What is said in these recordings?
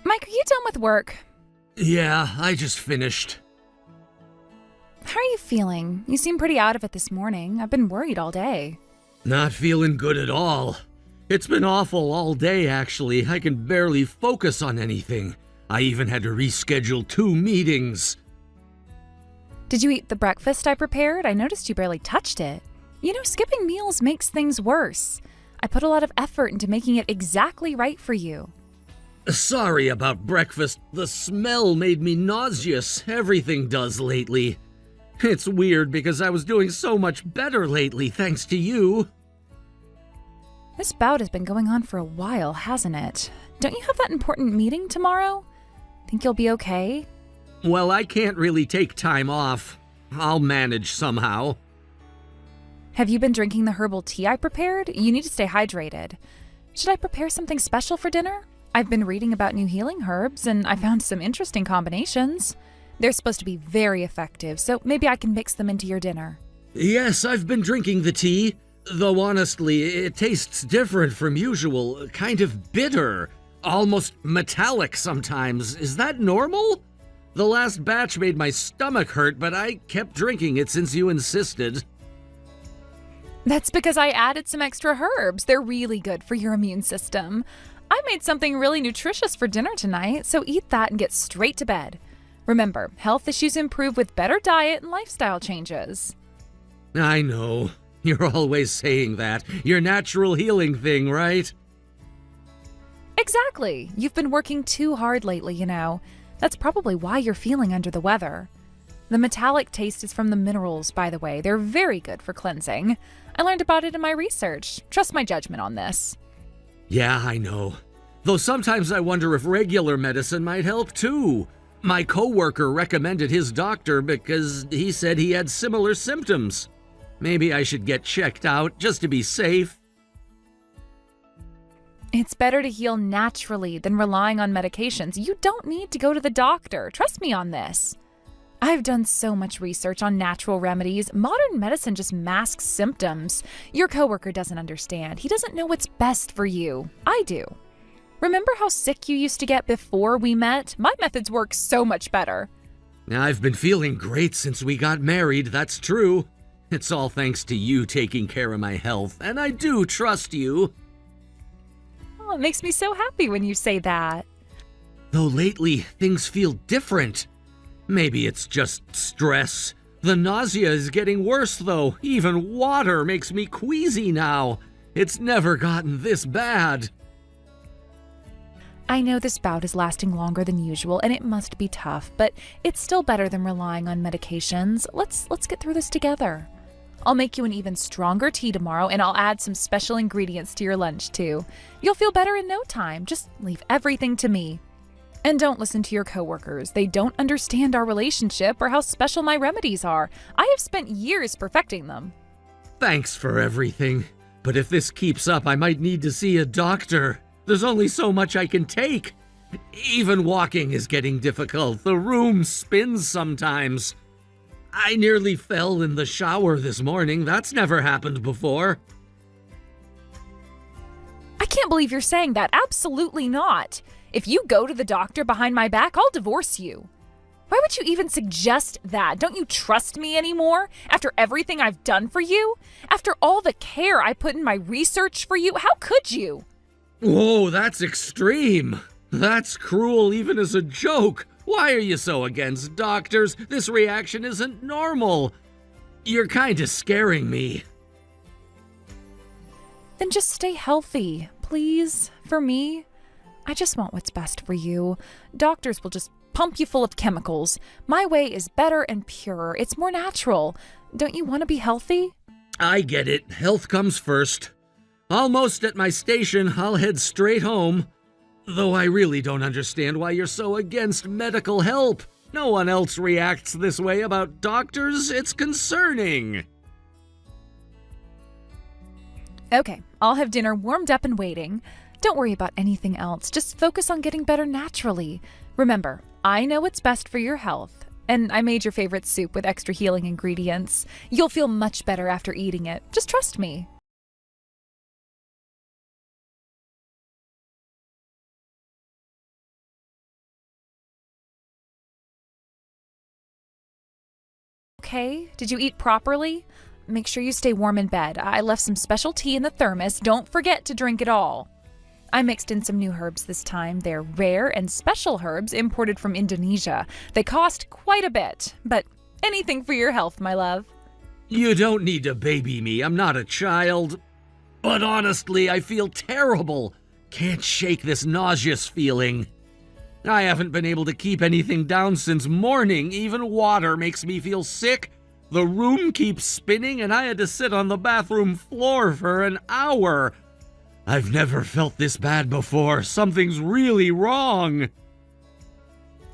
Mike, are you done with work? Yeah, I just finished. How are you feeling? You seem pretty out of it this morning. I've been worried all day. Not feeling good at all. It's been awful all day, actually. I can barely focus on anything. I even had to reschedule 2 meetings. Did you eat the breakfast I prepared? I noticed you barely touched it. You know, skipping meals makes things worse. I put a lot of effort into making it exactly right for you. Sorry about breakfast. The smell made me nauseous. Everything does lately. It's weird because I was doing so much better lately thanks to you. This bout has been going on for a while, hasn't it? Don't you have that important meeting tomorrow? Think you'll be okay? Well, I can't really take time off. I'll manage somehow. Have you been drinking the herbal tea I prepared? You need to stay hydrated. Should I prepare something special for dinner? I've been reading about new healing herbs, and I found some interesting combinations. They're supposed to be very effective, so maybe I can mix them into your dinner. Yes, I've been drinking the tea. Though honestly, it tastes different from usual. Kind of bitter. Almost metallic sometimes. Is that normal? The last batch made my stomach hurt, but I kept drinking it since you insisted. That's because I added some extra herbs. They're really good for your immune system. I made something really nutritious for dinner tonight, so eat that and get straight to bed. Remember, health issues improve with better diet and lifestyle changes. I know. You're always saying that. Your natural healing thing, right? Exactly. You've been working too hard lately, you know. That's probably why you're feeling under the weather. The metallic taste is from the minerals, by the way. They're very good for cleansing. I learned about it in my research. Trust my judgment on this. Yeah, I know. Though sometimes I wonder if regular medicine might help too. My coworker recommended his doctor because he said he had similar symptoms. Maybe I should get checked out just to be safe. It's better to heal naturally than relying on medications. You don't need to go to the doctor. Trust me on this. I've done so much research on natural remedies. Modern medicine just masks symptoms. Your coworker doesn't understand. He doesn't know what's best for you. I do. Remember how sick you used to get before we met? My methods work so much better. I've been feeling great since we got married, that's true. It's all thanks to you taking care of my health, and I do trust you. Oh, it makes me so happy when you say that. Though lately, things feel different. Maybe it's just stress. The nausea is getting worse, though. Even water makes me queasy now. It's never gotten this bad. I know this bout is lasting longer than usual, and it must be tough, but it's still better than relying on medications. Let's get through this together. I'll make you an even stronger tea tomorrow, and I'll add some special ingredients to your lunch, too. You'll feel better in no time. Just leave everything to me. And don't listen to your coworkers. They don't understand our relationship or how special my remedies are. I have spent years perfecting them. Thanks for everything. But if this keeps up, I might need to see a doctor. There's only so much I can take. Even walking is getting difficult. The room spins sometimes. I nearly fell in the shower this morning. That's never happened before. I can't believe you're saying that. Absolutely not. If you go to the doctor behind my back, I'll divorce you. Why would you even suggest that? Don't you trust me anymore? After everything I've done for you? After all the care I put in my research for you? How could you? Whoa, that's extreme. That's cruel even as a joke. Why are you so against doctors? This reaction isn't normal. You're kinda scaring me. Then just stay healthy, please, for me. I just want what's best for you. Doctors will just pump you full of chemicals. My way is better and purer. It's more natural. Don't you want to be healthy? I get it. Health comes first. Almost at my station, I'll head straight home. Though I really don't understand why you're so against medical help. No one else reacts this way about doctors. It's concerning. Okay, I'll have dinner warmed up and waiting. Don't worry about anything else. Just focus on getting better naturally. Remember, I know what's best for your health. And I made your favorite soup with extra healing ingredients. You'll feel much better after eating it. Just trust me. okay? Did you eat properly? Make sure you stay warm in bed. I left some special tea in the thermos. Don't forget to drink it all. I mixed in some new herbs this time. They're rare and special herbs imported from Indonesia. They cost quite a bit, but anything for your health, my love. You don't need to baby me. I'm not a child. But honestly, I feel terrible. Can't shake this nauseous feeling. I haven't been able to keep anything down since morning. Even water makes me feel sick. The room keeps spinning, and I had to sit on the bathroom floor for an hour. I've never felt this bad before. Something's really wrong.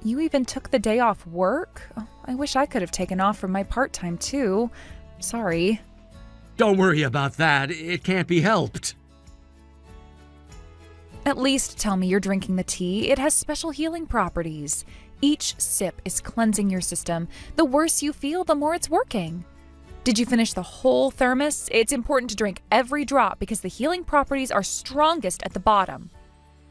You even took the day off work? Oh, I wish I could have taken off from my part-time too. Sorry. Don't worry about that. It can't be helped. At least tell me you're drinking the tea. It has special healing properties. Each sip is cleansing your system. The worse you feel, the more it's working. Did you finish the whole thermos? It's important to drink every drop because the healing properties are strongest at the bottom.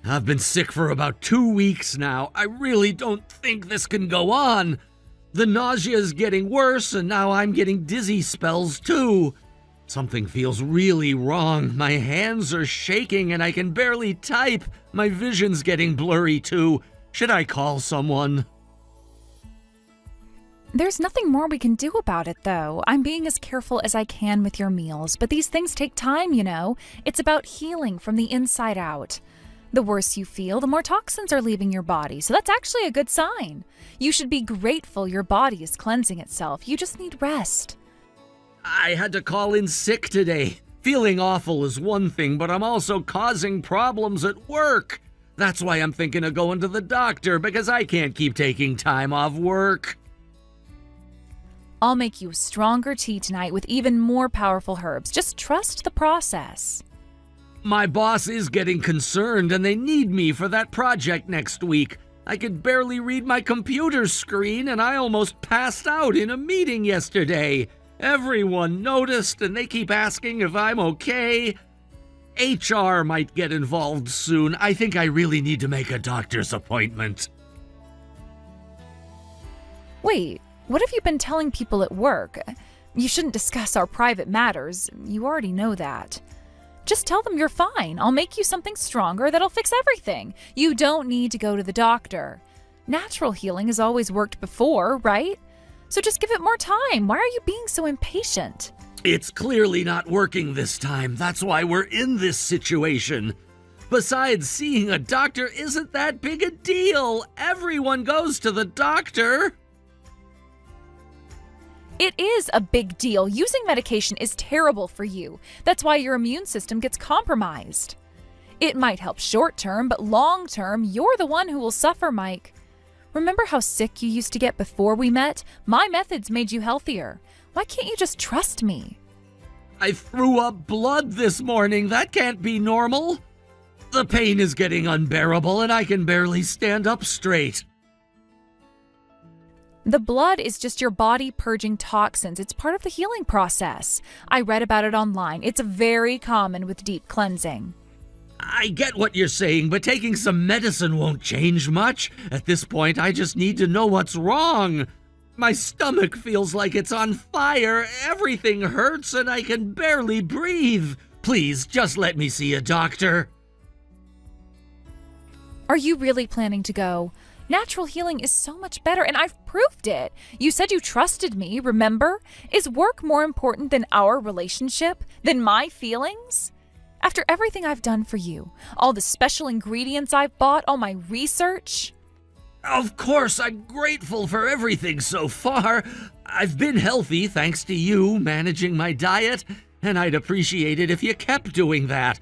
I've been sick for about 2 weeks now. I really don't think this can go on. The nausea is getting worse, and now I'm getting dizzy spells too. Something feels really wrong. My hands are shaking and I can barely type. My vision's getting blurry too. Should I call someone? There's nothing more we can do about it, though. I'm being as careful as I can with your meals, but these things take time, you know. It's about healing from the inside out. The worse you feel, the more toxins are leaving your body, so that's actually a good sign. You should be grateful your body is cleansing itself. You just need rest. I had to call in sick today. Feeling awful is one thing, but I'm also causing problems at work. That's why I'm thinking of going to the doctor, because I can't keep taking time off work. I'll make you stronger tea tonight with even more powerful herbs. Just trust the process. My boss is getting concerned and they need me for that project next week. I could barely read my computer screen and I almost passed out in a meeting yesterday. Everyone noticed and they keep asking if I'm okay. HR might get involved soon. I think I really need to make a doctor's appointment. Wait. What have you been telling people at work? You shouldn't discuss our private matters. You already know that. Just tell them you're fine. I'll make you something stronger that'll fix everything. You don't need to go to the doctor. Natural healing has always worked before, right? So just give it more time. Why are you being so impatient? It's clearly not working this time. That's why we're in this situation. Besides, seeing a doctor isn't that big a deal. Everyone goes to the doctor. It is a big deal. Using medication is terrible for you. That's why your immune system gets compromised. It might help short term, but long term, you're the one who will suffer, Mike. Remember how sick you used to get before we met? My methods made you healthier. Why can't you just trust me? I threw up blood this morning. That can't be normal. The pain is getting unbearable and I can barely stand up straight. The blood is just your body purging toxins. It's part of the healing process. I read about it online. It's very common with deep cleansing. I get what you're saying, but taking some medicine won't change much. At this point, I just need to know what's wrong. My stomach feels like it's on fire. Everything hurts and I can barely breathe. Please, just let me see a doctor. Are you really planning to go? Natural healing is so much better, and I've proved it. You said you trusted me, remember? Is work more important than our relationship? Than my feelings? After everything I've done for you, all the special ingredients I've bought, all my research? Of course, I'm grateful for everything so far. I've been healthy thanks to you managing my diet, and I'd appreciate it if you kept doing that.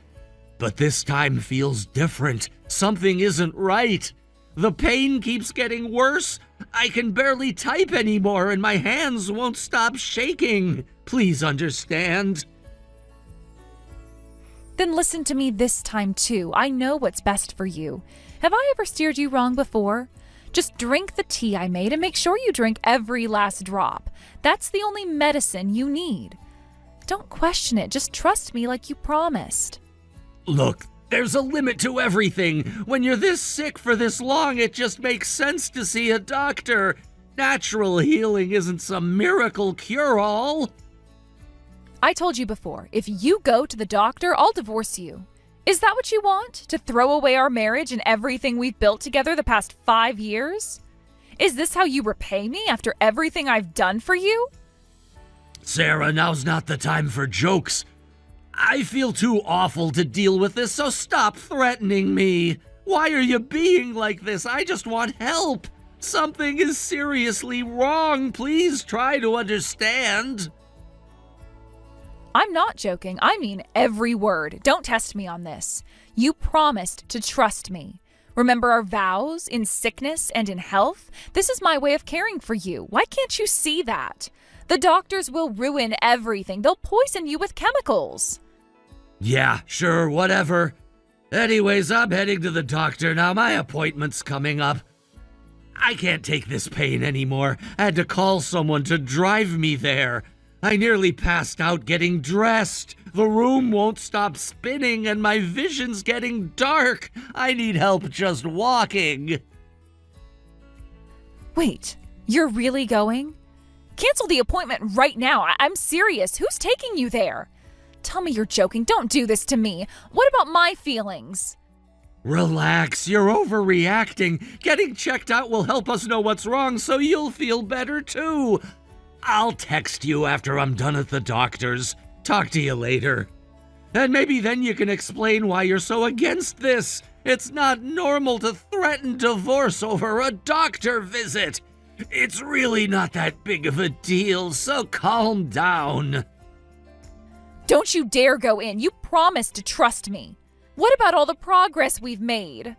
But this time feels different. Something isn't right. The pain keeps getting worse. I can barely type anymore and my hands won't stop shaking. Please understand. Then listen to me this time too. I know what's best for you. Have I ever steered you wrong before? Just drink the tea I made and make sure you drink every last drop. That's the only medicine you need. Don't question it. Just trust me like you promised. Look, there's a limit to everything. When you're this sick for this long, it just makes sense to see a doctor. Natural healing isn't some miracle cure-all. I told you before, if you go to the doctor, I'll divorce you. Is that what you want? To throw away our marriage and everything we've built together the past 5 years? Is this how you repay me after everything I've done for you? Sarah, now's not the time for jokes. I feel too awful to deal with this, so stop threatening me. Why are you being like this? I just want help. Something is seriously wrong. Please try to understand. I'm not joking. I mean every word. Don't test me on this. You promised to trust me. Remember our vows in sickness and in health? This is my way of caring for you. Why can't you see that? The doctors will ruin everything. They'll poison you with chemicals. Yeah, sure, whatever. Anyways, I'm heading to the doctor now. My appointment's coming up. I can't take this pain anymore. I had to call someone to drive me there. I nearly passed out getting dressed. The room won't stop spinning and my vision's getting dark. I need help just walking. Wait, you're really going? Cancel the appointment right now. I'm serious. Who's taking you there? Tell me you're joking. Don't do this to me. What about my feelings? Relax, you're overreacting. Getting checked out will help us know what's wrong so you'll feel better too. I'll text you after I'm done at the doctor's. Talk to you later. And maybe then you can explain why you're so against this. It's not normal to threaten divorce over a doctor visit. It's really not that big of a deal, so calm down. Don't you dare go in. You promised to trust me. What about all the progress we've made?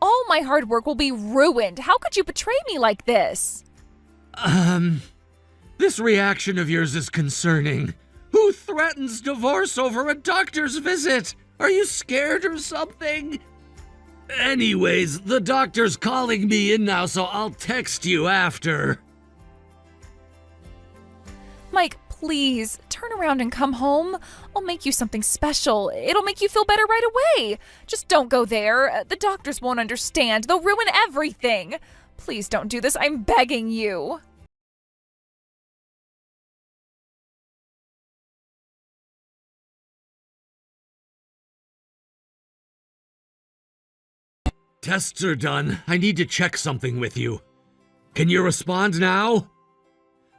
All my hard work will be ruined. How could you betray me like this? This reaction of yours is concerning. Who threatens divorce over a doctor's visit? Are you scared or something? Anyways, the doctor's calling me in now, so I'll text you after. Mike, please, turn around and come home. I'll make you something special. It'll make you feel better right away. Just don't go there. The doctors won't understand. They'll ruin everything. Please don't do this. I'm begging you. Tests are done. I need to check something with you. Can you respond now?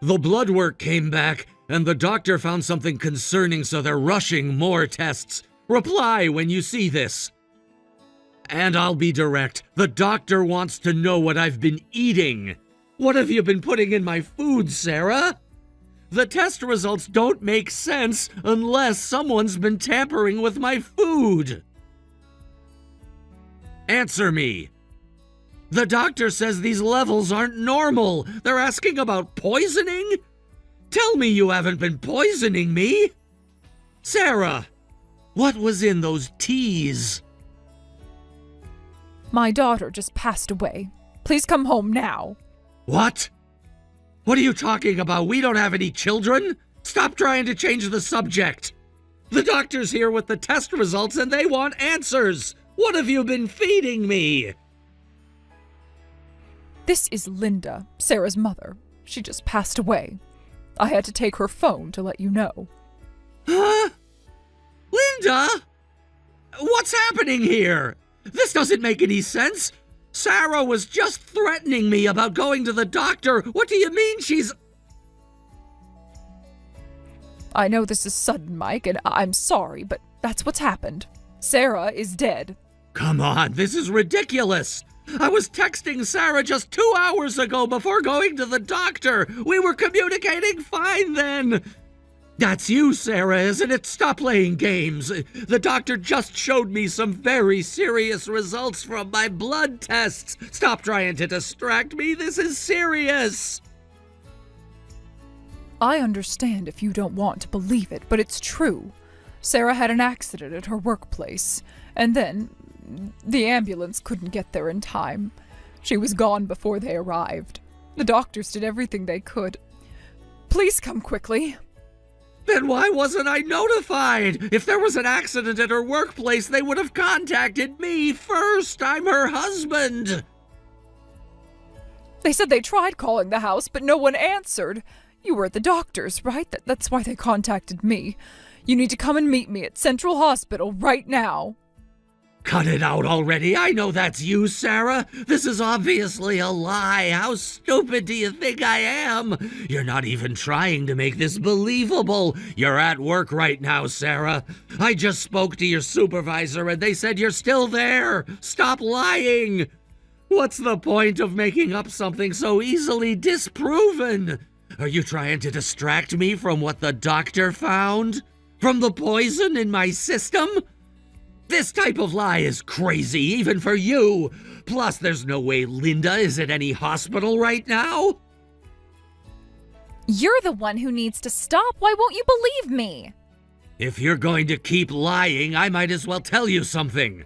The blood work came back, and the doctor found something concerning, so they're rushing more tests. Reply when you see this. And I'll be direct. The doctor wants to know what I've been eating. What have you been putting in my food, Sarah? The test results don't make sense unless someone's been tampering with my food. Answer me. The doctor says these levels aren't normal. They're asking about poisoning? Tell me you haven't been poisoning me. Sarah, what was in those teas? My daughter just passed away. Please come home now. What? What are you talking about? We don't have any children? Stop trying to change the subject. The doctor's here with the test results and they want answers. What have you been feeding me? This is Linda, Sarah's mother. She just passed away. I had to take her phone to let you know. Huh? Linda? What's happening here? This doesn't make any sense. Sarah was just threatening me about going to the doctor. What do you mean she's... I know this is sudden, Mike, and I'm sorry, but that's what's happened. Sarah is dead. Come on, this is ridiculous. I was texting Sarah just 2 hours ago before going to the doctor. We were communicating fine then. That's you, Sarah, isn't it? Stop playing games. The doctor just showed me some very serious results from my blood tests. Stop trying to distract me. This is serious. I understand if you don't want to believe it, but it's true. Sarah had an accident at her workplace, and then the ambulance couldn't get there in time. She was gone before they arrived. The doctors did everything they could. Please come quickly. Then why wasn't I notified? If there was an accident at her workplace, they would have contacted me first. I'm her husband. They said they tried calling the house, but no one answered. You were at the doctor's, right? That's why they contacted me. You need to come and meet me at Central Hospital right now. Cut it out already. I know that's you, Sarah. This is obviously a lie. How stupid do you think I am? You're not even trying to make this believable. You're at work right now, Sarah. I just spoke to your supervisor and they said you're still there. Stop lying. What's the point of making up something so easily disproven? Are you trying to distract me from what the doctor found? From the poison in my system? This type of lie is crazy, even for you. Plus, there's no way Linda is at any hospital right now. You're the one who needs to stop. Why won't you believe me? If you're going to keep lying, I might as well tell you something.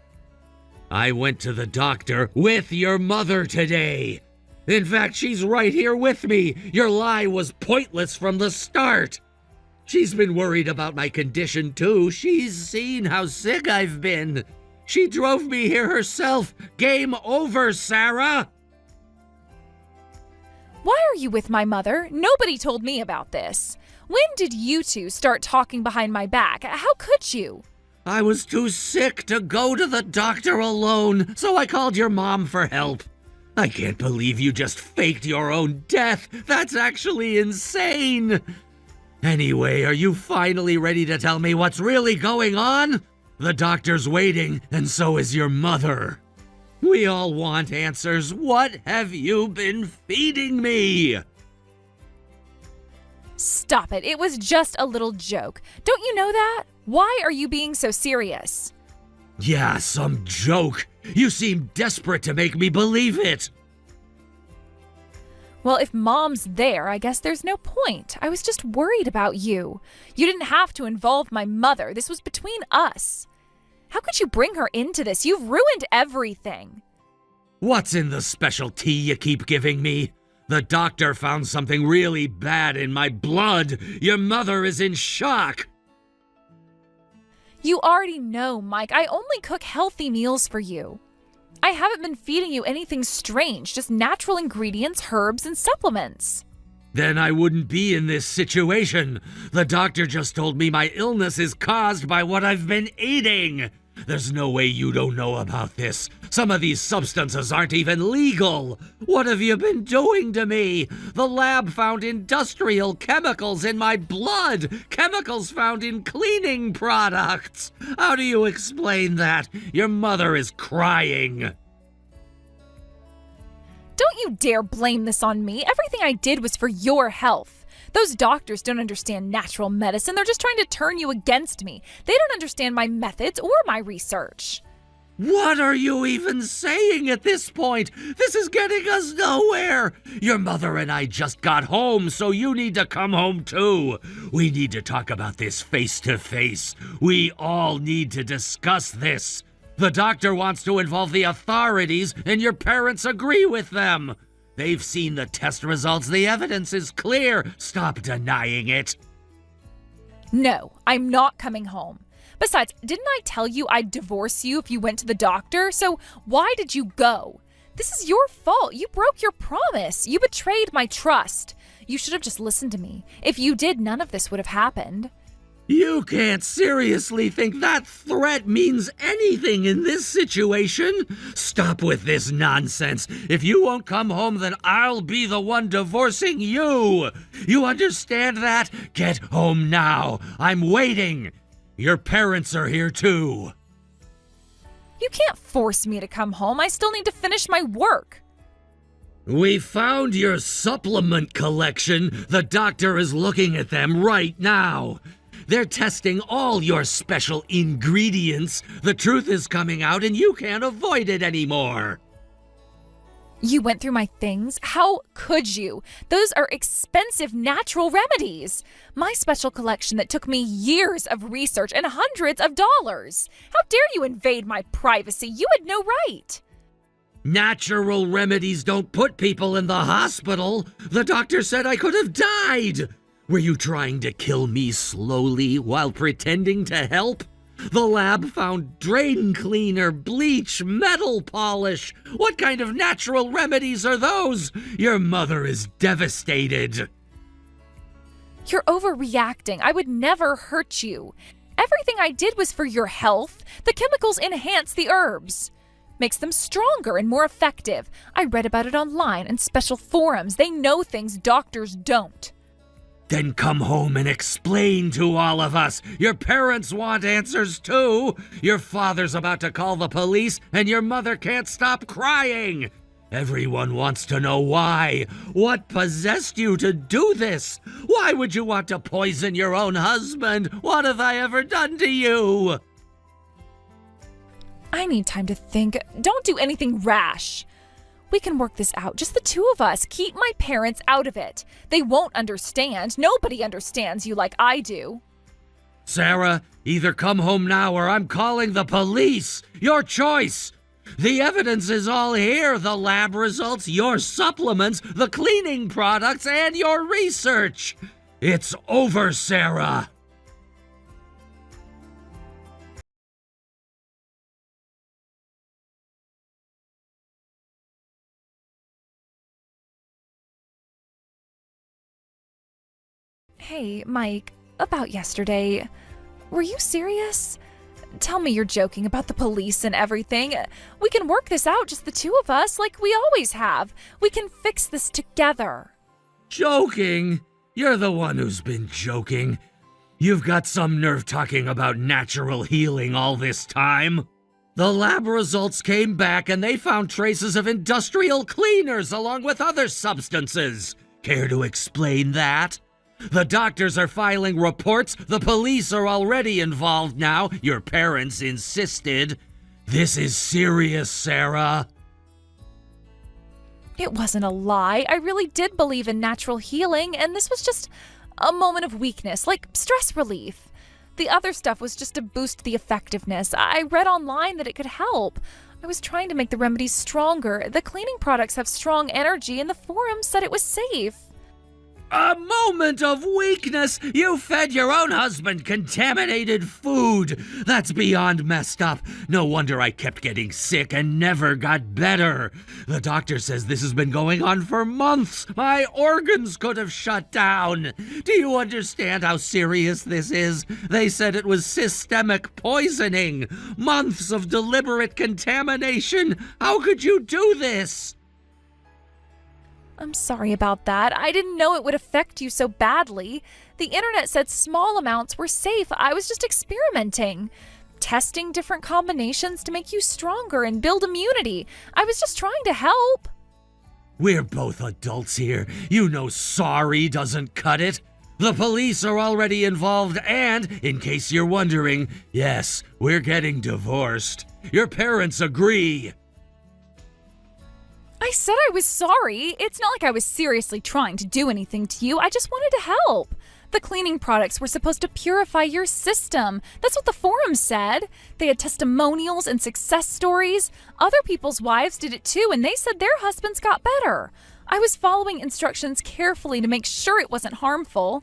I went to the doctor with your mother today. In fact, she's right here with me. Your lie was pointless from the start. She's been worried about my condition, too. She's seen how sick I've been. She drove me here herself. Game over, Sarah! Why are you with my mother? Nobody told me about this. When did you two start talking behind my back? How could you? I was too sick to go to the doctor alone, so I called your mom for help. I can't believe you just faked your own death. That's actually insane. Anyway, are you finally ready to tell me what's really going on? The doctor's waiting, and so is your mother. We all want answers. What have you been feeding me? Stop it. It was just a little joke. Don't you know that? Why are you being so serious? Yeah, some joke. You seem desperate to make me believe it. Well, if Mom's there, I guess there's no point. I was just worried about you. You didn't have to involve my mother. This was between us. How could you bring her into this? You've ruined everything. What's in the special tea you keep giving me? The doctor found something really bad in my blood. Your mother is in shock. You already know, Mike. I only cook healthy meals for you. I haven't been feeding you anything strange, just natural ingredients, herbs, and supplements. Then I wouldn't be in this situation. The doctor just told me my illness is caused by what I've been eating. There's no way you don't know about this. Some of these substances aren't even legal. What have you been doing to me? The lab found industrial chemicals in my blood. Chemicals found in cleaning products. How do you explain that? Your mother is crying. Don't you dare blame this on me. Everything I did was for your health. Those doctors don't understand natural medicine. They're just trying to turn you against me. They don't understand my methods or my research. What are you even saying at this point? This is getting us nowhere. Your mother and I just got home, so you need to come home too. We need to talk about this face to face. We all need to discuss this. The doctor wants to involve the authorities, and your parents agree with them. They've seen the test results. The evidence is clear. Stop denying it. No, I'm not coming home. Besides, didn't I tell you I'd divorce you if you went to the doctor? So why did you go? This is your fault. You broke your promise. You betrayed my trust. You should have just listened to me. If you did, none of this would have happened. You can't seriously think that threat means anything in this situation? Stop with this nonsense. If you won't come home, then I'll be the one divorcing you. You understand that? Get home now. I'm waiting. Your parents are here too. You can't force me to come home. I still need to finish my work. We found your supplement collection. The doctor is looking at them right now. They're testing all your special ingredients. The truth is coming out and you can't avoid it anymore. You went through my things? How could you? Those are expensive natural remedies. My special collection that took me years of research and hundreds of dollars. How dare you invade my privacy? You had no right. Natural remedies don't put people in the hospital. The doctor said I could have died. Were you trying to kill me slowly while pretending to help? The lab found drain cleaner, bleach, metal polish. What kind of natural remedies are those? Your mother is devastated. You're overreacting. I would never hurt you. Everything I did was for your health. The chemicals enhance the herbs. Makes them stronger and more effective. I read about it online in special forums. They know things doctors don't. Then come home and explain to all of us. Your parents want answers too. Your father's about to call the police and your mother can't stop crying. Everyone wants to know why. What possessed you to do this? Why would you want to poison your own husband? What have I ever done to you? I need time to think. Don't do anything rash. We can work this out, just the two of us. Keep my parents out of it. They won't understand. Nobody understands you like I do. Sarah, either come home now or I'm calling the police. Your choice. The evidence is all here. The lab results, your supplements, the cleaning products, and your research. It's over, Sarah. Hey, Mike, about yesterday. Were you serious? Tell me you're joking about the police and everything. We can work this out, just the two of us, like we always have. We can fix this together. Joking? You're the one who's been joking. You've got some nerve talking about natural healing all this time. The lab results came back and they found traces of industrial cleaners along with other substances. Care to explain that? The doctors are filing reports. The police are already involved now. Your parents insisted. This is serious, Sarah. It wasn't a lie. I really did believe in natural healing, and this was just a moment of weakness, like stress relief. The other stuff was just to boost the effectiveness. I read online that it could help. I was trying to make the remedies stronger. The cleaning products have strong energy, and the forum said it was safe. A moment of weakness? You fed your own husband contaminated food. That's beyond messed up. No wonder I kept getting sick and never got better. The doctor says this has been going on for months. My organs could have shut down. Do you understand how serious this is? They said it was systemic poisoning. Months of deliberate contamination. How could you do this? I'm sorry about that. I didn't know it would affect you so badly. The internet said small amounts were safe. I was just experimenting, testing different combinations to make you stronger and build immunity. I was just trying to help. We're both adults here. You know sorry doesn't cut it. The police are already involved and, in case you're wondering, yes, we're getting divorced. Your parents agree. I said I was sorry. It's not like I was seriously trying to do anything to you. I just wanted to help. The cleaning products were supposed to purify your system. That's what the forum said. They had testimonials and success stories. Other people's wives did it too, and they said their husbands got better. I was following instructions carefully to make sure it wasn't harmful.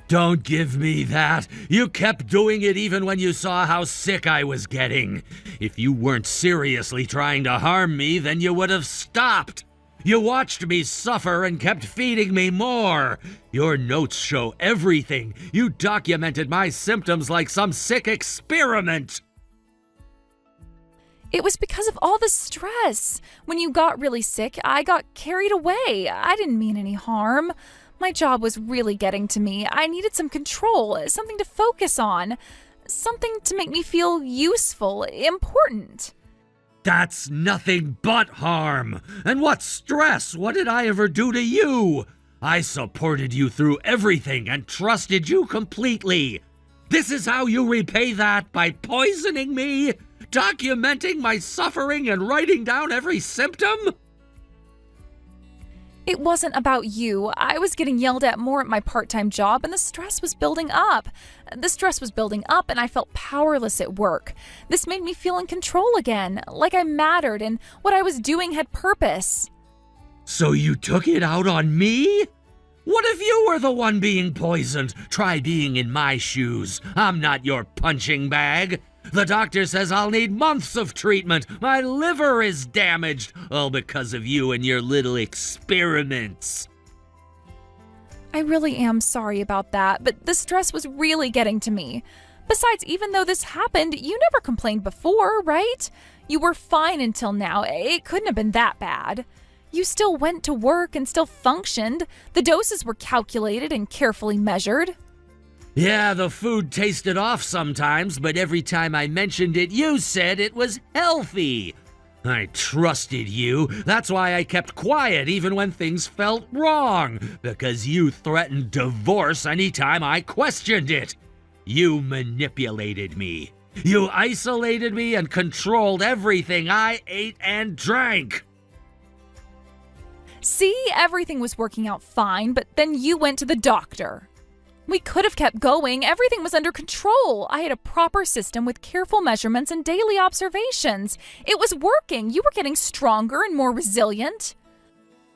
Don't give me that. You kept doing it even when you saw how sick I was getting. If you weren't seriously trying to harm me, then you would have stopped. You watched me suffer and kept feeding me more. Your notes show everything. You documented my symptoms like some sick experiment. It was because of all the stress. When you got really sick, I got carried away. I didn't mean any harm. My job was really getting to me. I needed some control, something to focus on, something to make me feel useful, important. That's nothing but harm. And what stress? What did I ever do to you? I supported you through everything and trusted you completely. This is how you repay that, by poisoning me, documenting my suffering and writing down every symptom? It wasn't about you. I was getting yelled at more at my part-time job, and the stress was building up. The stress was building up, and I felt powerless at work. This made me feel in control again, like I mattered and what I was doing had purpose. So you took it out on me? What if you were the one being poisoned? Try being in my shoes. I'm not your punching bag. The doctor says I'll need months of treatment. My liver is damaged, all because of you and your little experiments. I really am sorry about that, but the stress was really getting to me. Besides, even though this happened, you never complained before, right? You were fine until now. It couldn't have been that bad. You still went to work and still functioned. The doses were calculated and carefully measured. Yeah, the food tasted off sometimes, but every time I mentioned it, you said it was healthy. I trusted you. That's why I kept quiet even when things felt wrong, because you threatened divorce anytime I questioned it. You manipulated me. You isolated me and controlled everything I ate and drank. See, everything was working out fine, but then you went to the doctor. We could have kept going. Everything was under control. I had a proper system with careful measurements and daily observations. It was working. You were getting stronger and more resilient.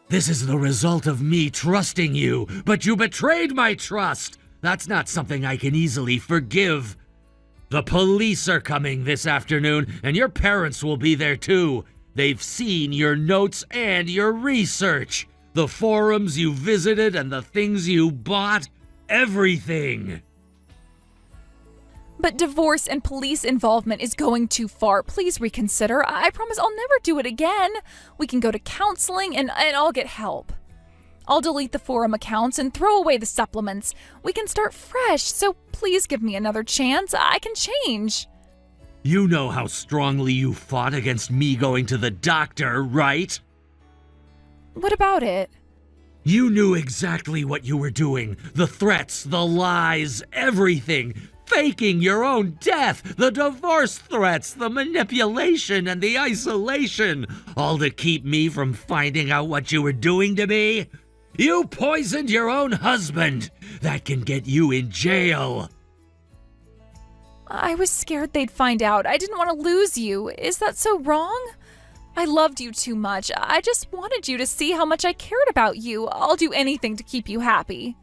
This is the result of me trusting you, but you betrayed my trust. That's not something I can easily forgive. The police are coming this afternoon, and your parents will be there too. They've seen your notes and your research, the forums you visited and the things you bought. Everything. But divorce and police involvement is going too far. Please reconsider. I promise I'll never do it again. We can go to counseling and I'll get help. I'll delete the forum accounts and throw away the supplements. We can start fresh, so please give me another chance. I can change. You know how strongly you fought against me going to the doctor, right? What about it? You knew exactly what you were doing. The threats, the lies, everything. Faking your own death, the divorce threats, the manipulation, and the isolation. All to keep me from finding out what you were doing to me. You poisoned your own husband. That can get you in jail. I was scared they'd find out. I didn't want to lose you. Is that so wrong? I loved you too much. I just wanted you to see how much I cared about you. I'll do anything to keep you happy.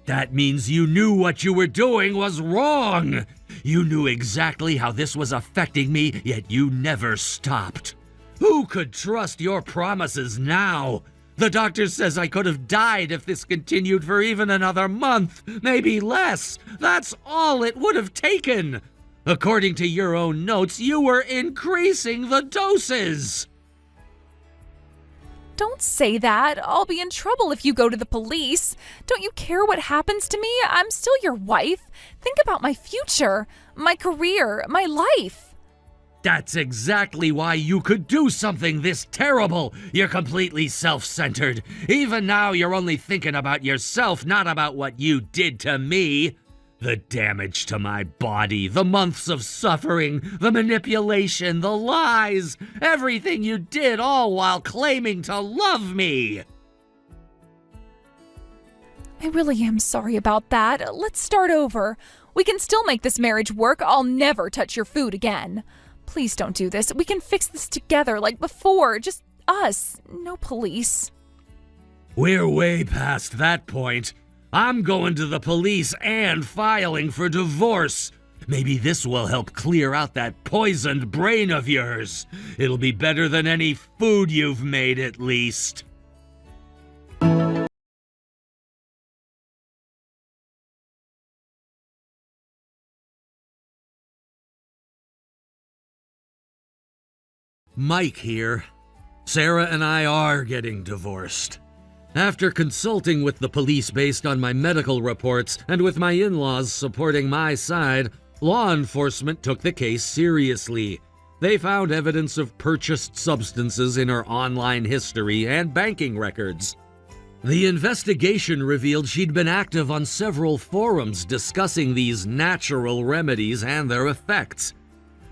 That means you knew what you were doing was wrong. You knew exactly how this was affecting me, yet you never stopped. Who could trust your promises now? The doctor says I could have died if this continued for even another month, maybe less. That's all it would have taken. According to your own notes, you were increasing the doses. Don't say that. I'll be in trouble if you go to the police. Don't you care what happens to me? I'm still your wife. Think about my future, my career, my life. That's exactly why you could do something this terrible. You're completely self-centered. Even now, you're only thinking about yourself, not about what you did to me. The damage to my body, the months of suffering, the manipulation, the lies, everything you did, all while claiming to love me. I really am sorry about that. Let's start over. We can still make this marriage work. I'll never touch your food again. Please don't do this. We can fix this together like before. Just us. No police. We're way past that point. I'm going to the police and filing for divorce. Maybe this will help clear out that poisoned brain of yours. It'll be better than any food you've made, at least. Mike here. Sarah and I are getting divorced. After consulting with the police based on my medical reports and with my in-laws supporting my side, law enforcement took the case seriously. They found evidence of purchased substances in her online history and banking records. The investigation revealed she'd been active on several forums discussing these natural remedies and their effects.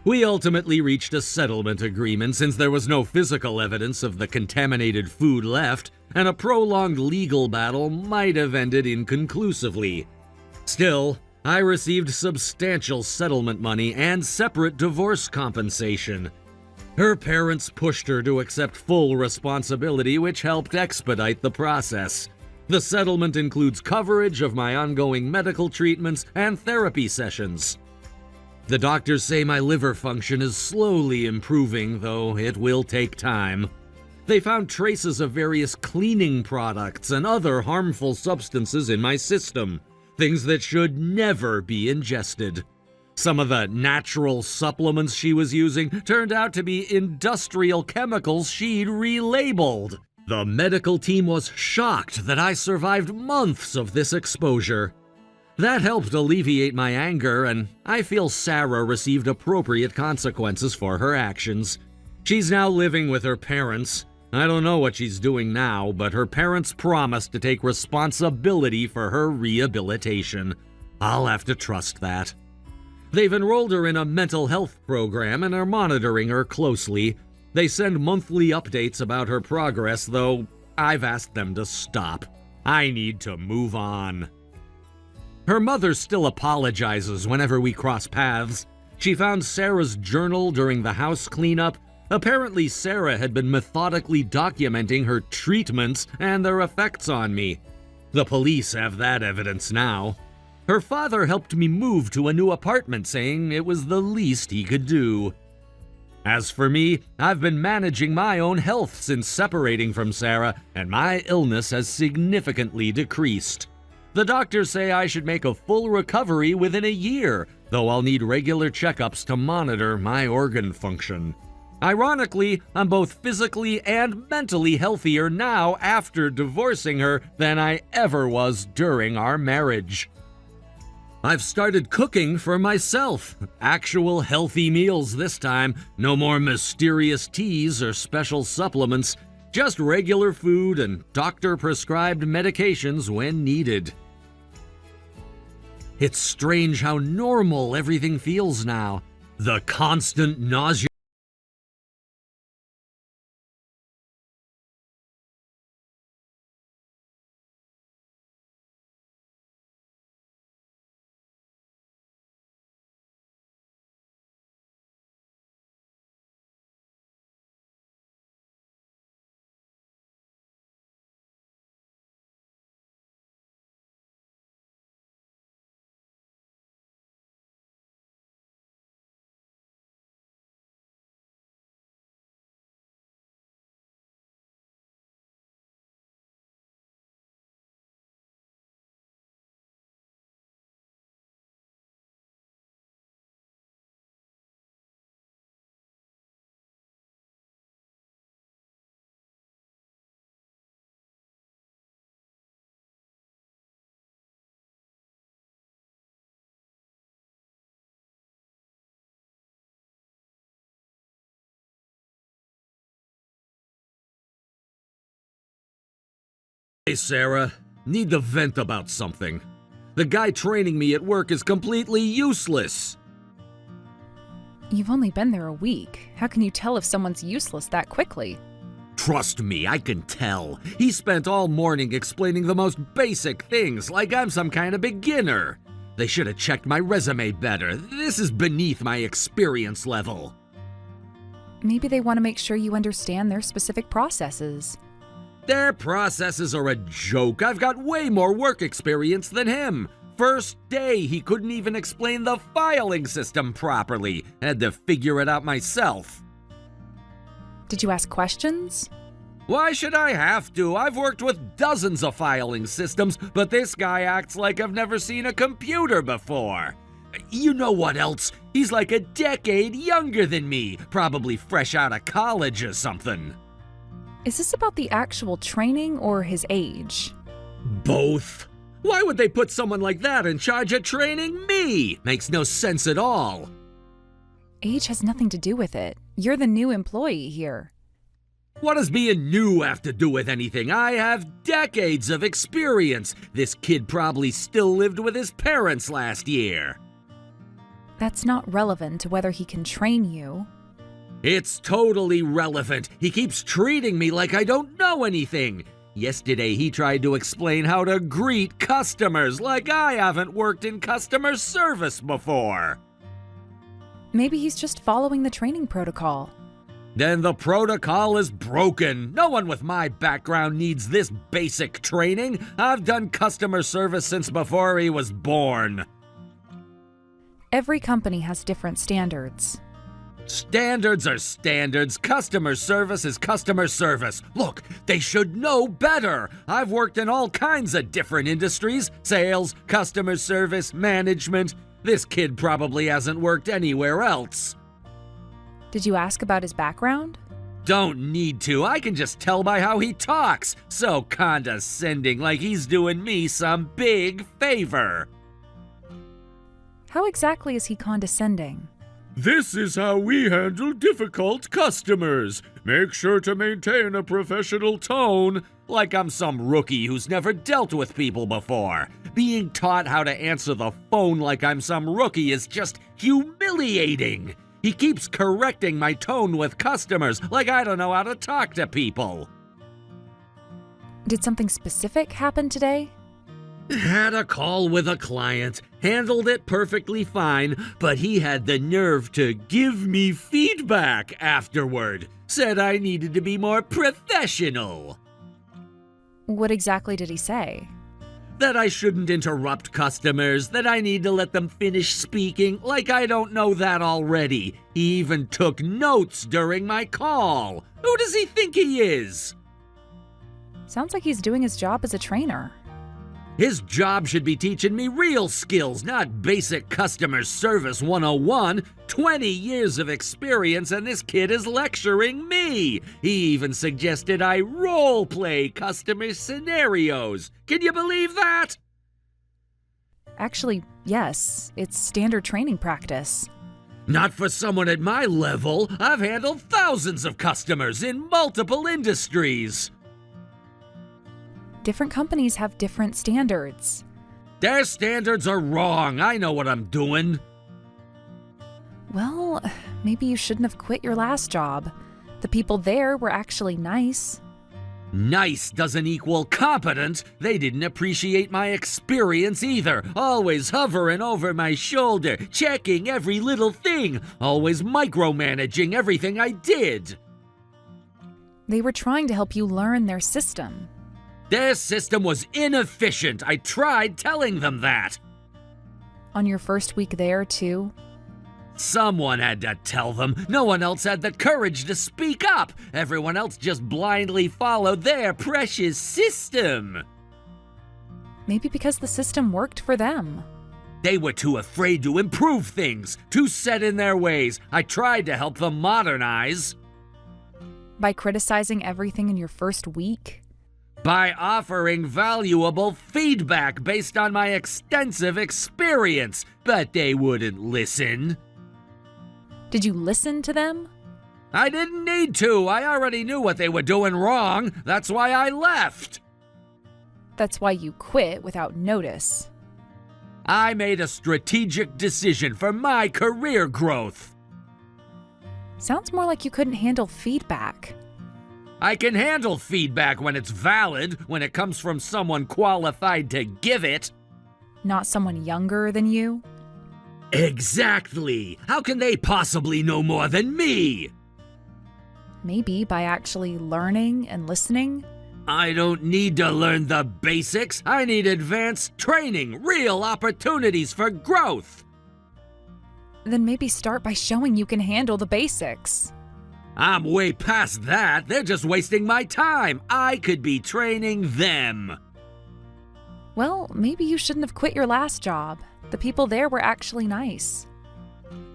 We ultimately reached a settlement agreement since there was no physical evidence of the contaminated food left, and a prolonged legal battle might have ended inconclusively. Still, I received substantial settlement money and separate divorce compensation. Her parents pushed her to accept full responsibility, which helped expedite the process. The settlement includes coverage of my ongoing medical treatments and therapy sessions. The doctors say my liver function is slowly improving, though it will take time. They found traces of various cleaning products and other harmful substances in my system, things that should never be ingested. Some of the natural supplements she was using turned out to be industrial chemicals she'd relabeled. The medical team was shocked that I survived months of this exposure. That helped alleviate my anger, and I feel Sarah received appropriate consequences for her actions. She's now living with her parents. I don't know what she's doing now, but her parents promised to take responsibility for her rehabilitation. I'll have to trust that. They've enrolled her in a mental health program and are monitoring her closely. They send monthly updates about her progress, though I've asked them to stop. I need to move on. Her mother still apologizes whenever we cross paths. She found Sarah's journal during the house cleanup. Apparently, Sarah had been methodically documenting her treatments and their effects on me. The police have that evidence now. Her father helped me move to a new apartment, saying it was the least he could do. As for me, I've been managing my own health since separating from Sarah, and my illness has significantly decreased. The doctors say I should make a full recovery within a year, though I'll need regular checkups to monitor my organ function. Ironically, I'm both physically and mentally healthier now after divorcing her than I ever was during our marriage. I've started cooking for myself. Actual healthy meals this time. No more mysterious teas or special supplements. Just regular food and doctor-prescribed medications when needed. It's strange how normal everything feels now. The constant nausea. Hey, Sarah. Need to vent about something. The guy training me at work is completely useless. You've only been there a week. How can you tell if someone's useless that quickly? Trust me, I can tell. He spent all morning explaining the most basic things, like I'm some kind of beginner. They should have checked my resume better. This is beneath my experience level. Maybe they want to make sure you understand their specific processes. Their processes are a joke. I've got way more work experience than him. First day, he couldn't even explain the filing system properly. Had to figure it out myself. Did you ask questions? Why should I have to? I've worked with dozens of filing systems, but this guy acts like I've never seen a computer before. You know what else? He's like a decade younger than me, probably fresh out of college or something. Is this about the actual training or his age? Both. Why would they put someone like that in charge of training me? Makes no sense at all. Age has nothing to do with it. You're the new employee here. What does being new have to do with anything? I have decades of experience. This kid probably still lived with his parents last year. That's not relevant to whether he can train you. It's totally relevant. He keeps treating me like I don't know anything. Yesterday, he tried to explain how to greet customers like I haven't worked in customer service before. Maybe he's just following the training protocol. Then the protocol is broken. No one with my background needs this basic training. I've done customer service since before he was born. Every company has different standards. Standards are standards. Customer service is customer service. Look, they should know better. I've worked in all kinds of different industries. Sales, customer service, management. This kid probably hasn't worked anywhere else. Did you ask about his background? Don't need to. I can just tell by how he talks. So condescending, like he's doing me some big favor. How exactly is he condescending? This is how we handle difficult customers. Make sure to maintain a professional tone. Like I'm some rookie who's never dealt with people before. Being taught how to answer the phone like I'm some rookie is just humiliating. He keeps correcting my tone with customers like I don't know how to talk to people. Did something specific happen today? Had a call with a client, handled it perfectly fine, but he had the nerve to give me feedback afterward. Said I needed to be more professional. What exactly did he say? That I shouldn't interrupt customers, that I need to let them finish speaking, like I don't know that already. He even took notes during my call. Who does he think he is? Sounds like he's doing his job as a trainer. His job should be teaching me real skills, not basic customer service 101. 20 years of experience and this kid is lecturing me. He even suggested I role-play customer scenarios. Can you believe that? Actually, yes. It's standard training practice. Not for someone at my level. I've handled thousands of customers in multiple industries. Different companies have different standards. Their standards are wrong. I know what I'm doing. Well, maybe you shouldn't have quit your last job. The people there were actually nice. Nice doesn't equal competent. They didn't appreciate my experience either. Always hovering over my shoulder, checking every little thing. Always micromanaging everything I did. They were trying to help you learn their system. Their system was inefficient. I tried telling them that. On your first week there, too? Someone had to tell them. No one else had the courage to speak up. Everyone else just blindly followed their precious system. Maybe because the system worked for them. They were too afraid to improve things, too set in their ways. I tried to help them modernize. By criticizing everything in your first week? By offering valuable feedback based on my extensive experience, but they wouldn't listen. Did you listen to them? I didn't need to. I already knew what they were doing wrong. That's why I left. That's why you quit without notice. I made a strategic decision for my career growth. Sounds more like you couldn't handle feedback. I can handle feedback when it's valid, when it comes from someone qualified to give it. Not someone younger than you? Exactly! How can they possibly know more than me? Maybe by actually learning and listening? I don't need to learn the basics. I need advanced training, real opportunities for growth. Then maybe start by showing you can handle the basics. I'm way past that. They're just wasting my time. I could be training them. Well, maybe you shouldn't have quit your last job. The people there were actually nice.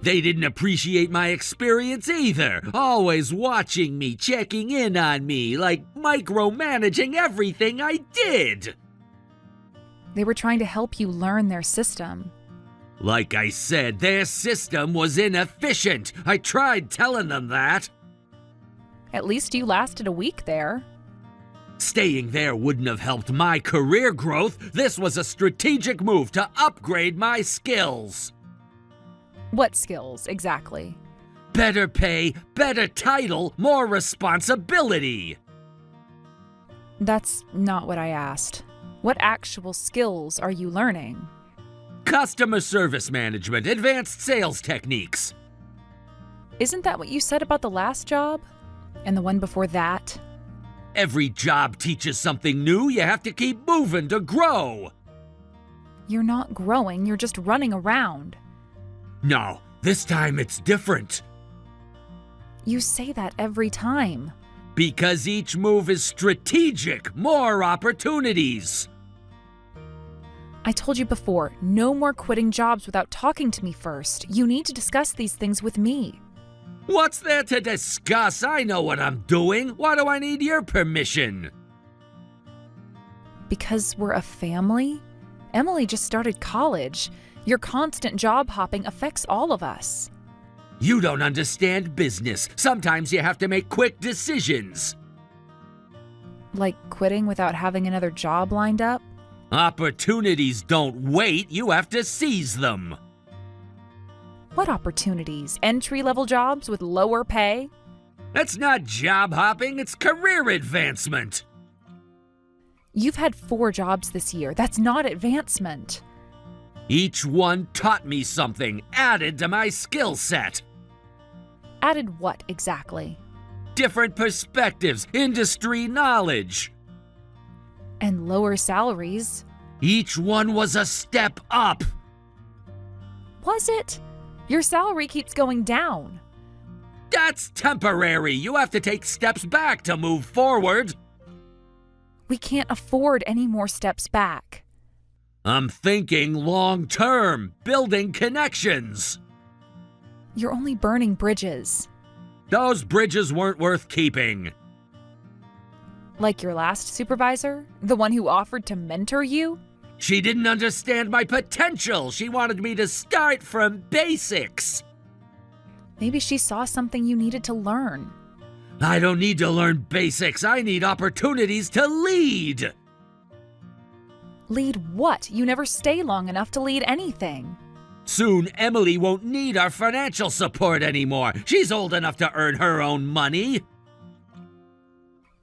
They didn't appreciate my experience either. Always watching me, checking in on me, like micromanaging everything I did. They were trying to help you learn their system. Like I said, their system was inefficient. I tried telling them that. At least you lasted a week there. Staying there wouldn't have helped my career growth. This was a strategic move to upgrade my skills. What skills, exactly? Better pay, better title, more responsibility. That's not what I asked. What actual skills are you learning? Customer service management, advanced sales techniques. Isn't that what you said about the last job? And the one before that? Every job teaches something new. You have to keep moving to grow. You're not growing, you're just running around. No, this time it's different. You say that every time. Because each move is strategic. More opportunities. I told you before, no more quitting jobs without talking to me first. You need to discuss these things with me. What's there to discuss? I know what I'm doing. Why do I need your permission? Because we're a family? Emily just started college. Your constant job hopping affects all of us. You don't understand business. Sometimes you have to make quick decisions. Like quitting without having another job lined up? Opportunities don't wait. You have to seize them. What opportunities? Entry-level jobs with lower pay? That's not job hopping, it's career advancement. You've had 4 jobs this year. That's not advancement. Each one taught me something, added to my skill set. Added what exactly? Different perspectives, industry knowledge. And lower salaries. Each one was a step up. Was it? Your salary keeps going down. That's temporary. You have to take steps back to move forward. We can't afford any more steps back. I'm thinking long term, building connections. You're only burning bridges. Those bridges weren't worth keeping. Like your last supervisor? The one who offered to mentor you? She didn't understand my potential. She wanted me to start from basics. Maybe she saw something you needed to learn. I don't need to learn basics. I need opportunities to lead. Lead what? You never stay long enough to lead anything. Soon, Emily won't need our financial support anymore. She's old enough to earn her own money.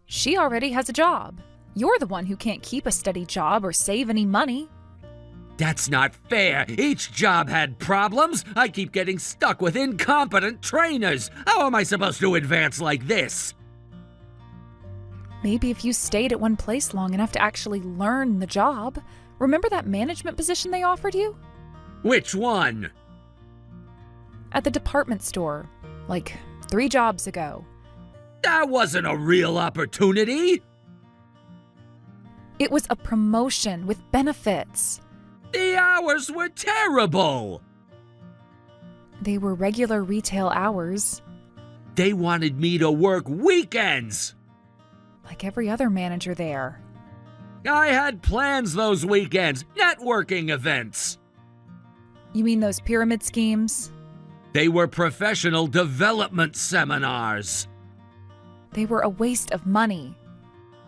She already has a job. You're the one who can't keep a steady job or save any money. That's not fair. Each job had problems. I keep getting stuck with incompetent trainers. How am I supposed to advance like this? Maybe if you stayed at one place long enough to actually learn the job. Remember that management position they offered you? Which one? At the department store, like 3 jobs ago. That wasn't a real opportunity. It was a promotion with benefits. The hours were terrible. They were regular retail hours. They wanted me to work weekends. Like every other manager there. I had plans those weekends, networking events. You mean those pyramid schemes? They were professional development seminars. They were a waste of money.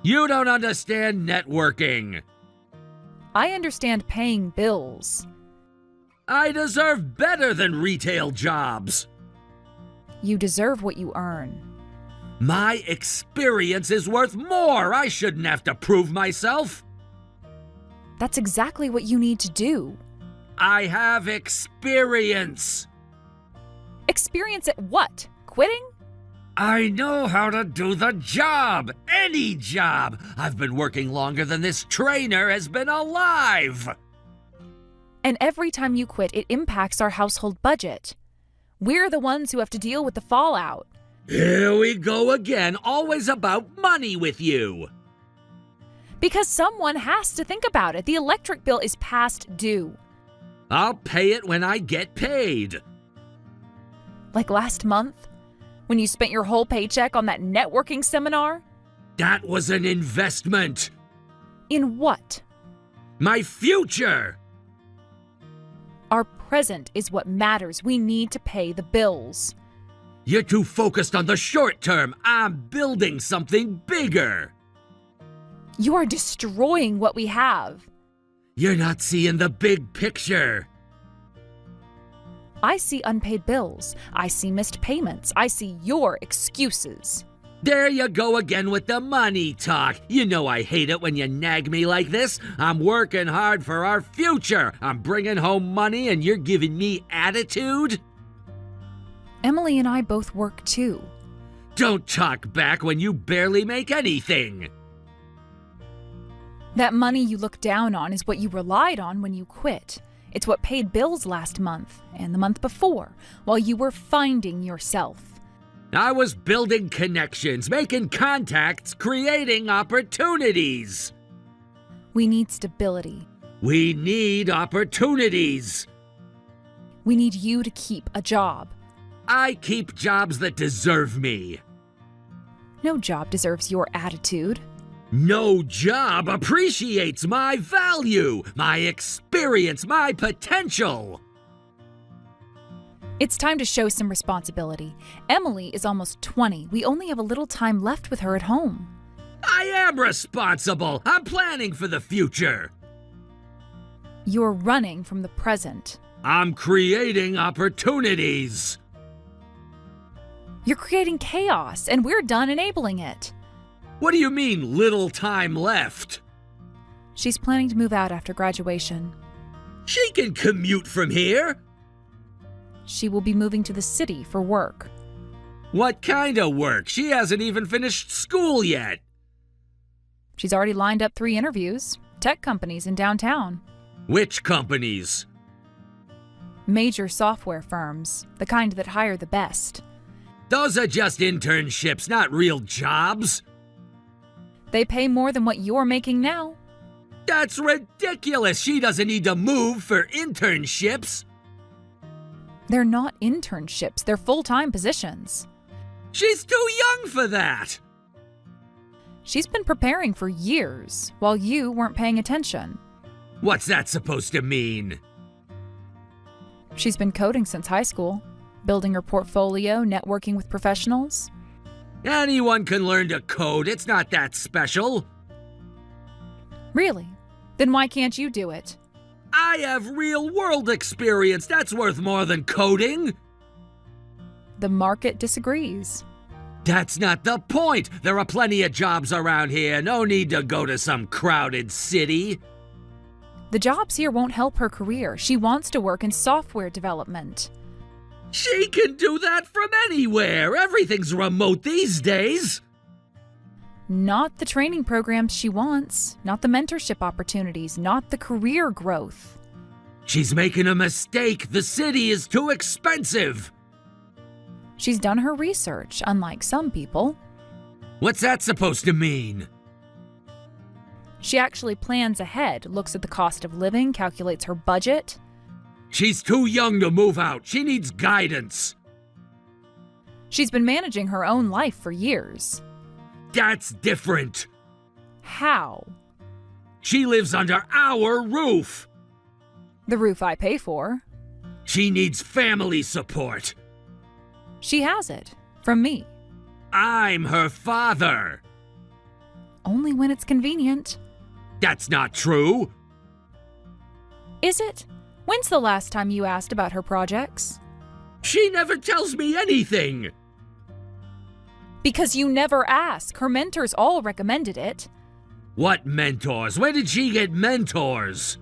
You don't understand networking. I understand paying bills. I deserve better than retail jobs. You deserve what you earn. My experience is worth more. I shouldn't have to prove myself. That's exactly what you need to do. I have experience. Experience at what? Quitting? I know how to do the job. Any job. I've been working longer than this trainer has been alive. And every time you quit, it impacts our household budget. We're the ones who have to deal with the fallout. Here we go again, always about money with you. Because someone has to think about it. The electric bill is past due. I'll pay it when I get paid. Like last month, when you spent your whole paycheck on that networking seminar? That was an investment. In what? My future. Our present is what matters. We need to pay the bills. You're too focused on the short term. I'm building something bigger. You are destroying what we have. You're not seeing the big picture. I see unpaid bills. I see missed payments. I see your excuses. There you go again with the money talk. You know I hate it when you nag me like this. I'm working hard for our future. I'm bringing home money and you're giving me attitude? Emily and I both work too. Don't talk back when you barely make anything. That money you look down on is what you relied on when you quit. It's what paid bills last month and the month before, while you were finding yourself. I was building connections, making contacts, creating opportunities. We need stability. We need opportunities. We need you to keep a job. I keep jobs that deserve me. No job deserves your attitude. No job appreciates my value, my experience, my potential. It's time to show some responsibility. Emily is almost 20. We only have a little time left with her at home. I am responsible. I'm planning for the future. You're running from the present. I'm creating opportunities. You're creating chaos, and we're done enabling it. What do you mean, little time left? She's planning to move out after graduation. She can commute from here. She will be moving to the city for work. What kind of work? She hasn't even finished school yet. She's already lined up 3 interviews. Tech companies in downtown. Which companies? Major software firms, the kind that hire the best. Those are just internships, not real jobs. They pay more than what you're making now. That's ridiculous. She doesn't need to move for internships. They're not internships, they're full-time positions. She's too young for that. She's been preparing for years, while you weren't paying attention. What's that supposed to mean? She's been coding since high school, building her portfolio, networking with professionals. Anyone can learn to code. It's not that special. Really? Then why can't you do it? I have real-world experience. That's worth more than coding. The market disagrees. That's not the point. There are plenty of jobs around here. No need to go to some crowded city. The jobs here won't help her career. She wants to work in software development. She can do that from anywhere. Everything's remote these days. Not the training programs she wants, not the mentorship opportunities, not the career growth. She's making a mistake. The city is too expensive. She's done her research, unlike some people. What's that supposed to mean? She actually plans ahead, looks at the cost of living, calculates her budget. She's too young to move out. She needs guidance. She's been managing her own life for years. That's different. How? She lives under our roof. The roof I pay for. She needs family support. She has it. From me. I'm her father. Only when it's convenient. That's not true. Is it? When's the last time you asked about her projects? She never tells me anything. Because you never ask. Her mentors all recommended it. What mentors? When did she get mentors?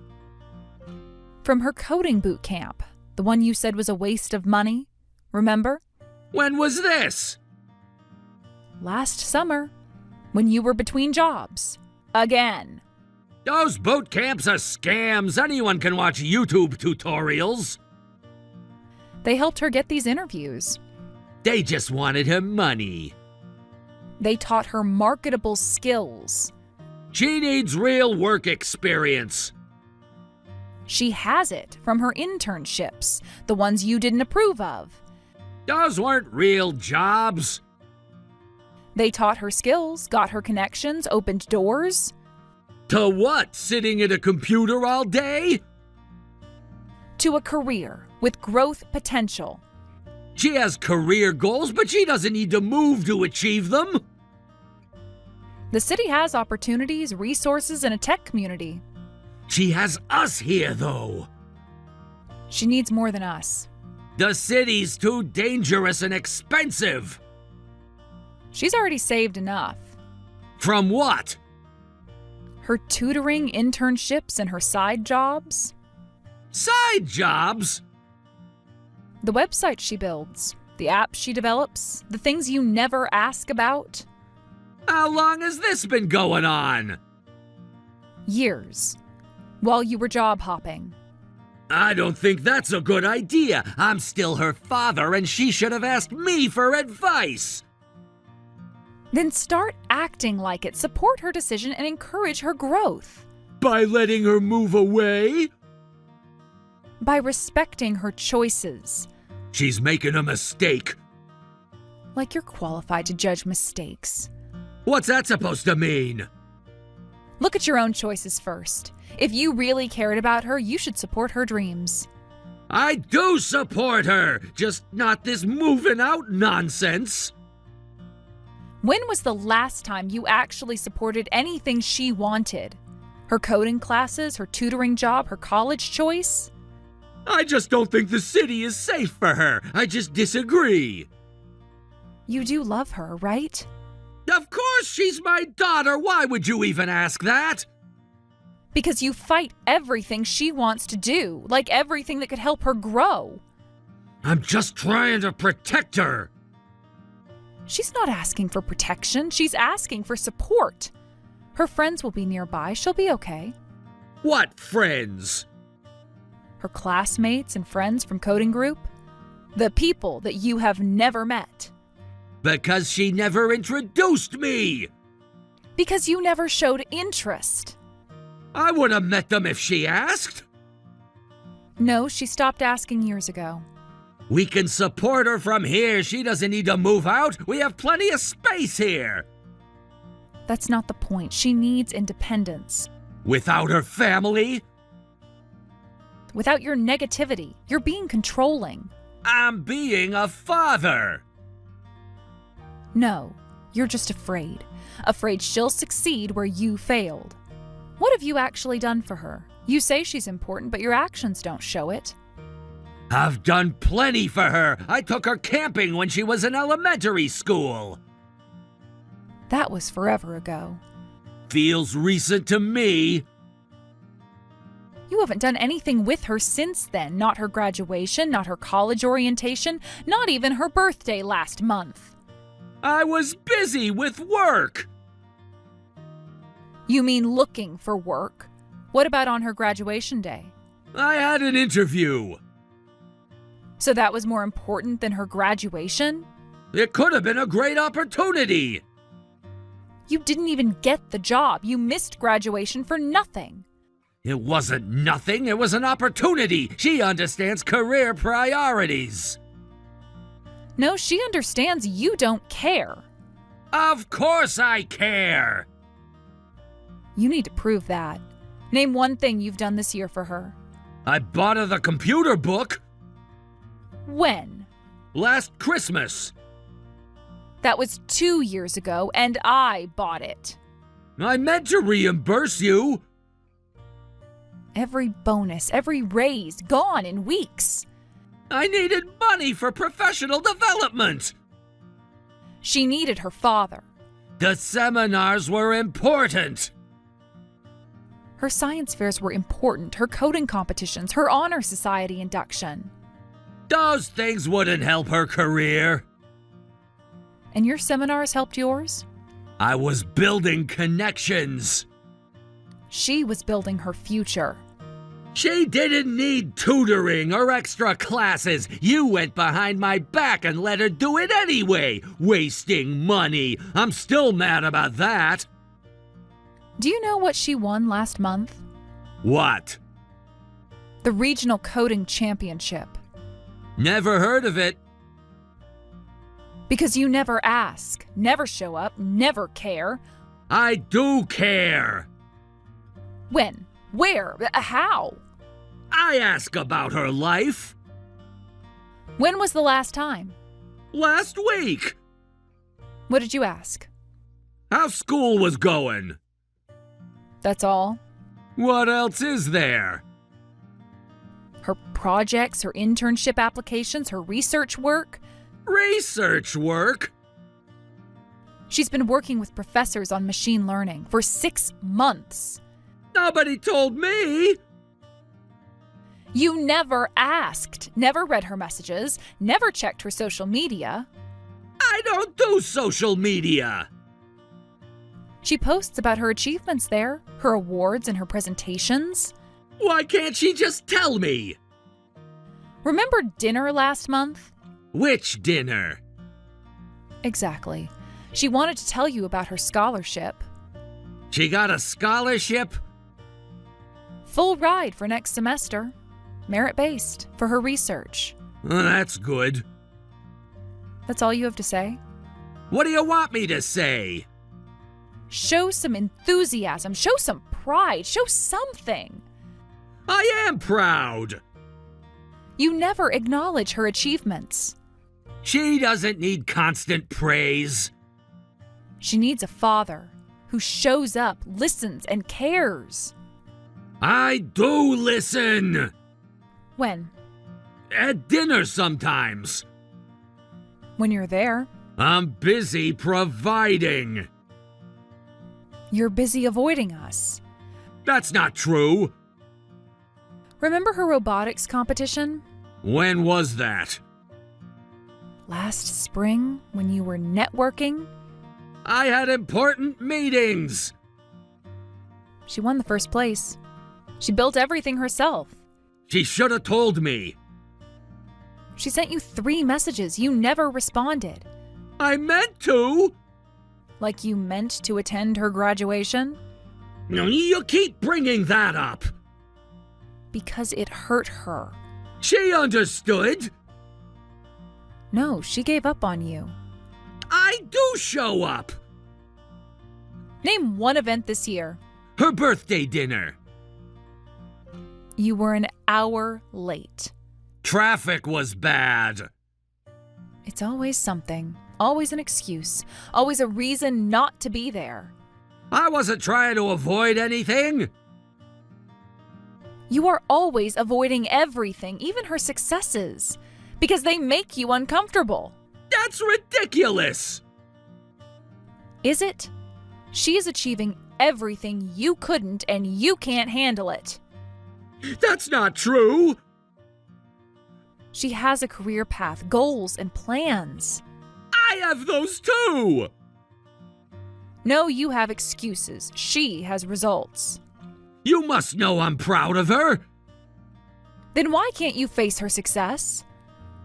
From her coding boot camp. The one you said was a waste of money. Remember? When was this? Last summer. When you were between jobs. Again. Those boot camps are scams. Anyone can watch YouTube tutorials. They helped her get these interviews. They just wanted her money. They taught her marketable skills. She needs real work experience. She has it from her internships, the ones you didn't approve of. Those weren't real jobs. They taught her skills, got her connections, opened doors. To what? Sitting at a computer all day? To a career with growth potential. She has career goals, but she doesn't need to move to achieve them. The city has opportunities, resources, and a tech community. She has us here, though. She needs more than us. The city's too dangerous and expensive. She's already saved enough. From what? Her tutoring, internships, and her side jobs. Side jobs? The website she builds. The apps she develops? The things you never ask about? How long has this been going on? Years. While you were job hopping. I don't think that's a good idea. I'm still her father, and she should have asked me for advice. Then start acting like it. Support her decision and encourage her growth. By letting her move away? By respecting her choices. She's making a mistake. Like you're qualified to judge mistakes. What's that supposed to mean? Look at your own choices first. If you really cared about her, you should support her dreams. I do support her, just not this moving out nonsense. When was the last time you actually supported anything she wanted? Her coding classes, her tutoring job, her college choice? I just don't think the city is safe for her. I just disagree. You do love her, right? Of course she's my daughter. Why would you even ask that? Because you fight everything she wants to do, like everything that could help her grow. I'm just trying to protect her. She's not asking for protection. She's asking for support. Her friends will be nearby. She'll be okay. What friends? Her classmates and friends from coding group. The people that you have never met. Because she never introduced me. Because you never showed interest. I would have met them if she asked. No, she stopped asking years ago. We can support her from here. She doesn't need to move out. We have plenty of space here. That's not the point. She needs independence. Without her family? Without your negativity. You're being controlling. I'm being a father. No, you're just afraid. Afraid she'll succeed where you failed. What have you actually done for her? You say she's important, but your actions don't show it. I've done plenty for her. I took her camping when she was in elementary school. That was forever ago. Feels recent to me. You haven't done anything with her since then. Not her graduation, not her college orientation, not even her birthday last month. I was busy with work. You mean looking for work? What about on her graduation day? I had an interview. So that was more important than her graduation? It could have been a great opportunity. You didn't even get the job. You missed graduation for nothing. It wasn't nothing. It was an opportunity. She understands career priorities. No, she understands you don't care. Of course I care. You need to prove that. Name one thing you've done this year for her. I bought her the computer book. When? Last Christmas. That was 2 years ago, and I bought it. I meant to reimburse you. Every bonus, every raise, gone in weeks. I needed money for professional development. She needed her father. The seminars were important. Her science fairs were important, her coding competitions, her honor society induction. Those things wouldn't help her career. And your seminars helped yours? I was building connections. She was building her future. She didn't need tutoring or extra classes. You went behind my back and let her do it anyway, wasting money. I'm still mad about that. Do you know what she won last month? What? The Regional Coding Championship. Never heard of it. Because you never ask, never show up, never care. I do care. When? Where? How? I ask about her life. When was the last time? Last week. What did you ask? How school was going. That's all? What else is there? Her projects, her internship applications, her research work? Research work? She's been working with professors on machine learning for 6 months. Nobody told me. You never asked, never read her messages, never checked her social media. I don't do social media. She posts about her achievements there, her awards and her presentations. Why can't she just tell me? Remember dinner last month? Which dinner? Exactly. She wanted to tell you about her scholarship. She got a scholarship? Full ride for next semester. Merit-based for her research. Well, that's good. That's all you have to say? What do you want me to say? Show some enthusiasm. Show some pride. Show something. I am proud. You never acknowledge her achievements. She doesn't need constant praise. She needs a father who shows up, listens, and cares. I do listen. When? At dinner sometimes. When you're there. I'm busy providing. You're busy avoiding us. That's not true. Remember her robotics competition? When was that? Last spring, when you were networking? I had important meetings. She won the first place. She built everything herself. She should have told me. She sent you 3 messages. You never responded. I meant to. Like you meant to attend her graduation? You keep bringing that up. Because it hurt her. She understood. No, she gave up on you. I do show up. Name one event this year. Her birthday dinner. You were an hour late. Traffic was bad. It's always something. Always an excuse. Always a reason not to be there. I wasn't trying to avoid anything. You are always avoiding everything, even her successes, because they make you uncomfortable. That's ridiculous. Is it? She is achieving everything you couldn't, and you can't handle it. That's not true. She has a career path, goals, and plans. I have those too. No, you have excuses. She has results. You must know I'm proud of her. Then why can't you face her success?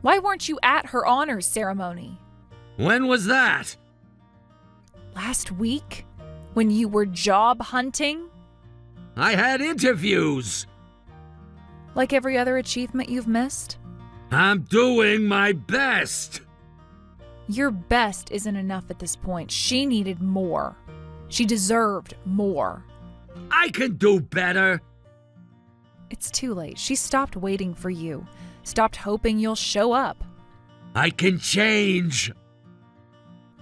Why weren't you at her honors ceremony? When was that? Last week? When you were job hunting? I had interviews. Like every other achievement you've missed? I'm doing my best. Your best isn't enough at this point. She needed more. She deserved more. I can do better. It's too late. She stopped waiting for you. Stopped hoping you'll show up. I can change.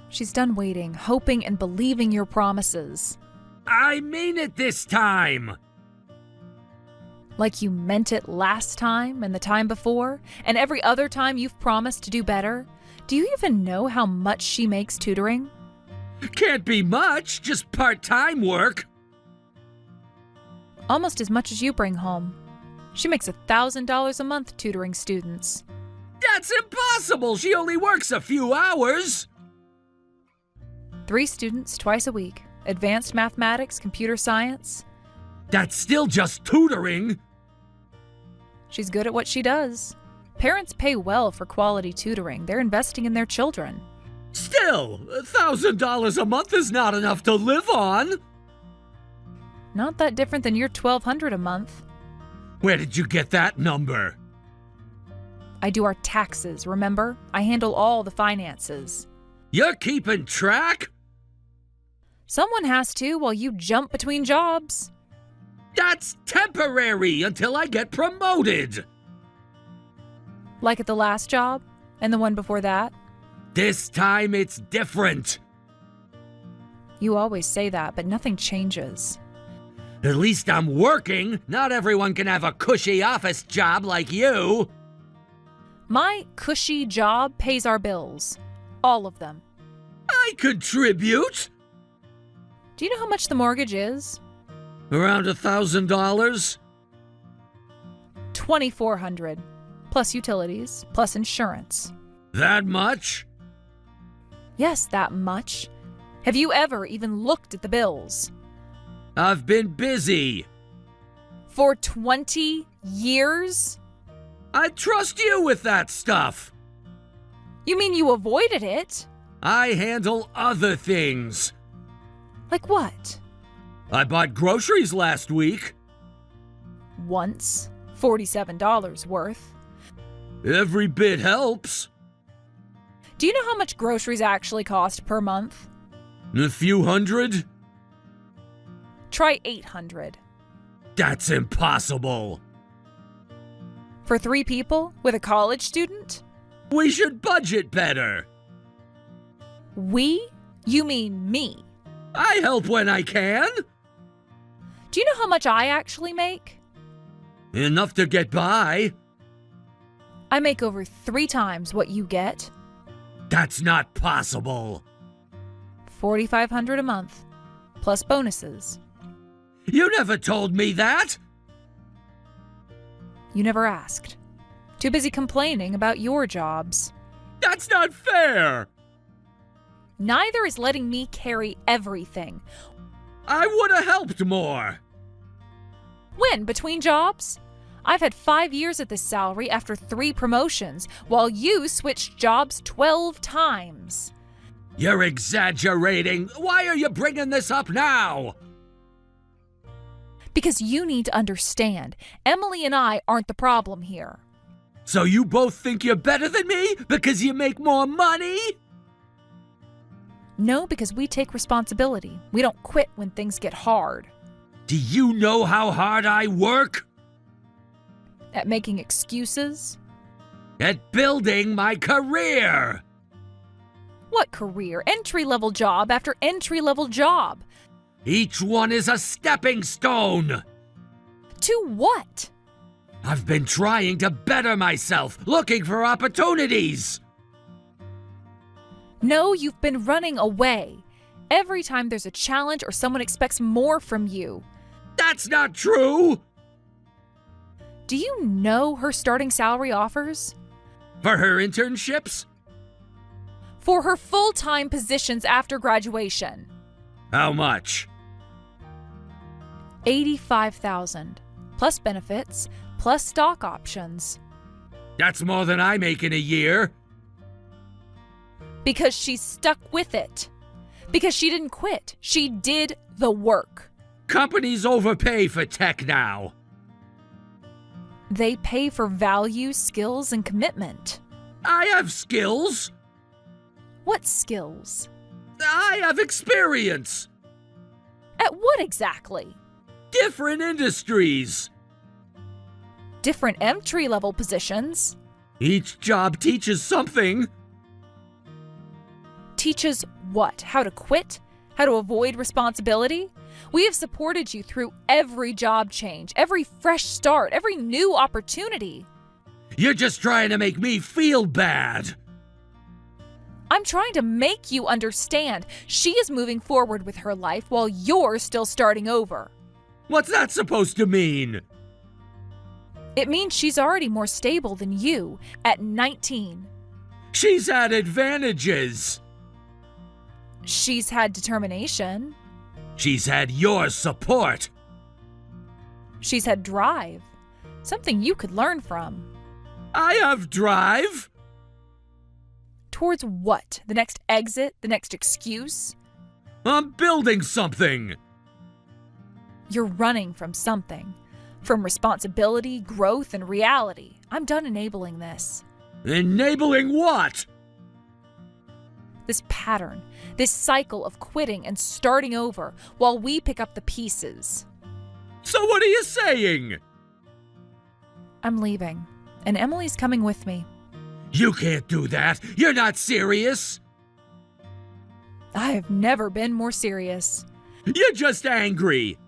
She's done waiting, hoping and believing your promises. I mean it this time. Like you meant it last time and the time before, and every other time you've promised to do better? Do you even know how much she makes tutoring? Can't be much, just part-time work. Almost as much as you bring home. She makes $1,000 a month tutoring students. That's impossible. She only works a few hours. 3 students twice a week. Advanced mathematics, computer science. That's still just tutoring. She's good at what she does. Parents pay well for quality tutoring. They're investing in their children. Still, $1,000 a month is not enough to live on. Not that different than your $1,200 a month. Where did you get that number? I do our taxes, remember? I handle all the finances. You're keeping track? Someone has to while you jump between jobs. That's temporary until I get promoted. Like at the last job and the one before that. This time it's different. You always say that, but nothing changes. At least I'm working. Not everyone can have a cushy office job like you. My cushy job pays our bills. All of them. I contribute. Do you know how much the mortgage is? Around $1,000? $2,400, plus utilities, plus insurance. That much? Yes, that much. Have you ever even looked at the bills? I've been busy. For 20 years? I trust you with that stuff. You mean you avoided it? I handle other things. Like what? I bought groceries last week. Once. $47 worth. Every bit helps. Do you know how much groceries actually cost per month? A few hundred? Try $800. That's impossible. For 3 people with a college student? We should budget better. We? You mean me. I help when I can. Do you know how much I actually make? Enough to get by. I make over 3 times what you get. That's not possible. $4,500 a month, plus bonuses. You never told me that. You never asked. Too busy complaining about your jobs. That's not fair. Neither is letting me carry everything. I would have helped more. When? Between jobs? I've had 5 years at this salary after 3 promotions, while you switched jobs 12 times. You're exaggerating. Why are you bringing this up now? Because you need to understand, Emily and I aren't the problem here. So you both think you're better than me because you make more money? No, because we take responsibility. We don't quit when things get hard. Do you know how hard I work? At making excuses? At building my career. What career? Entry-level job after entry-level job. Each one is a stepping stone. To what? I've been trying to better myself, looking for opportunities. No, you've been running away. Every time there's a challenge or someone expects more from you. That's not true. Do you know her starting salary offers? For her internships? For her full-time positions after graduation. How much? $85,000, plus benefits, plus stock options. That's more than I make in a year. Because she's stuck with it. Because she didn't quit. She did the work. Companies overpay for tech now. They pay for value, skills, and commitment. I have skills. What skills? I have experience. At what exactly? Different industries. Different entry-level positions. Each job teaches something. Teaches what? How to quit? How to avoid responsibility? We have supported you through every job change, every fresh start, every new opportunity. You're just trying to make me feel bad. I'm trying to make you understand she is moving forward with her life while you're still starting over. What's that supposed to mean? It means she's already more stable than you at 19. She's had advantages. She's had determination. She's had your support. She's had drive. Something you could learn from. I have drive. Towards what? The next exit? The next excuse? I'm building something. You're running from something. From responsibility, growth, and reality. I'm done enabling this. Enabling what? This pattern, this cycle of quitting and starting over while we pick up the pieces. So what are you saying? I'm leaving, and Emily's coming with me. You can't do that. You're not serious. I have never been more serious. You're just angry.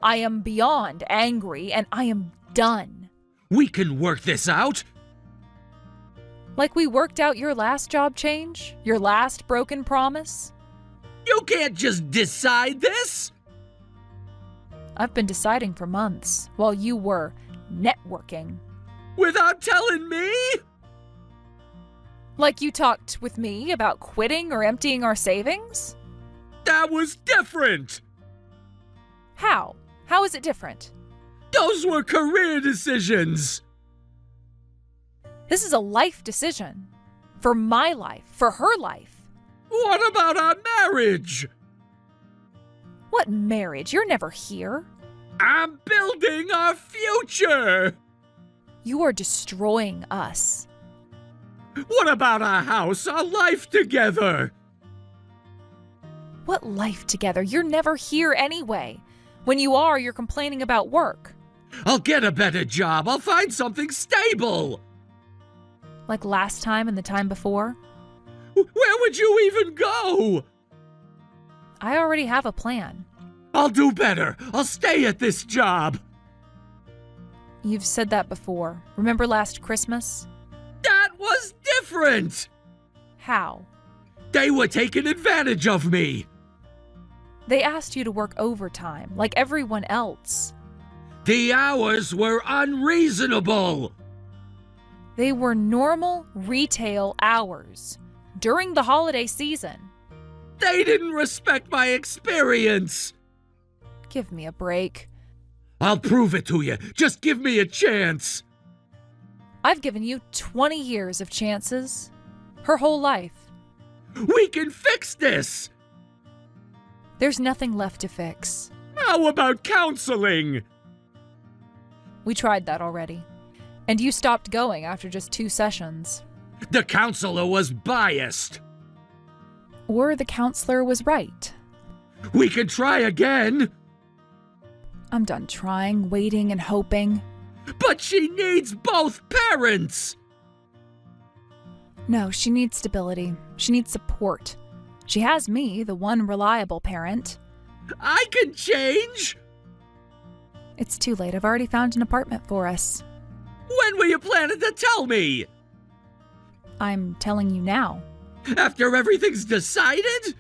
I am beyond angry, and I am done. We can work this out. Like we worked out your last job change? Your last broken promise? You can't just decide this. I've been deciding for months, while you were networking. Without telling me? Like you talked with me about quitting or emptying our savings? That was different! How? How is it different? Those were career decisions! This is a life decision. For my life, for her life. What about our marriage? What marriage? You're never here. I'm building our future! You are destroying us. What about our house, our life together? What life together? You're never here anyway. When you are, you're complaining about work. I'll get a better job. I'll find something stable. Like last time and the time before? Where would you even go? I already have a plan. I'll do better. I'll stay at this job. You've said that before. Remember last Christmas? That was different. How? They were taking advantage of me. They asked you to work overtime, like everyone else. The hours were unreasonable. They were normal retail hours during the holiday season. They didn't respect my experience. Give me a break. I'll prove it to you. Just give me a chance. I've given you 20 years of chances. Her whole life. We can fix this. There's nothing left to fix. How about counseling? We tried that already. And you stopped going after just 2 sessions. The counselor was biased. Or the counselor was right. We can try again. I'm done trying, waiting, and hoping. But she needs both parents. No, she needs stability. She needs support. She has me, the one reliable parent. I can change. It's too late. I've already found an apartment for us. When were you planning to tell me? I'm telling you now. After everything's decided?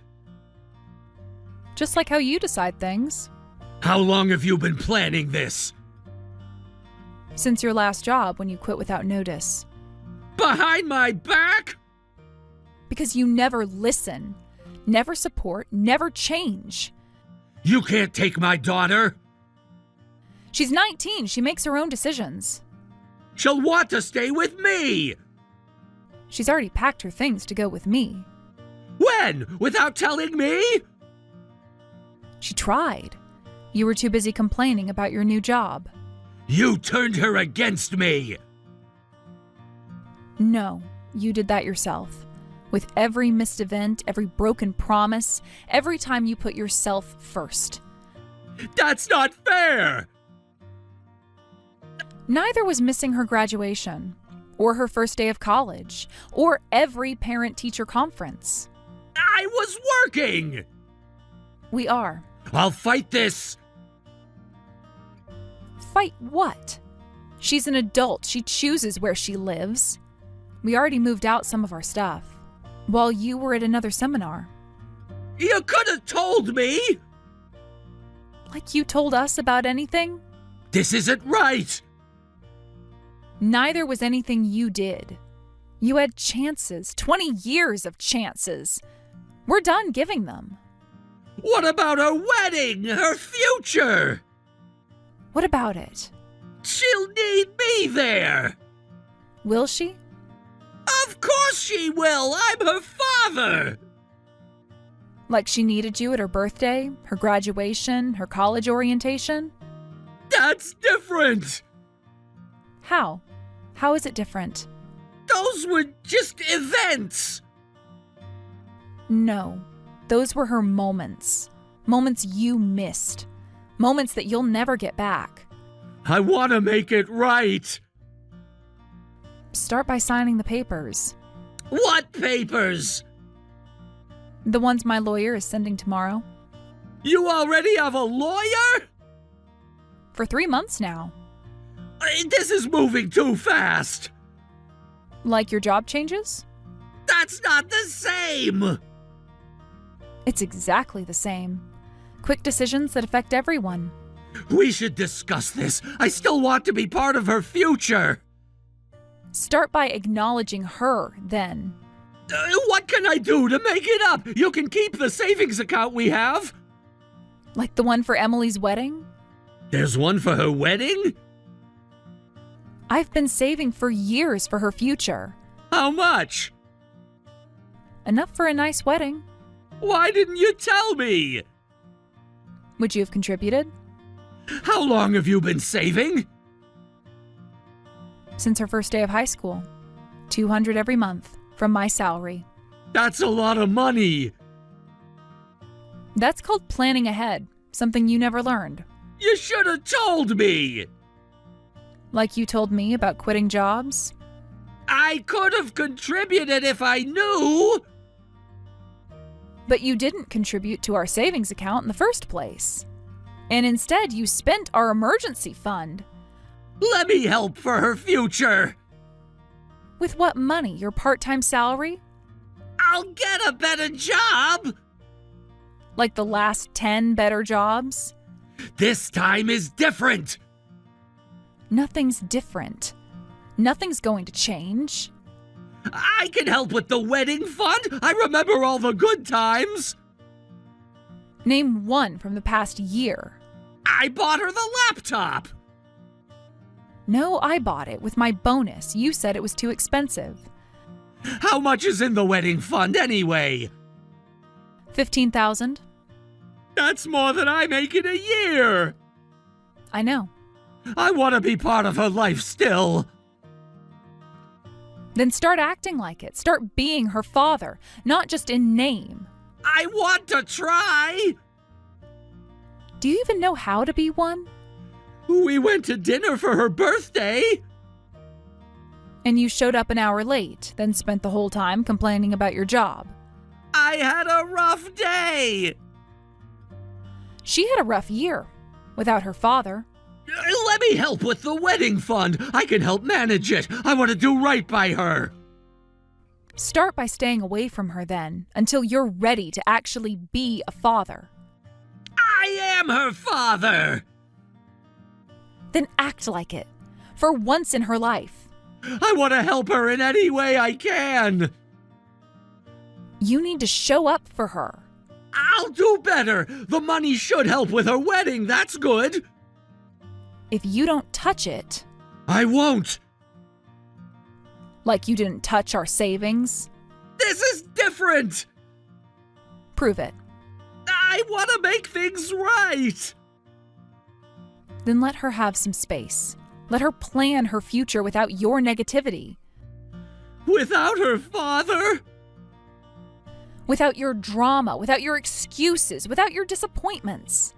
Just like how you decide things. How long have you been planning this? Since your last job when you quit without notice. Behind my back? Because you never listen, never support, never change. You can't take my daughter. She's 19. She makes her own decisions. She'll want to stay with me. She's already packed her things to go with me. When? Without telling me? She tried. You were too busy complaining about your new job. You turned her against me. No, you did that yourself. With every missed event, every broken promise, every time you put yourself first. That's not fair. Neither was missing her graduation, or her first day of college, or every parent-teacher conference. I was working. We are. I'll fight this. Fight what? She's an adult. She chooses where she lives. We already moved out some of our stuff, while you were at another seminar. You could have told me. Like you told us about anything? This isn't right. Neither was anything you did. You had chances, 20 years of chances. We're done giving them. What about her wedding, her future? What about it? She'll need me there. Will she? Of course she will. I'm her father. Like she needed you at her birthday, her graduation, her college orientation? That's different. How? How is it different? Those were just events. No, those were her moments. Moments you missed. Moments that you'll never get back. I want to make it right. Start by signing the papers. What papers? The ones my lawyer is sending tomorrow. You already have a lawyer? For 3 months now. This is moving too fast. Like your job changes? That's not the same. It's exactly the same. Quick decisions that affect everyone. We should discuss this. I still want to be part of her future. Start by acknowledging her, then. What can I do to make it up? You can keep the savings account we have. Like the one for Emily's wedding? There's one for her wedding? I've been saving for years for her future. How much? Enough for a nice wedding. Why didn't you tell me? Would you have contributed? How long have you been saving? Since her first day of high school. $200 every month from my salary. That's a lot of money. That's called planning ahead, something you never learned. You should have told me. Like you told me about quitting jobs? I could have contributed if I knew. But you didn't contribute to our savings account in the first place. And instead, you spent our emergency fund. Let me help for her future. With what money? Your part-time salary? I'll get a better job. Like the last 10 better jobs? This time is different. Nothing's different. Nothing's going to change. I can help with the wedding fund. I remember all the good times. Name one from the past year. I bought her the laptop. No, I bought it with my bonus. You said it was too expensive. How much is in the wedding fund anyway? $15,000. That's more than I make in a year. I know. I want to be part of her life still. Then start acting like it. Start being her father, not just in name. I want to try. Do you even know how to be one? We went to dinner for her birthday. And you showed up an hour late, then spent the whole time complaining about your job. I had a rough day. She had a rough year without her father. Let me help with the wedding fund. I can help manage it. I want to do right by her. Start by staying away from her then, until you're ready to actually be a father. I am her father. Then act like it, for once in her life. I want to help her in any way I can. You need to show up for her. I'll do better. The money should help with her wedding. That's good. If you don't touch it, I won't. like you didn't touch our savings, This is different. prove it. I want to make things right. Then let her have some space. Let her plan her future without your negativity, Without her father? without your drama, without your excuses, without your disappointments.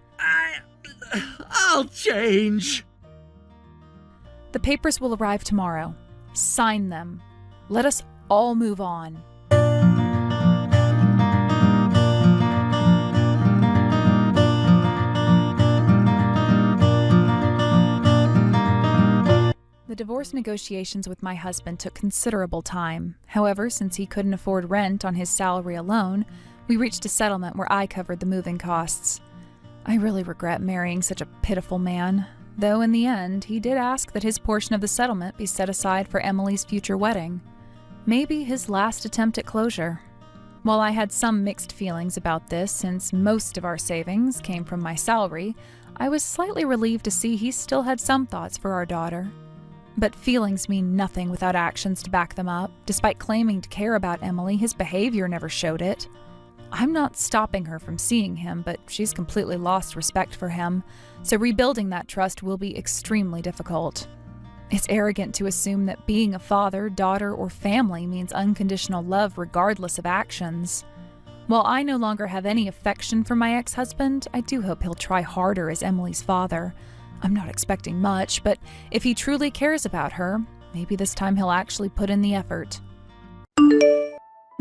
I'll change. The papers will arrive tomorrow. Sign them. Let us all move on. The divorce negotiations with my husband took considerable time. However, since he couldn't afford rent on his salary alone, we reached a settlement where I covered the moving costs. I really regret marrying such a pitiful man, though in the end, he did ask that his portion of the settlement be set aside for Emily's future wedding. Maybe his last attempt at closure. While I had some mixed feelings about this since most of our savings came from my salary, I was slightly relieved to see he still had some thoughts for our daughter. But feelings mean nothing without actions to back them up. Despite claiming to care about Emily, his behavior never showed it. I'm not stopping her from seeing him, but she's completely lost respect for him, so rebuilding that trust will be extremely difficult. It's arrogant to assume that being a father, daughter, or family means unconditional love regardless of actions. While I no longer have any affection for my ex-husband, I do hope he'll try harder as Emily's father. I'm not expecting much, but if he truly cares about her, maybe this time he'll actually put in the effort.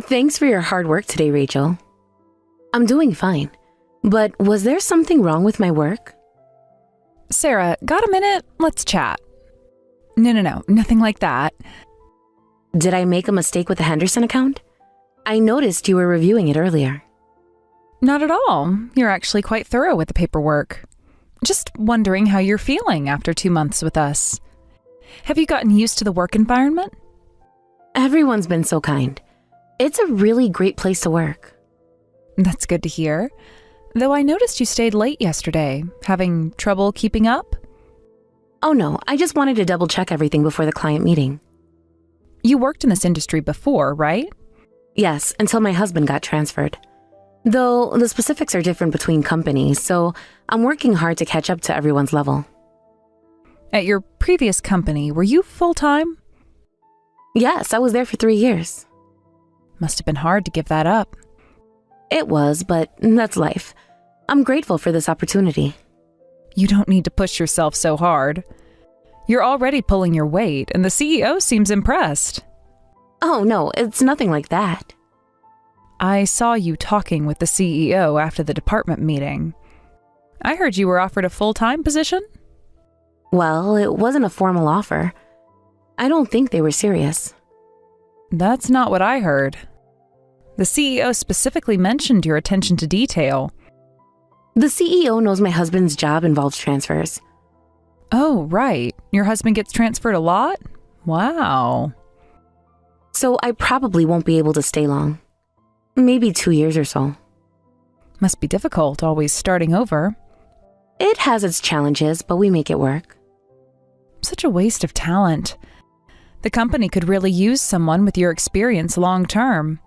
Thanks for your hard work today, Rachel. I'm doing fine, but was there something wrong with my work? Sarah, got a minute? Let's chat. No, nothing like that. Did I make a mistake with the Henderson account? I noticed you were reviewing it earlier. Not at all. You're actually quite thorough with the paperwork. Just wondering how you're feeling after 2 months with us. Have you gotten used to the work environment? Everyone's been so kind. It's a really great place to work. That's good to hear. Though I noticed you stayed late yesterday. Having trouble keeping up? Oh no, I just wanted to double check everything before the client meeting. You worked in this industry before, right? Yes, until my husband got transferred. Though the specifics are different between companies, so I'm working hard to catch up to everyone's level. At your previous company, were you full-time? Yes, I was there for 3 years. Must have been hard to give that up. It was, but that's life. I'm grateful for this opportunity. You don't need to push yourself so hard. You're already pulling your weight, and the CEO seems impressed. Oh no, it's nothing like that. I saw you talking with the CEO after the department meeting. I heard you were offered a full-time position? Well, it wasn't a formal offer. I don't think they were serious. That's not what I heard. The CEO specifically mentioned your attention to detail. The CEO knows my husband's job involves transfers. Oh, right. Your husband gets transferred a lot? Wow. So I probably won't be able to stay long. Maybe 2 years or so. Must be difficult, always starting over. It has its challenges, but we make it work. Such a waste of talent. The company could really use someone with your experience long term.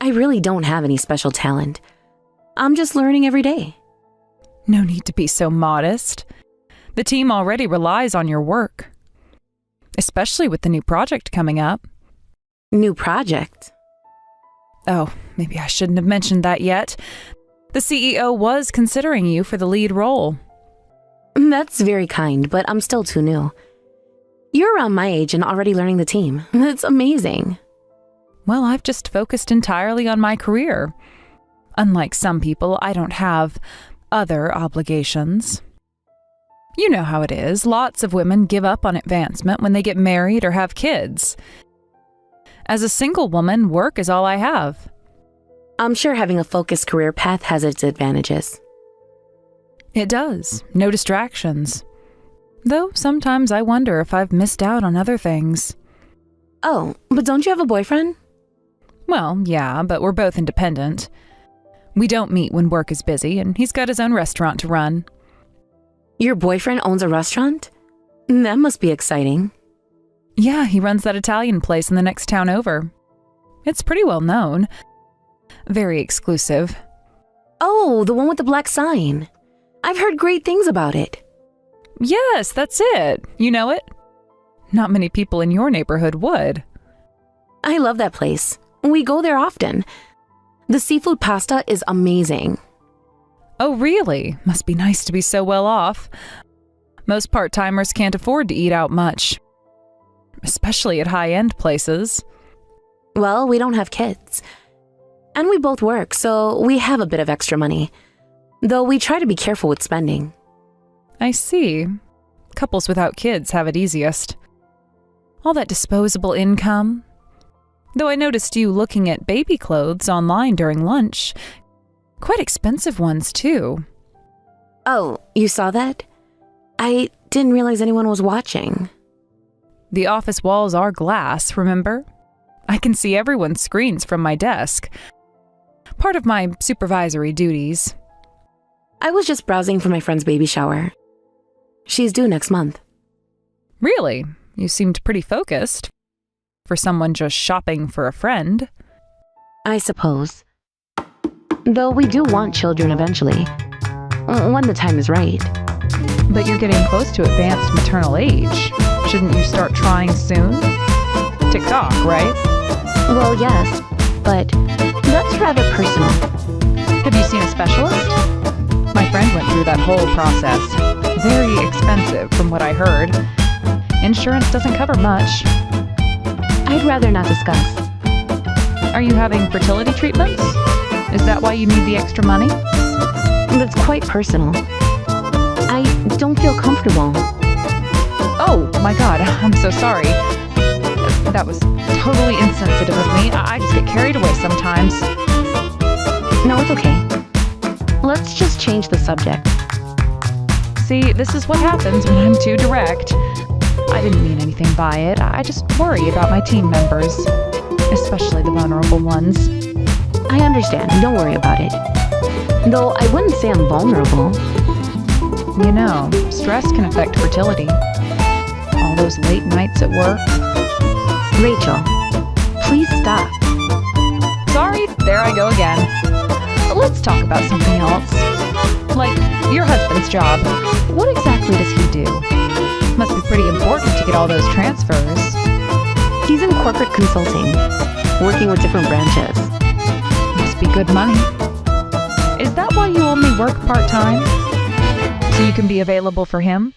I really don't have any special talent. I'm just learning every day. No need to be so modest. The team already relies on your work. Especially with the new project coming up. New project? Oh, maybe I shouldn't have mentioned that yet. The CEO was considering you for the lead role. That's very kind, but I'm still too new. You're around my age and already learning the team. That's amazing. Well, I've just focused entirely on my career. Unlike some people, I don't have other obligations. You know how it is. Lots of women give up on advancement when they get married or have kids. As a single woman, work is all I have. I'm sure having a focused career path has its advantages. It does. No distractions. Though sometimes I wonder if I've missed out on other things. Oh, but don't you have a boyfriend? Well, yeah, but we're both independent. We don't meet when work is busy, and he's got his own restaurant to run. Your boyfriend owns a restaurant? That must be exciting. Yeah, he runs that Italian place in the next town over. It's pretty well known. Very exclusive. Oh, the one with the black sign. I've heard great things about it. Yes, that's it. You know it? Not many people in your neighborhood would. I love that place. We go there often. The seafood pasta is amazing. Oh, really? Must be nice to be so well off. Most part-timers can't afford to eat out much. Especially at high-end places. Well, we don't have kids. And we both work, so we have a bit of extra money. Though we try to be careful with spending. I see. Couples without kids have it easiest. All that disposable income. Though I noticed you looking at baby clothes online during lunch. Quite expensive ones, too. Oh, you saw that? I didn't realize anyone was watching. The office walls are glass, remember? I can see everyone's screens from my desk. Part of my supervisory duties. I was just browsing for my friend's baby shower. She's due next month. Really? You seemed pretty focused. For someone just shopping for a friend. I suppose. Though we do want children eventually. When the time is right. But you're getting close to advanced maternal age. Shouldn't you start trying soon? TikTok, right? Well, yes, but that's rather personal. Have you seen a specialist? My friend went through that whole process. Very expensive, from what I heard. Insurance doesn't cover much. I'd rather not discuss. Are you having fertility treatments? Is that why you need the extra money? That's quite personal. I don't feel comfortable. Oh, my God, I'm so sorry. That was totally insensitive of me. I just get carried away sometimes. No, it's okay. Let's just change the subject. See, this is what happens when I'm too direct. I didn't mean anything by it. I just worry about my team members, especially the vulnerable ones. I understand. Don't worry about it. Though I wouldn't say I'm vulnerable. You know, stress can affect fertility. All those late nights at work. Rachel, please stop. Sorry, there I go again. Let's talk about something else. Like your husband's job. What exactly does he do? Must be pretty important to get all those transfers. He's in corporate consulting, working with different branches. Must be good money. Is that why you only work part-time? So you can be available for him?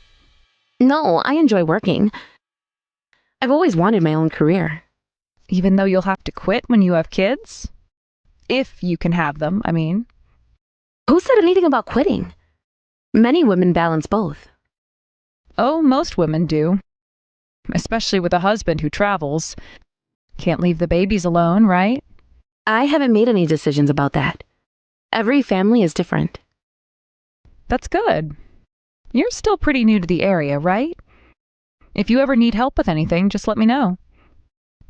No, I enjoy working. I've always wanted my own career. Even though you'll have to quit when you have kids? If you can have them, I mean. Who said anything about quitting? Many women balance both. Oh, most women do. Especially with a husband who travels. Can't leave the babies alone, right? I haven't made any decisions about that. Every family is different. That's good. You're still pretty new to the area, right? If you ever need help with anything, just let me know.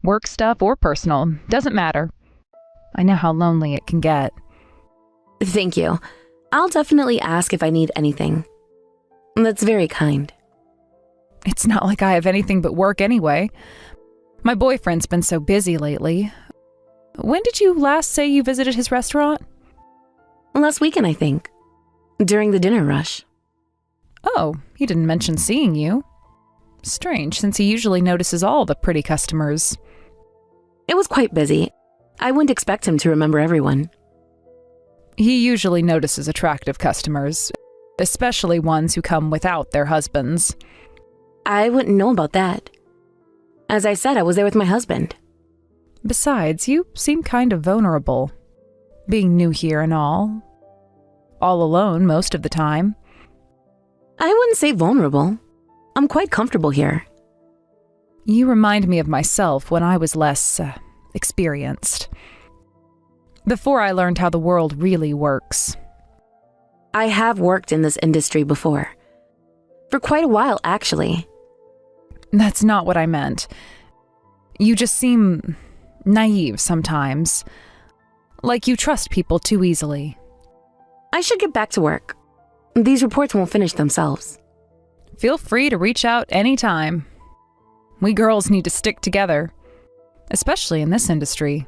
Work stuff or personal, doesn't matter. I know how lonely it can get. Thank you. I'll definitely ask if I need anything. That's very kind. It's not like I have anything but work anyway. My boyfriend's been so busy lately. When did you last say you visited his restaurant? Last weekend, I think. During the dinner rush. Oh, he didn't mention seeing you. Strange, since he usually notices all the pretty customers. It was quite busy. I wouldn't expect him to remember everyone. He usually notices attractive customers, especially ones who come without their husbands. I wouldn't know about that. As I said, I was there with my husband. Besides, you seem kind of vulnerable. Being new here and all. All alone most of the time. I wouldn't say vulnerable. I'm quite comfortable here. You remind me of myself when I was less experienced. Before I learned how the world really works. I have worked in this industry before. For quite a while, actually. That's not what I meant. You just seem naive sometimes. Like you trust people too easily. I should get back to work. These reports won't finish themselves. Feel free to reach out anytime. We girls need to stick together. Especially in this industry.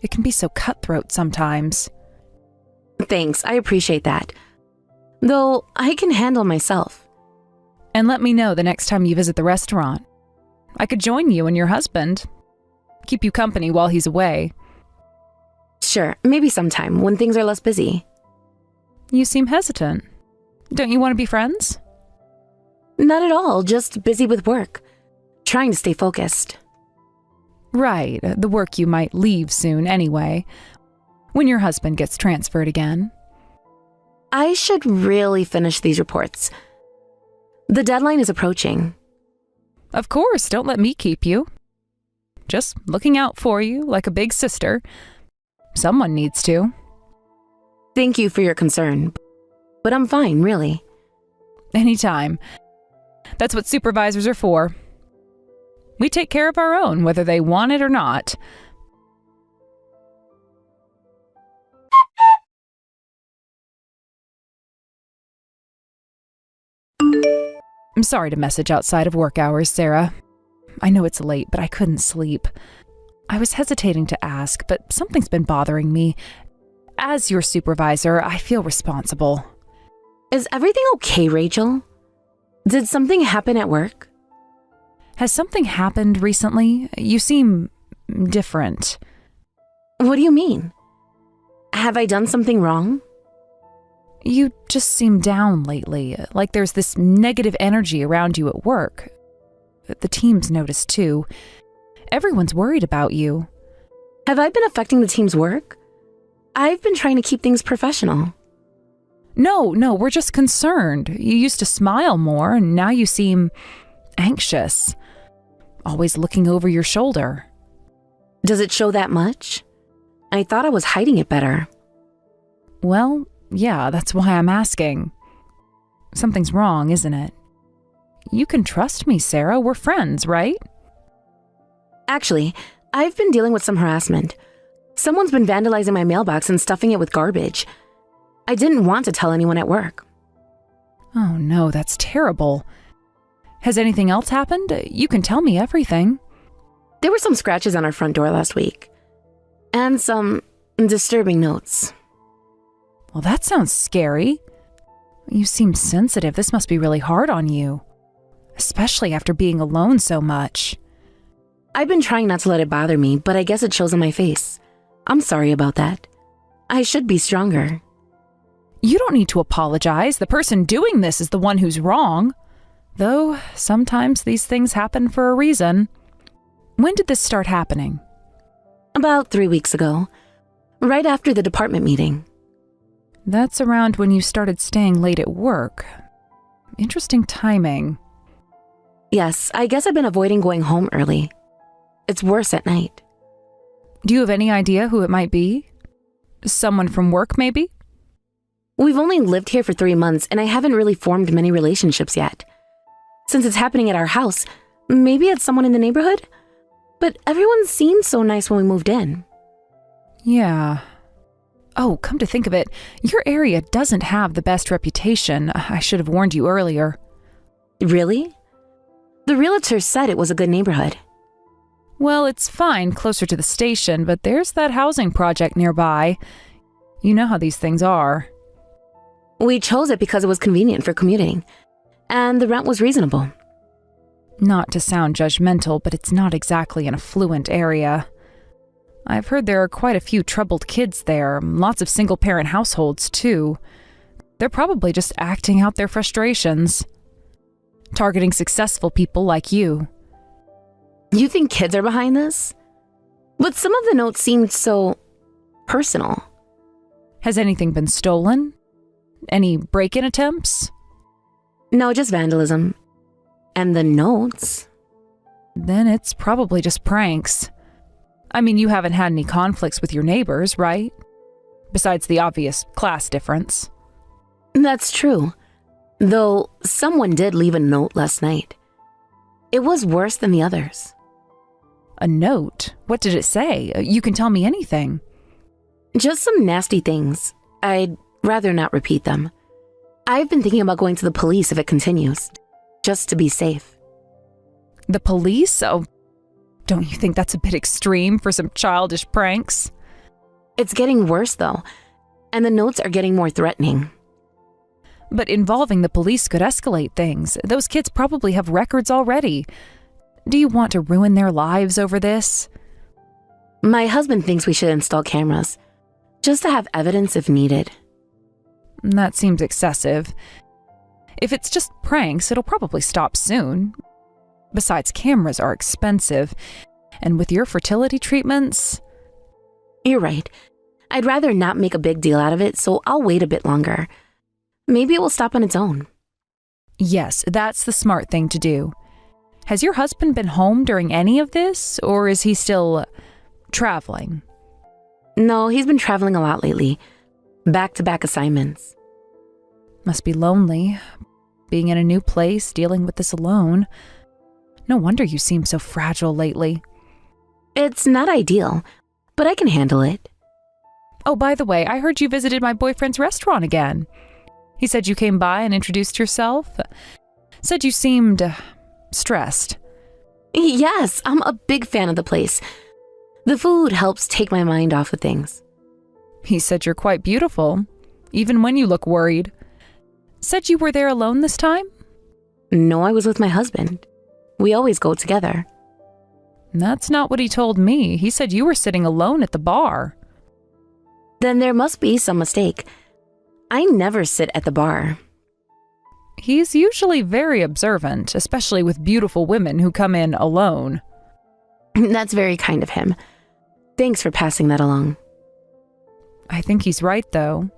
It can be so cutthroat sometimes. Thanks, I appreciate that. Though, I can handle myself. And let me know the next time you visit the restaurant. I could join you and your husband. Keep you company while he's away. Sure, maybe sometime, when things are less busy. You seem hesitant. Don't you want to be friends? Not at all, just busy with work. Trying to stay focused. Right, the work you might leave soon anyway. When your husband gets transferred again. I should really finish these reports. The deadline is approaching. Of course, don't let me keep you. Just looking out for you like a big sister. Someone needs to. Thank you for your concern, but I'm fine, really. Anytime. That's what supervisors are for. We take care of our own, whether they want it or not. I'm sorry to message outside of work hours, Sarah. I know it's late, but I couldn't sleep. I was hesitating to ask, but something's been bothering me. As your supervisor, I feel responsible. Is everything okay, Rachel? Did something happen at work? Has something happened recently? You seem different. What do you mean? Have I done something wrong? You just seem down lately, like there's this negative energy around you at work. The team's noticed too. Everyone's worried about you. Have I been affecting the team's work? I've been trying to keep things professional. No, we're just concerned. You used to smile more, and now you seem anxious. Always looking over your shoulder. Does it show that much? I thought I was hiding it better. Well, yeah, that's why I'm asking. Something's wrong, isn't it? You can trust me, Sarah. We're friends, right? Actually, I've been dealing with some harassment. Someone's been vandalizing my mailbox and stuffing it with garbage. I didn't want to tell anyone at work. Oh no, that's terrible. Has anything else happened? You can tell me everything. There were some scratches on our front door last week. And some disturbing notes. Well, that sounds scary. You seem sensitive. This must be really hard on you. Especially after being alone so much. I've been trying not to let it bother me, but I guess it shows on my face. I'm sorry about that. I should be stronger. You don't need to apologize. The person doing this is the one who's wrong. Though, sometimes these things happen for a reason. When did this start happening? About 3 weeks ago. Right after the department meeting. That's around when you started staying late at work. Interesting timing. Yes, I guess I've been avoiding going home early. It's worse at night. Do you have any idea who it might be? Someone from work, maybe? We've only lived here for 3 months, and I haven't really formed many relationships yet. Since it's happening at our house, maybe it's someone in the neighborhood? But everyone seemed so nice when we moved in. Yeah. Oh, come to think of it, your area doesn't have the best reputation. I should have warned you earlier. Really? The realtor said it was a good neighborhood. Well, it's fine closer to the station, but there's that housing project nearby. You know how these things are. We chose it because it was convenient for commuting, and the rent was reasonable. Not to sound judgmental, but it's not exactly an affluent area. I've heard there are quite a few troubled kids there, lots of single-parent households, too. They're probably just acting out their frustrations. Targeting successful people like you. You think kids are behind this? But some of the notes seemed so personal. Has anything been stolen? Any break-in attempts? No, just vandalism. And the notes? Then it's probably just pranks. I mean, you haven't had any conflicts with your neighbors, right? Besides the obvious class difference. That's true. Though someone did leave a note last night. It was worse than the others. A note? What did it say? You can tell me anything. Just some nasty things. I'd rather not repeat them. I've been thinking about going to the police if it continues, just to be safe. The police? Oh, don't you think that's a bit extreme for some childish pranks? It's getting worse, though, and the notes are getting more threatening. But involving the police could escalate things. Those kids probably have records already. Do you want to ruin their lives over this? My husband thinks we should install cameras, just to have evidence if needed. That seems excessive. If it's just pranks, it'll probably stop soon. Besides, cameras are expensive. And with your fertility treatments... You're right. I'd rather not make a big deal out of it, so I'll wait a bit longer. Maybe it will stop on its own. Yes, that's the smart thing to do. Has your husband been home during any of this, or is he still traveling? No, he's been traveling a lot lately. Back-to-back assignments. Must be lonely, being in a new place, dealing with this alone. No wonder you seem so fragile lately. It's not ideal, but I can handle it. Oh, by the way, I heard you visited my boyfriend's restaurant again. He said you came by and introduced yourself. Said you seemed stressed. Yes, I'm a big fan of the place. The food helps take my mind off of things. He said you're quite beautiful, even when you look worried. Said you were there alone this time? No, I was with my husband. We always go together. That's not what he told me. He said you were sitting alone at the bar. Then there must be some mistake. I never sit at the bar. He's usually very observant, especially with beautiful women who come in alone. That's very kind of him. Thanks for passing that along. I think he's right, though.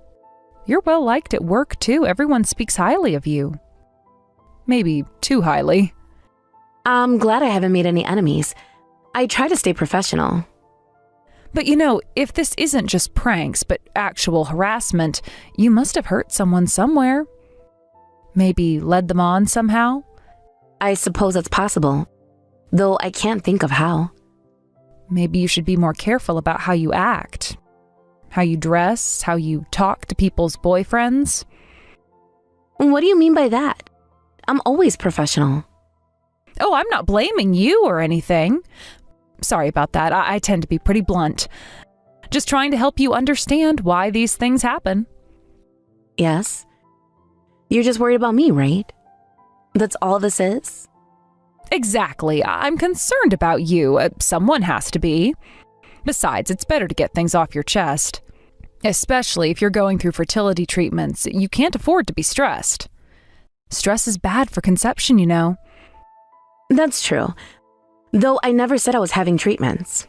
You're well liked at work, too. Everyone speaks highly of you. Maybe too highly. I'm glad I haven't made any enemies. I try to stay professional. But you know, if this isn't just pranks, but actual harassment, you must have hurt someone somewhere. Maybe led them on somehow? I suppose that's possible, though I can't think of how. Maybe you should be more careful about how you act, how you dress, how you talk to people's boyfriends. What do you mean by that? I'm always professional. Oh, I'm not blaming you or anything. Sorry about that. I tend to be pretty blunt. Just trying to help you understand why these things happen. Yes? You're just worried about me, right? That's all this is? Exactly. I'm concerned about you. Someone has to be. Besides, it's better to get things off your chest. Especially if you're going through fertility treatments. You can't afford to be stressed. Stress is bad for conception, you know. That's true. Though I never said I was having treatments.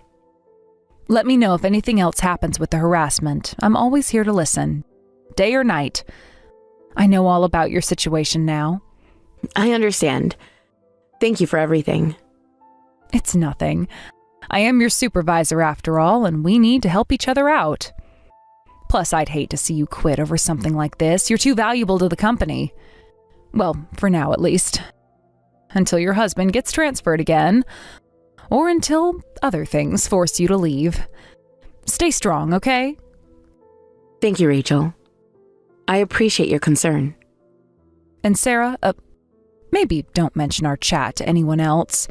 Let me know if anything else happens with the harassment. I'm always here to listen. Day or night. I know all about your situation now. I understand. Thank you for everything. It's nothing. I am your supervisor after all, and we need to help each other out. Plus, I'd hate to see you quit over something like this. You're too valuable to the company. Well, for now at least. Until your husband gets transferred again. Or until other things force you to leave. Stay strong, okay? Thank you, Rachel. I appreciate your concern. And Sarah, maybe don't mention our chat to anyone else.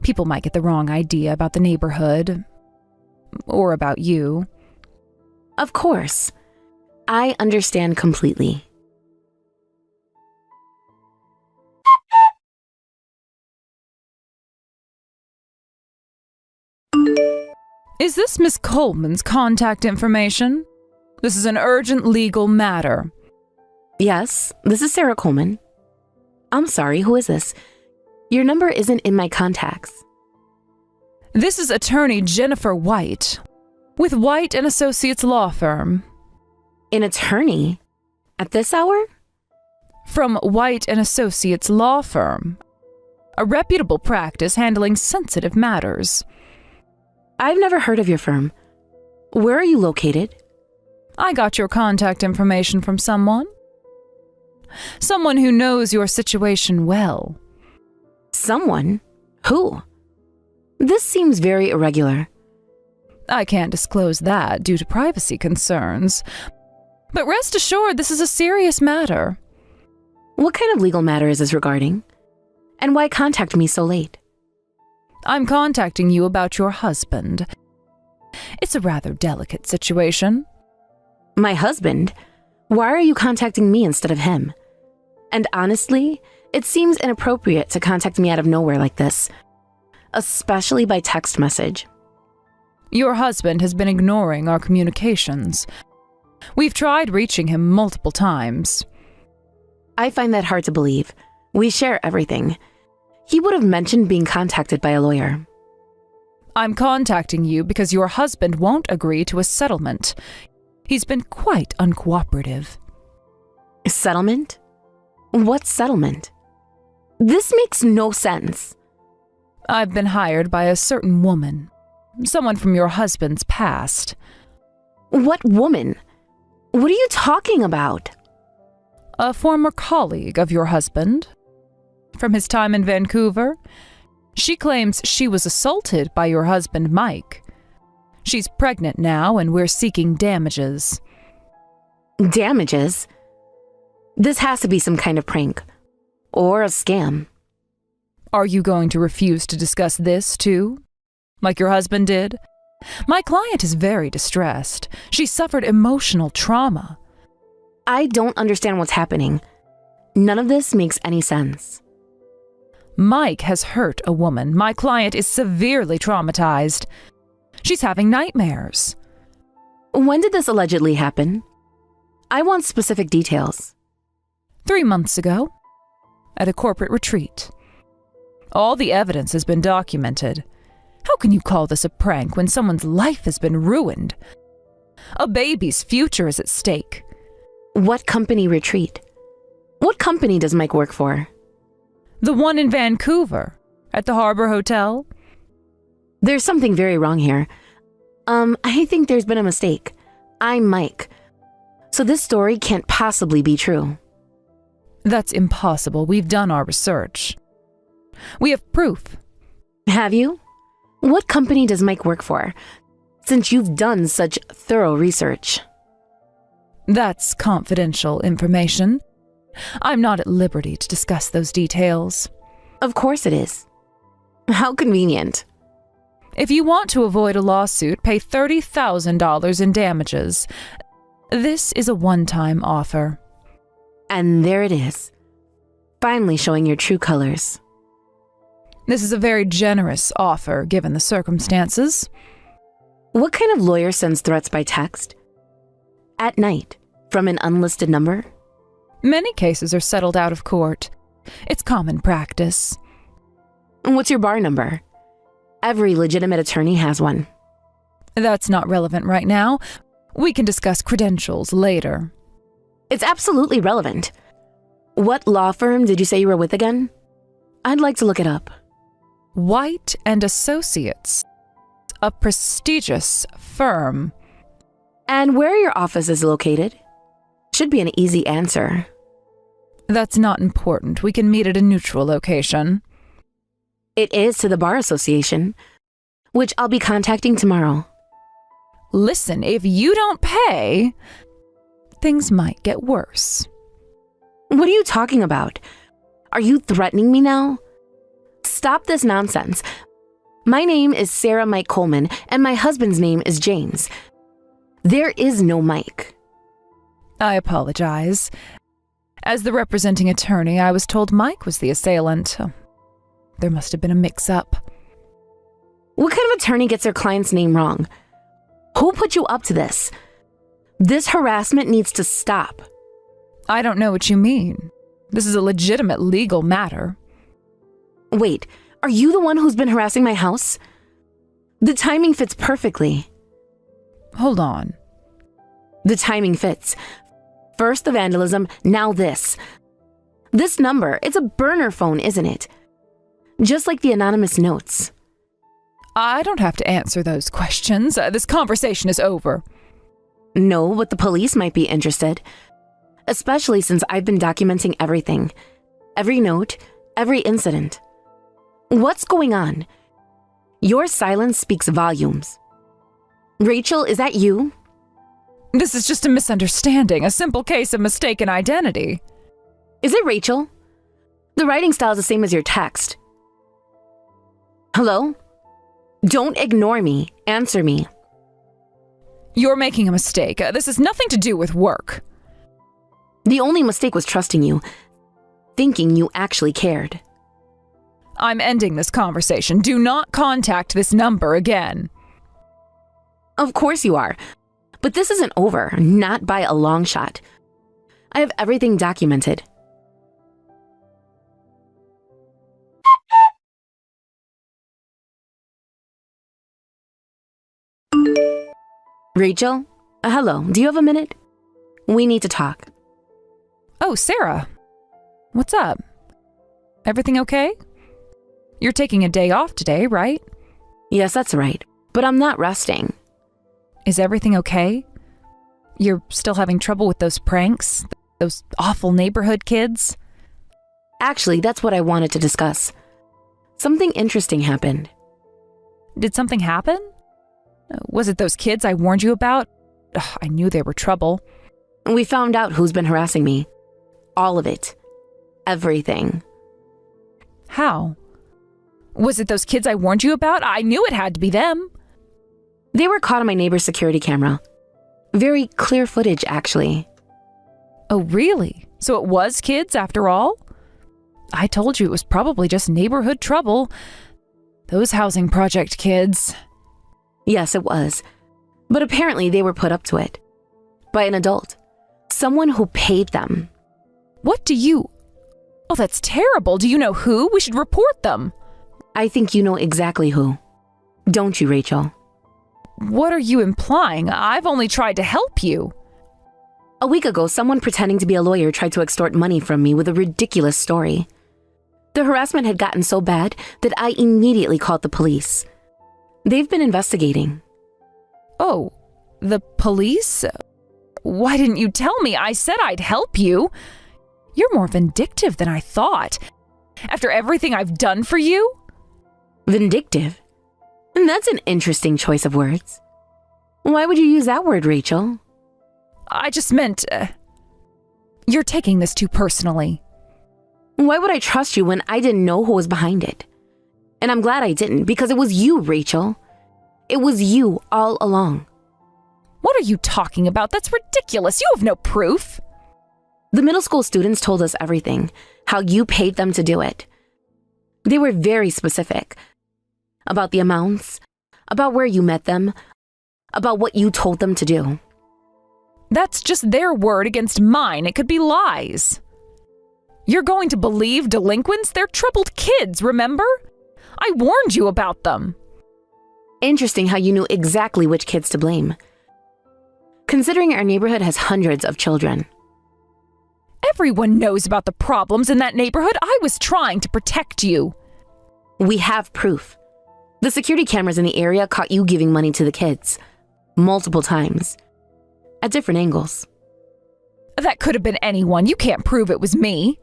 People might get the wrong idea about the neighborhood. Or about you. Of course. I understand completely. Is this Miss Coleman's contact information? This is an urgent legal matter. Yes, this is Sarah Coleman. I'm sorry, who is this? Your number isn't in my contacts. This is attorney Jennifer White, with White and Associates Law Firm. An attorney? At this hour? From White and Associates Law Firm. A reputable practice handling sensitive matters. I've never heard of your firm. Where are you located? I got your contact information from someone. Someone who knows your situation well. Someone? Who? This seems very irregular. I can't disclose that due to privacy concerns. But rest assured, this is a serious matter. What kind of legal matter is this regarding? And why contact me so late? I'm contacting you about your husband. It's a rather delicate situation. My husband? Why are you contacting me instead of him? And honestly, it seems inappropriate to contact me out of nowhere like this, especially by text message. Your husband has been ignoring our communications. We've tried reaching him multiple times. I find that hard to believe. We share everything. He would have mentioned being contacted by a lawyer. I'm contacting you because your husband won't agree to a settlement. He's been quite uncooperative. Settlement? What settlement? This makes no sense. I've been hired by a certain woman. Someone from your husband's past. What woman? What are you talking about? A former colleague of your husband. From his time in Vancouver. She claims she was assaulted by your husband, Mike. She's pregnant now, and we're seeking damages. Damages? This has to be some kind of prank. Or a scam. Are you going to refuse to discuss this, too? Like your husband did? My client is very distressed. She suffered emotional trauma. I don't understand what's happening. None of this makes any sense. Mike has hurt a woman. My client is severely traumatized. She's having nightmares. When did this allegedly happen? I want specific details. 3 months ago, at a corporate retreat. All the evidence has been documented. How can you call this a prank when someone's life has been ruined? A baby's future is at stake. What company retreat? What company does Mike work for? The one in Vancouver, at the Harbor Hotel. There's something very wrong here. I think there's been a mistake. I'm Mike. So this story can't possibly be true. That's impossible. We've done our research. We have proof. Have you? What company does Mike work for, since you've done such thorough research? That's confidential information. I'm not at liberty to discuss those details. Of course it is. How convenient. If you want to avoid a lawsuit, pay $30,000 in damages. This is a one-time offer. And there it is. Finally showing your true colors. This is a very generous offer, given the circumstances. What kind of lawyer sends threats by text? At night, from an unlisted number? Many cases are settled out of court. It's common practice. What's your bar number? Every legitimate attorney has one. That's not relevant right now. We can discuss credentials later. It's absolutely relevant. What law firm did you say you were with again? I'd like to look it up. White and Associates, a prestigious firm. And where are your offices located? Should be an easy answer. That's not important. We can meet at a neutral location. It is to the Bar Association, which I'll be contacting tomorrow. Listen, if you don't pay, things might get worse. What are you talking about? Are you threatening me now? Stop this nonsense. My name is Sarah Mike Coleman, and my husband's name is James. There is no Mike. I apologize. As the representing attorney, I was told Mike was the assailant. There must have been a mix-up. What kind of attorney gets their client's name wrong? Who put you up to this? This harassment needs to stop. I don't know what you mean. This is a legitimate legal matter. Wait, are you the one who's been harassing my house? The timing fits perfectly. Hold on. The timing fits. First the vandalism, now this. This number, it's a burner phone, isn't it? Just like the anonymous notes. I don't have to answer those questions. This conversation is over. No, but the police might be interested. Especially since I've been documenting everything. Every note, every incident. What's going on? Your silence speaks volumes. Rachel, is that you? This is just a misunderstanding, a simple case of mistaken identity. Is it Rachel? The writing style is the same as your text. Hello? Don't ignore me. Answer me. You're making a mistake. This has nothing to do with work. The only mistake was trusting you, thinking you actually cared. I'm ending this conversation. Do not contact this number again. Of course you are. But this isn't over, not by a long shot. I have everything documented. Rachel? Hello, do you have a minute? We need to talk. Oh, Sarah. What's up? Everything okay? You're taking a day off today, right? Yes, that's right. But I'm not resting. Is everything okay? You're still having trouble with those pranks? Those awful neighborhood kids? Actually, that's what I wanted to discuss. Something interesting happened. Did something happen? Was it those kids I warned you about? Ugh, I knew they were trouble. We found out who's been harassing me. All of it. Everything. How? Was it those kids I warned you about? I knew it had to be them. They were caught on my neighbor's security camera. Very clear footage, actually. Oh, really? So it was kids after all? I told you it was probably just neighborhood trouble. Those housing project kids. Yes, it was. But apparently they were put up to it. By an adult. Someone who paid them. What do you... Oh, that's terrible. Do you know who? We should report them. I think you know exactly who. Don't you, Rachel? What are you implying? I've only tried to help you. A week ago, someone pretending to be a lawyer tried to extort money from me with a ridiculous story. The harassment had gotten so bad that I immediately called the police. They've been investigating. Oh, the police? Why didn't you tell me? I said I'd help you. You're more vindictive than I thought. After everything I've done for you? Vindictive? And that's an interesting choice of words. Why would you use that word, Rachel? I just meant, you're taking this too personally. Why would I trust you when I didn't know who was behind it? And I'm glad I didn't, because it was you, Rachel. It was you all along. What are you talking about? That's ridiculous. You have no proof. The middle school students told us everything, how you paid them to do it. They were very specific about the amounts, about where you met them, about what you told them to do. That's just their word against mine. It could be lies. You're going to believe delinquents? They're troubled kids, remember? I warned you about them. Interesting how you knew exactly which kids to blame. Considering our neighborhood has hundreds of children. Everyone knows about the problems in that neighborhood. I was trying to protect you. We have proof. The security cameras in the area caught you giving money to the kids. Multiple times. At different angles. That could have been anyone. You can't prove it was me.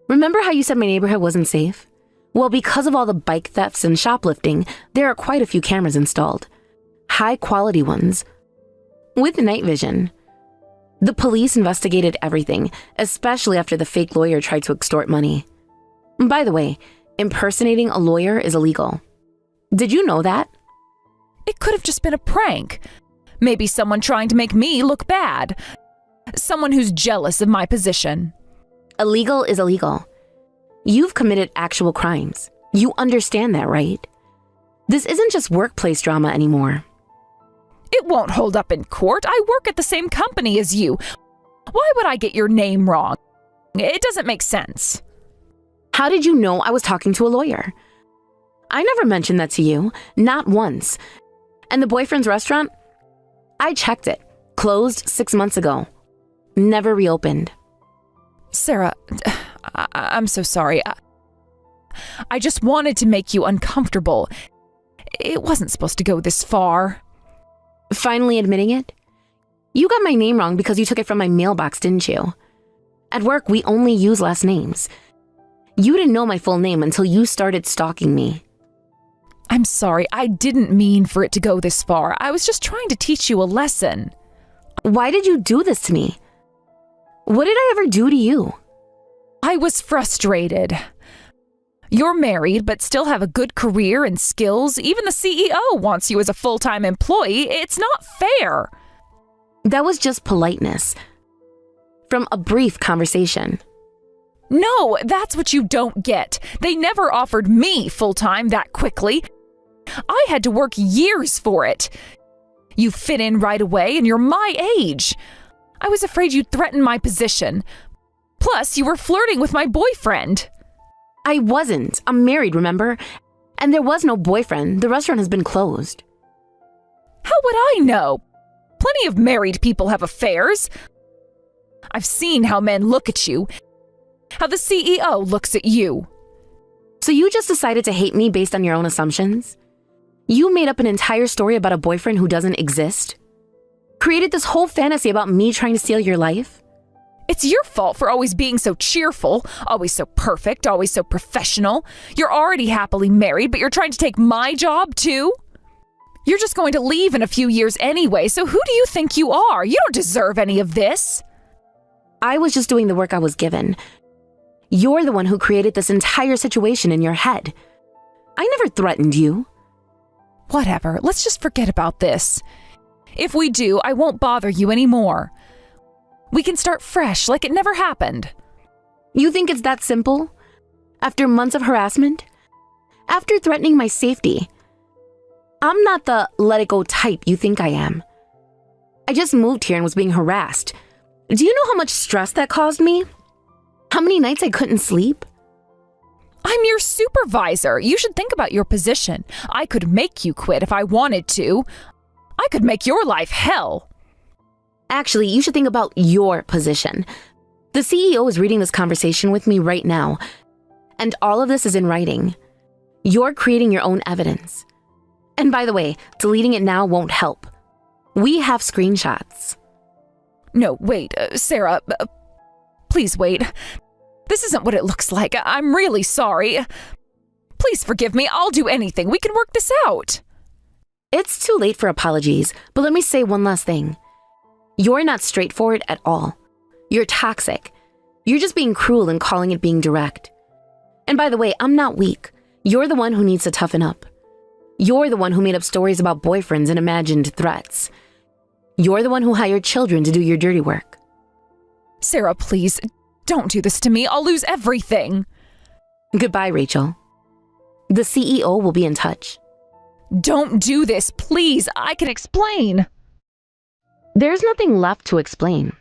Remember how you said my neighborhood wasn't safe? Well, because of all the bike thefts and shoplifting, there are quite a few cameras installed. High-quality ones. With night vision. The police investigated everything, especially after the fake lawyer tried to extort money. By the way, impersonating a lawyer is illegal. Did you know that? It could have just been a prank. Maybe someone trying to make me look bad. Someone who's jealous of my position. Illegal is illegal. You've committed actual crimes. You understand that, right? This isn't just workplace drama anymore. It won't hold up in court. I work at the same company as you. Why would I get your name wrong? It doesn't make sense. How did you know I was talking to a lawyer? I never mentioned that to you, not once. And the boyfriend's restaurant? I checked it. Closed 6 months ago. Never reopened. Sarah, I'm so sorry. I just wanted to make you uncomfortable. It wasn't supposed to go this far. Finally admitting it? You got my name wrong because you took it from my mailbox, didn't you? At work, we only use last names. You didn't know my full name until you started stalking me. I'm sorry. I didn't mean for it to go this far. I was just trying to teach you a lesson. Why did you do this to me? What did I ever do to you? I was frustrated. You're married, but still have a good career and skills. Even the CEO wants you as a full-time employee. It's not fair. That was just politeness. From a brief conversation. No, that's what you don't get. They never offered me full-time that quickly. I had to work years for it. You fit in right away and you're my age. I was afraid you'd threaten my position. Plus, you were flirting with my boyfriend. I wasn't. I'm married, remember? And there was no boyfriend. The restaurant has been closed. How would I know? Plenty of married people have affairs. I've seen how men look at you. How the CEO looks at you. So you just decided to hate me based on your own assumptions? You made up an entire story about a boyfriend who doesn't exist? Created this whole fantasy about me trying to steal your life? It's your fault for always being so cheerful, always so perfect, always so professional. You're already happily married, but you're trying to take my job too? You're just going to leave in a few years anyway, so who do you think you are? You don't deserve any of this. I was just doing the work I was given. You're the one who created this entire situation in your head. I never threatened you. Whatever, let's just forget about this. If we do, I won't bother you anymore. We can start fresh, like it never happened. You think it's that simple? After months of harassment? After threatening my safety? I'm not the let it go type you think I am. I just moved here and was being harassed. Do you know how much stress that caused me? How many nights I couldn't sleep? I'm your supervisor. You should think about your position. I could make you quit if I wanted to. I could make your life hell. Actually, you should think about your position. The CEO is reading this conversation with me right now, and all of this is in writing. You're creating your own evidence. And by the way, deleting it now won't help. We have screenshots. No, wait, Sarah, Please wait. This isn't what it looks like. I'm really sorry. Please forgive me. I'll do anything. We can work this out. It's too late for apologies, but let me say one last thing. You're not straightforward at all. You're toxic. You're just being cruel and calling it being direct. And by the way, I'm not weak. You're the one who needs to toughen up. You're the one who made up stories about boyfriends and imagined threats. You're the one who hired children to do your dirty work. Sarah, please, don't do this to me. I'll lose everything. Goodbye, Rachel. The CEO will be in touch. Don't do this, please. I can explain. There's nothing left to explain.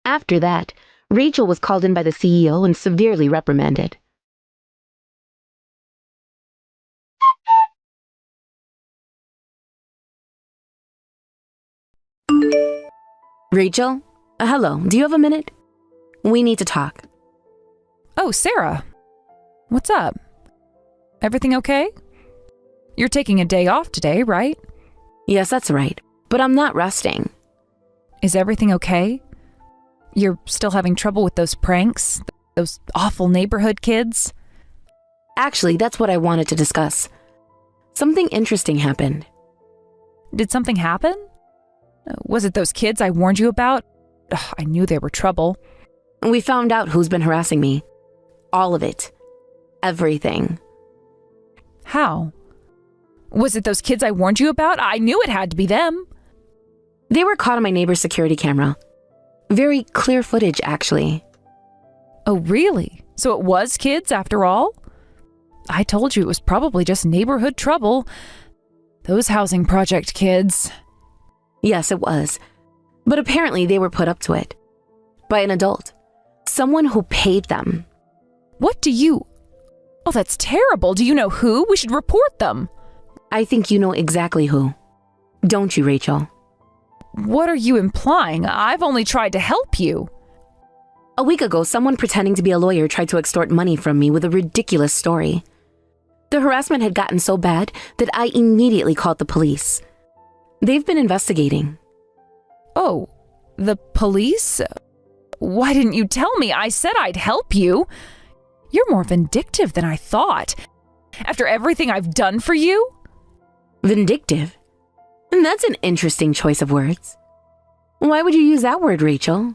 After that, Rachel was called in by the CEO and severely reprimanded. Rachel? Hello, do you have a minute? We need to talk. Oh, Sarah. What's up? Everything okay? You're taking a day off today, right? Yes, that's right, but I'm not resting. Is everything okay? You're still having trouble with those pranks? Those awful neighborhood kids? Actually, that's what I wanted to discuss. Something interesting happened. Did something happen? Was it those kids I warned you about? Ugh, I knew they were trouble. We found out who's been harassing me. All of it. Everything. How? Was it those kids I warned you about? I knew it had to be them. They were caught on my neighbor's security camera. Very clear footage, actually. Oh, really? So it was kids after all? I told you it was probably just neighborhood trouble. Those housing project kids. Yes, it was. But apparently they were put up to it. By an adult. Someone who paid them. What do you... Oh, that's terrible. Do you know who? We should report them. I think you know exactly who. Don't you, Rachel? What are you implying? I've only tried to help you. A week ago, someone pretending to be a lawyer tried to extort money from me with a ridiculous story. The harassment had gotten so bad that I immediately called the police. They've been investigating. Oh, the police? Why didn't you tell me? I said I'd help you. You're more vindictive than I thought. After everything I've done for you? Vindictive? That's an interesting choice of words. Why would you use that word, Rachel?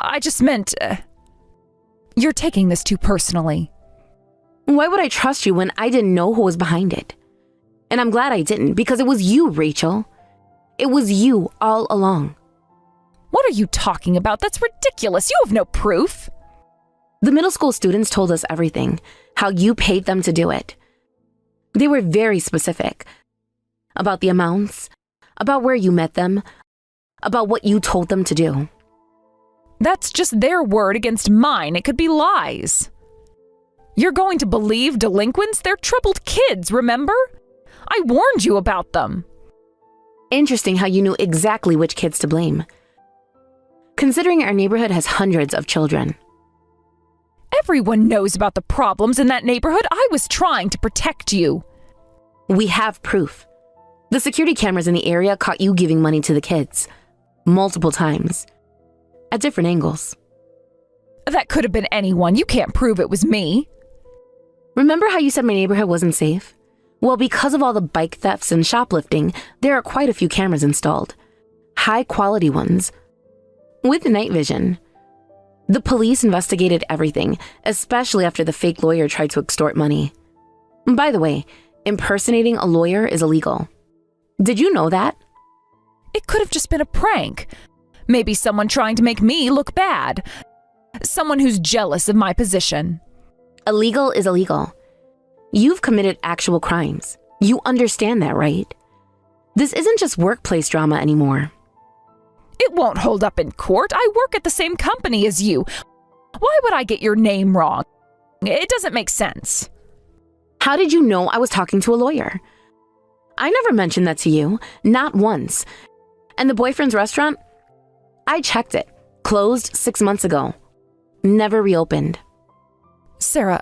I just meant... you're taking this too personally. Why would I trust you when I didn't know who was behind it? And I'm glad I didn't, because it was you, Rachel. It was you all along. What are you talking about? That's ridiculous. You have no proof. The middle school students told us everything, how you paid them to do it. They were very specific about the amounts, about where you met them, about what you told them to do. That's just their word against mine. It could be lies. You're going to believe delinquents? They're troubled kids, remember? I warned you about them. Interesting how you knew exactly which kids to blame, considering our neighborhood has hundreds of children. Everyone knows about the problems in that neighborhood. I was trying to protect you. We have proof. The security cameras in the area caught you giving money to the kids, multiple times, at different angles. That could have been anyone. You can't prove it was me. Remember how you said my neighborhood wasn't safe? Well, because of all the bike thefts and shoplifting, there are quite a few cameras installed. High-quality ones, with night vision. The police investigated everything, especially after the fake lawyer tried to extort money. By the way, impersonating a lawyer is illegal. Did you know that? It could have just been a prank. Maybe someone trying to make me look bad. Someone who's jealous of my position. Illegal is illegal. You've committed actual crimes. You understand that, right? This isn't just workplace drama anymore. It won't hold up in court. I work at the same company as you. Why would I get your name wrong? It doesn't make sense. How did you know I was talking to a lawyer? I never mentioned that to you, not once. And the boyfriend's restaurant? I checked it. Closed 6 months ago. Never reopened. Sarah,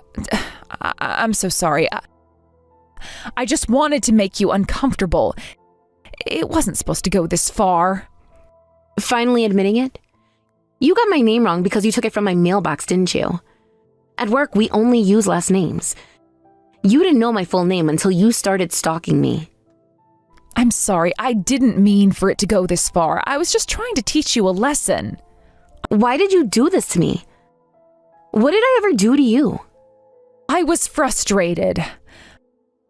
I'm so sorry. I just wanted to make you uncomfortable. It wasn't supposed to go this far. Finally admitting it? You got my name wrong because you took it from my mailbox, didn't you? At work, we only use last names. You didn't know my full name until you started stalking me. I'm sorry. I didn't mean for it to go this far. I was just trying to teach you a lesson. Why did you do this to me? What did I ever do to you? I was frustrated.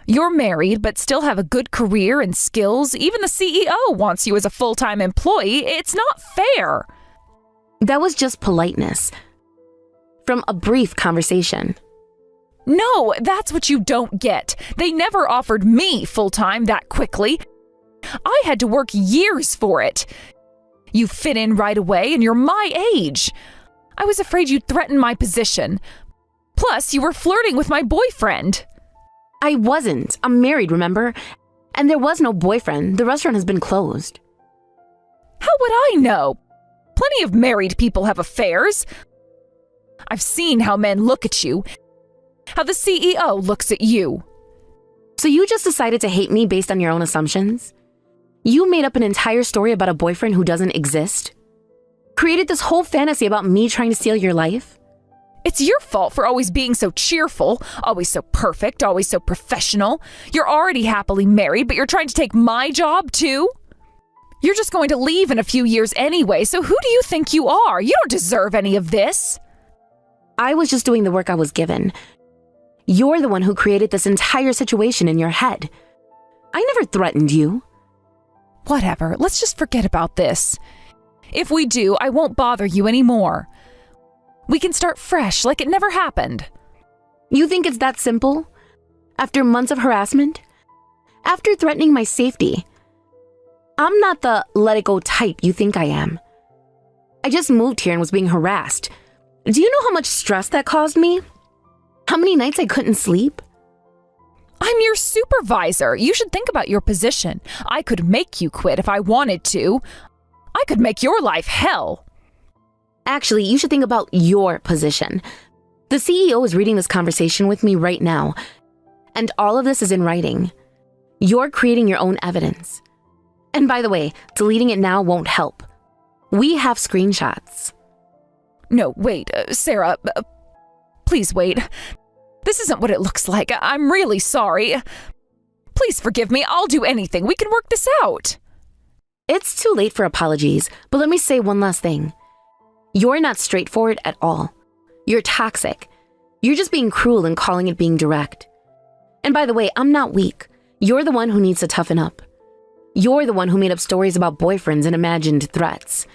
You're married, but still have a good career and skills. Even the CEO wants you as a full-time employee. It's not fair. That was just politeness. From a brief conversation. No, that's what you don't get. They never offered me full-time that quickly. I had to work years for it. You fit in right away, and you're my age. I was afraid you'd threaten my position. Plus, you were flirting with my boyfriend. I wasn't. I'm married, remember? And there was no boyfriend. The restaurant has been closed. How would I know? Plenty of married people have affairs. I've seen how men look at you. How the CEO looks at you. So you just decided to hate me based on your own assumptions? You made up an entire story about a boyfriend who doesn't exist? Created this whole fantasy about me trying to steal your life? It's your fault for always being so cheerful, always so perfect, always so professional. You're already happily married, but you're trying to take my job too? You're just going to leave in a few years anyway, so who do you think you are? You don't deserve any of this. I was just doing the work I was given. You're the one who created this entire situation in your head. I never threatened you. Whatever, let's just forget about this. If we do, I won't bother you anymore. We can start fresh, like it never happened. You think it's that simple? After months of harassment? After threatening my safety? I'm not the let-it-go type you think I am. I just moved here and was being harassed. Do you know how much stress that caused me? How many nights I couldn't sleep? I'm your supervisor. You should think about your position. I could make you quit if I wanted to. I could make your life hell. Actually, you should think about your position. The CEO is reading this conversation with me right now, and all of this is in writing. You're creating your own evidence. And by the way, deleting it now won't help. We have screenshots. No, wait, Sarah, please wait. This isn't what it looks like. I'm really sorry. Please forgive me. I'll do anything. We can work this out. It's too late for apologies, but let me say one last thing. You're not straightforward at all. You're toxic. You're just being cruel and calling it being direct. And by the way, I'm not weak. You're the one who needs to toughen up. You're the one who made up stories about boyfriends and imagined threats.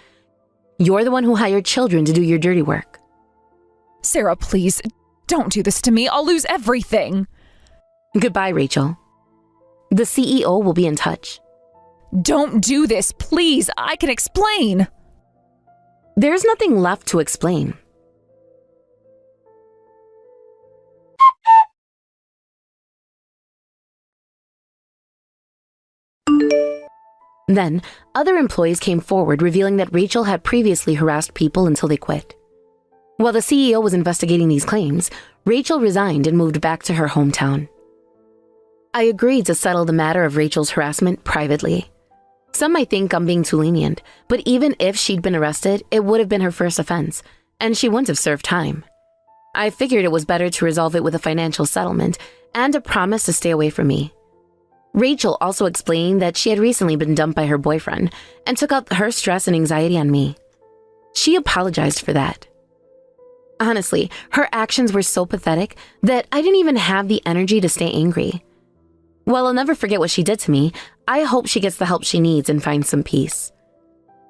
You're the one who hired children to do your dirty work. Sarah, please, don't do this to me. I'll lose everything. Goodbye, Rachel. The CEO will be in touch. Don't do this, please. I can explain. There's nothing left to explain. Then, other employees came forward revealing that Rachel had previously harassed people until they quit. While the CEO was investigating these claims, Rachel resigned and moved back to her hometown. I agreed to settle the matter of Rachel's harassment privately. Some might think I'm being too lenient, but even if she'd been arrested, it would have been her first offense, and she wouldn't have served time. I figured it was better to resolve it with a financial settlement and a promise to stay away from me. Rachel also explained that she had recently been dumped by her boyfriend and took out her stress and anxiety on me. She apologized for that. Honestly, her actions were so pathetic that I didn't even have the energy to stay angry. While I'll never forget what she did to me, I hope she gets the help she needs and finds some peace.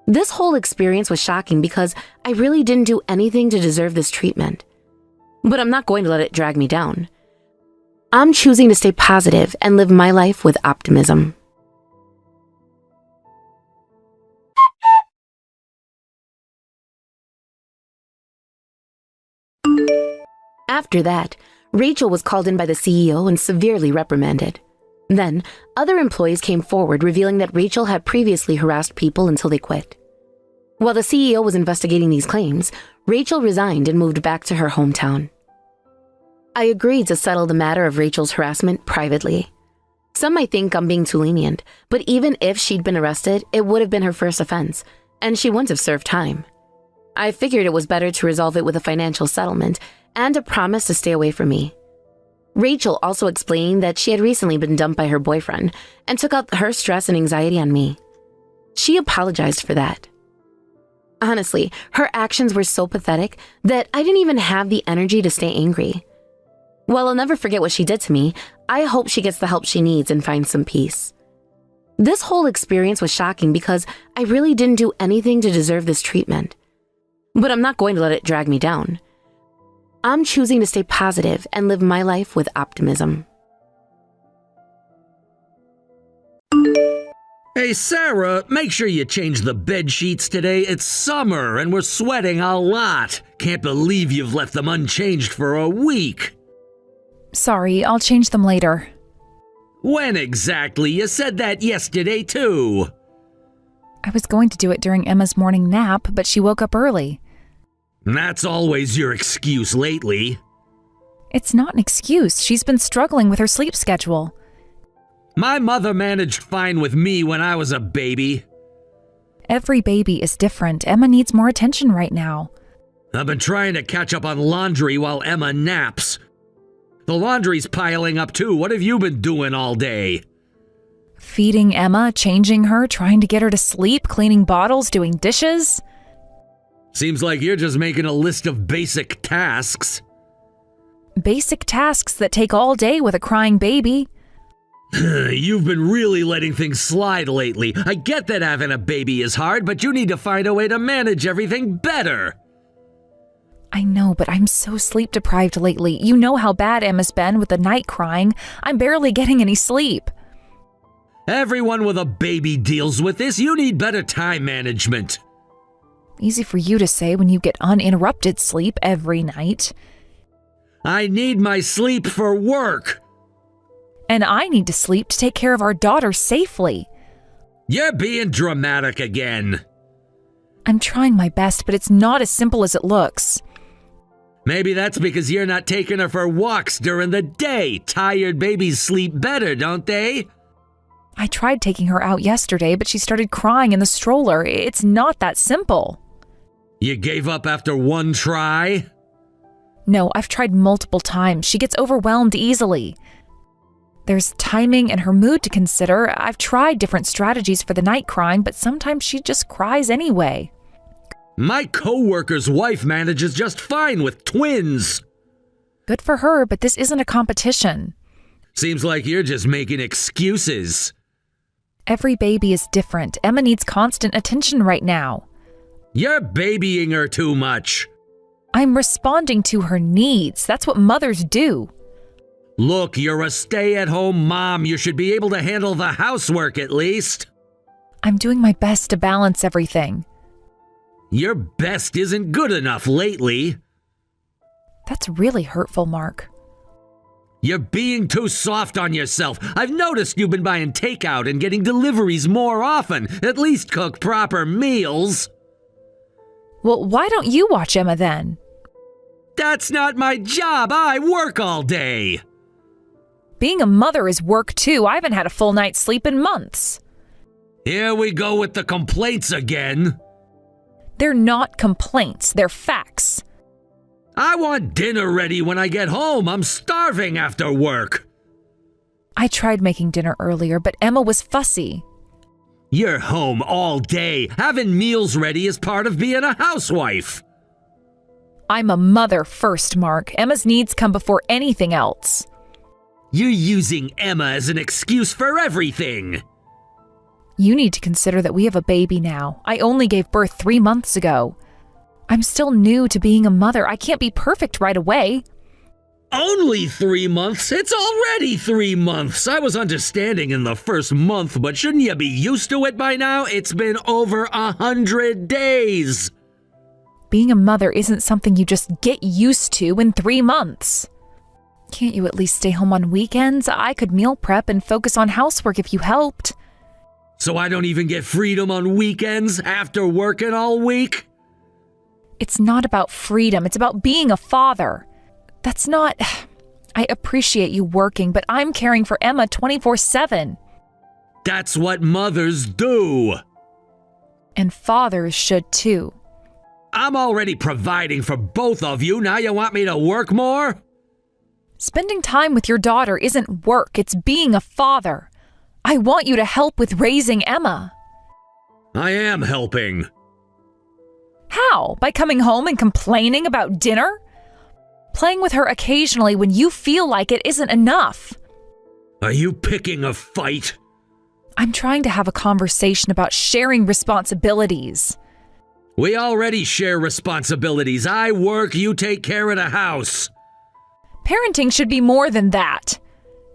This whole experience was shocking because I really didn't do anything to deserve this treatment. But I'm not going to let it drag me down. I'm choosing to stay positive and live my life with optimism. After that, Rachel was called in by the CEO and severely reprimanded. Then, other employees came forward revealing that Rachel had previously harassed people until they quit. While the CEO was investigating these claims, Rachel resigned and moved back to her hometown. I agreed to settle the matter of Rachel's harassment privately. Some might think I'm being too lenient, but even if she'd been arrested, it would have been her first offense, and she wouldn't have served time. I figured it was better to resolve it with a financial settlement and a promise to stay away from me. Rachel also explained that she had recently been dumped by her boyfriend and took out her stress and anxiety on me. She apologized for that. Honestly, her actions were so pathetic that I didn't even have the energy to stay angry. While I'll never forget what she did to me, I hope she gets the help she needs and finds some peace. This whole experience was shocking because I really didn't do anything to deserve this treatment. But I'm not going to let it drag me down. I'm choosing to stay positive and live my life with optimism. Hey, Sarah, make sure you change the bed sheets today. It's summer and we're sweating a lot. Can't believe you've left them unchanged for a week. Sorry, I'll change them later. When exactly? You said that yesterday, too. I was going to do it during Emma's morning nap, but she woke up early. That's always your excuse lately. It's not an excuse. She's been struggling with her sleep schedule. My mother managed fine with me when I was a baby. Every baby is different. Emma needs more attention right now. I've been trying to catch up on laundry while Emma naps. The laundry's piling up too. What have you been doing all day? Feeding Emma, changing her, trying to get her to sleep, cleaning bottles, doing dishes. Seems like you're just making a list of basic tasks. Basic tasks that take all day with a crying baby. You've been really letting things slide lately. I get that having a baby is hard, but you need to find a way to manage everything better. I know, but I'm so sleep deprived lately. You know how bad Emma's been with the night crying. I'm barely getting any sleep. Everyone with a baby deals with this. You need better time management. Easy for you to say when you get uninterrupted sleep every night. I need my sleep for work. And I need to sleep to take care of our daughter safely. You're being dramatic again. I'm trying my best, but it's not as simple as it looks. Maybe that's because you're not taking her for walks during the day. Tired babies sleep better, don't they? I tried taking her out yesterday, but she started crying in the stroller. It's not that simple. You gave up after one try? No, I've tried multiple times. She gets overwhelmed easily. There's timing and her mood to consider. I've tried different strategies for the night crying, but sometimes she just cries anyway. My coworker's wife manages just fine with twins. Good for her, but this isn't a competition. Seems like you're just making excuses. Every baby is different. Emma needs constant attention right now. You're babying her too much. I'm responding to her needs. That's what mothers do. Look, you're a stay-at-home mom. You should be able to handle the housework at least. I'm doing my best to balance everything. Your best isn't good enough lately. That's really hurtful, Mark. You're being too soft on yourself. I've noticed you've been buying takeout and getting deliveries more often. At least cook proper meals. Well, why don't you watch Emma then? That's not my job. I work all day. Being a mother is work too. I haven't had a full night's sleep in months. Here we go with the complaints again. They're not complaints. They're facts. I want dinner ready when I get home. I'm starving after work. I tried making dinner earlier, but Emma was fussy. You're home all day. Having meals ready is part of being a housewife. I'm a mother first, Mark. Emma's needs come before anything else. You're using Emma as an excuse for everything. You need to consider that we have a baby now. I only gave birth 3 months ago. I'm still new to being a mother. I can't be perfect right away. Only 3 months? It's already 3 months. I was understanding in the first month, but shouldn't you be used to it by now? It's been over 100 days. Being a mother isn't something you just get used to in 3 months. Can't you at least stay home on weekends? I could meal prep and focus on housework if you helped. So I don't even get freedom on weekends after working all week? It's not about freedom. It's about being a father. That's not... I appreciate you working, but I'm caring for Emma 24/7. That's what mothers do. And fathers should too. I'm already providing for both of you. Now you want me to work more? Spending time with your daughter isn't work. It's being a father. I want you to help with raising Emma. I am helping. How? By coming home and complaining about dinner? Playing with her occasionally when you feel like it isn't enough. Are you picking a fight? I'm trying to have a conversation about sharing responsibilities. We already share responsibilities. I work, you take care of the house. Parenting should be more than that.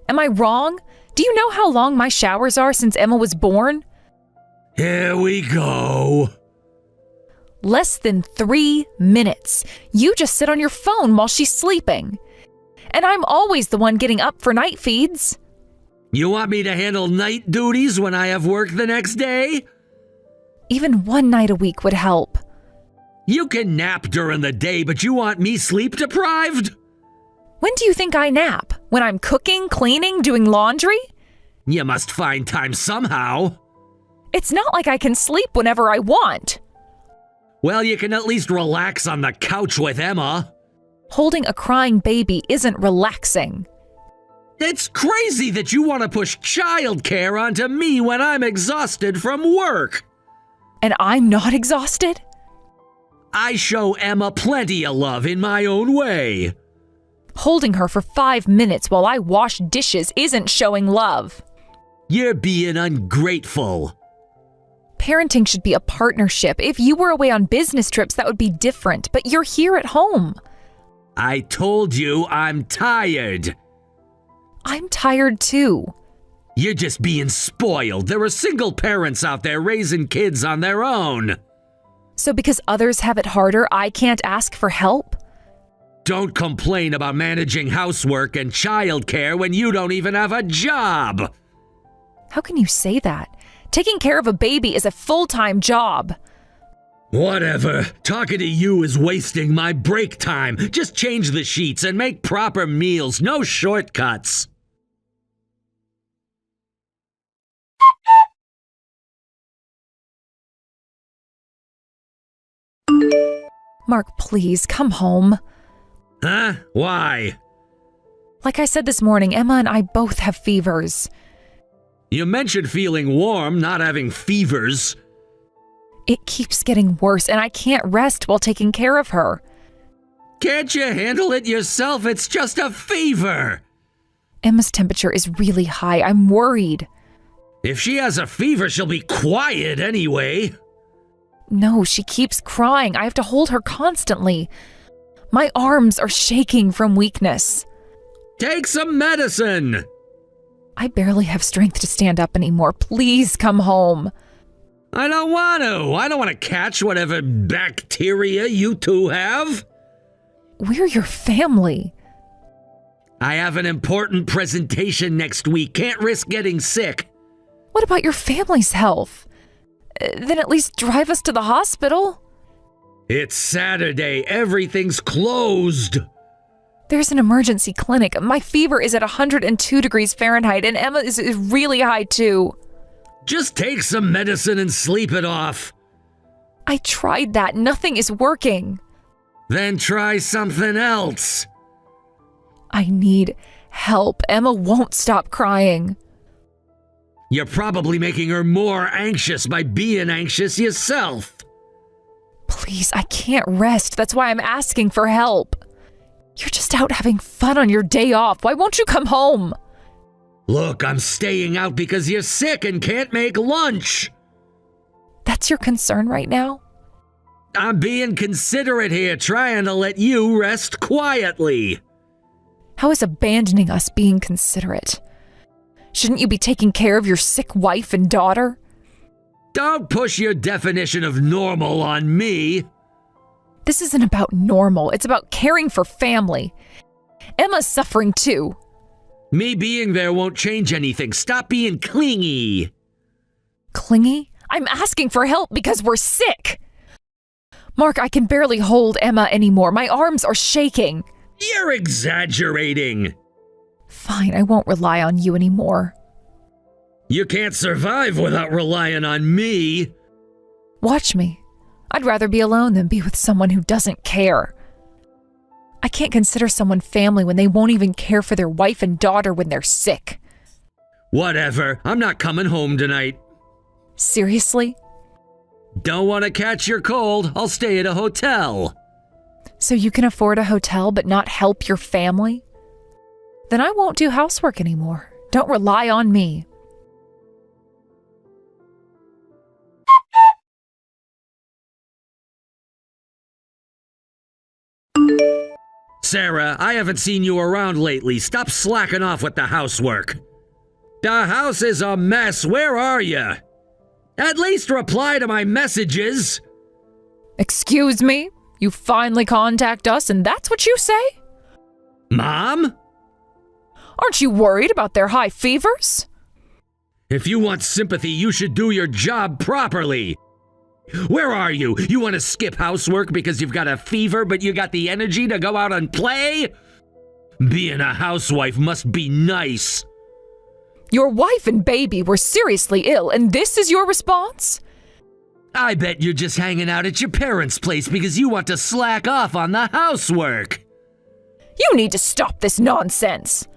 Am I wrong? Do you know how long my showers are since Emma was born? Here we go. Less than 3 minutes. You just sit on your phone while she's sleeping. And I'm always the one getting up for night feeds. You want me to handle night duties when I have work the next day? Even 1 night a week would help. You can nap during the day, but you want me sleep deprived? When do you think I nap? When I'm cooking, cleaning, doing laundry? You must find time somehow. It's not like I can sleep whenever I want. Well, you can at least relax on the couch with Emma. Holding a crying baby isn't relaxing. It's crazy that you want to push childcare onto me when I'm exhausted from work. And I'm not exhausted? I show Emma plenty of love in my own way. Holding her for 5 minutes while I wash dishes isn't showing love. You're being ungrateful. Parenting should be a partnership. If you were away on business trips, that would be different, but you're here at home. I told you I'm tired. I'm tired too. You're just being spoiled. There are single parents out there raising kids on their own. So because others have it harder, I can't ask for help? Don't complain about managing housework and childcare when you don't even have a job. How can you say that? Taking care of a baby is a full-time job. Whatever. Talking to you is wasting my break time. Just change the sheets and make proper meals. No shortcuts. Mark, please, come home. Huh? Why? Like I said this morning, Emma and I both have fevers. You mentioned feeling warm, not having fevers. It keeps getting worse, and I can't rest while taking care of her. Can't you handle it yourself? It's just a fever. Emma's temperature is really high. I'm worried. If she has a fever, she'll be quiet anyway. No, she keeps crying. I have to hold her constantly. My arms are shaking from weakness. Take some medicine. I barely have strength to stand up anymore. Please come home. I don't want to. I don't want to catch whatever bacteria you two have. We're your family. I have an important presentation next week. Can't risk getting sick. What about your family's health? Then at least drive us to the hospital. It's Saturday. Everything's closed. There's an emergency clinic. My fever is at 102 degrees Fahrenheit, and Emma is really high too. Just take some medicine and sleep it off. I tried that. Nothing is working. Then try something else. I need help. Emma won't stop crying. You're probably making her more anxious by being anxious yourself. Please, I can't rest. That's why I'm asking for help. You're just out having fun on your day off. Why won't you come home? Look, I'm staying out because you're sick and can't make lunch. That's your concern right now? I'm being considerate here, trying to let you rest quietly. How is abandoning us being considerate? Shouldn't you be taking care of your sick wife and daughter? Don't push your definition of normal on me. This isn't about normal. It's about caring for family. Emma's suffering too. Me being there won't change anything. Stop being clingy. Clingy? I'm asking for help because we're sick. Mark, I can barely hold Emma anymore. My arms are shaking. You're exaggerating. Fine, I won't rely on you anymore. You can't survive without relying on me. Watch me. I'd rather be alone than be with someone who doesn't care. I can't consider someone family when they won't even care for their wife and daughter when they're sick. Whatever. I'm not coming home tonight. Seriously? Don't want to catch your cold. I'll stay at a hotel. So you can afford a hotel but not help your family? Then I won't do housework anymore. Don't rely on me. Sarah, I haven't seen you around lately. Stop slacking off with the housework. The house is a mess. Where are you? At least reply to my messages. Excuse me? You finally contact us and that's what you say? Mom? Aren't you worried about their high fevers? If you want sympathy, you should do your job properly. Where are you? You want to skip housework because you've got a fever, but you got the energy to go out and play? Being a housewife must be nice. Your wife and baby were seriously ill, and this is your response? I bet you're just hanging out at your parents' place because you want to slack off on the housework. You need to stop this nonsense.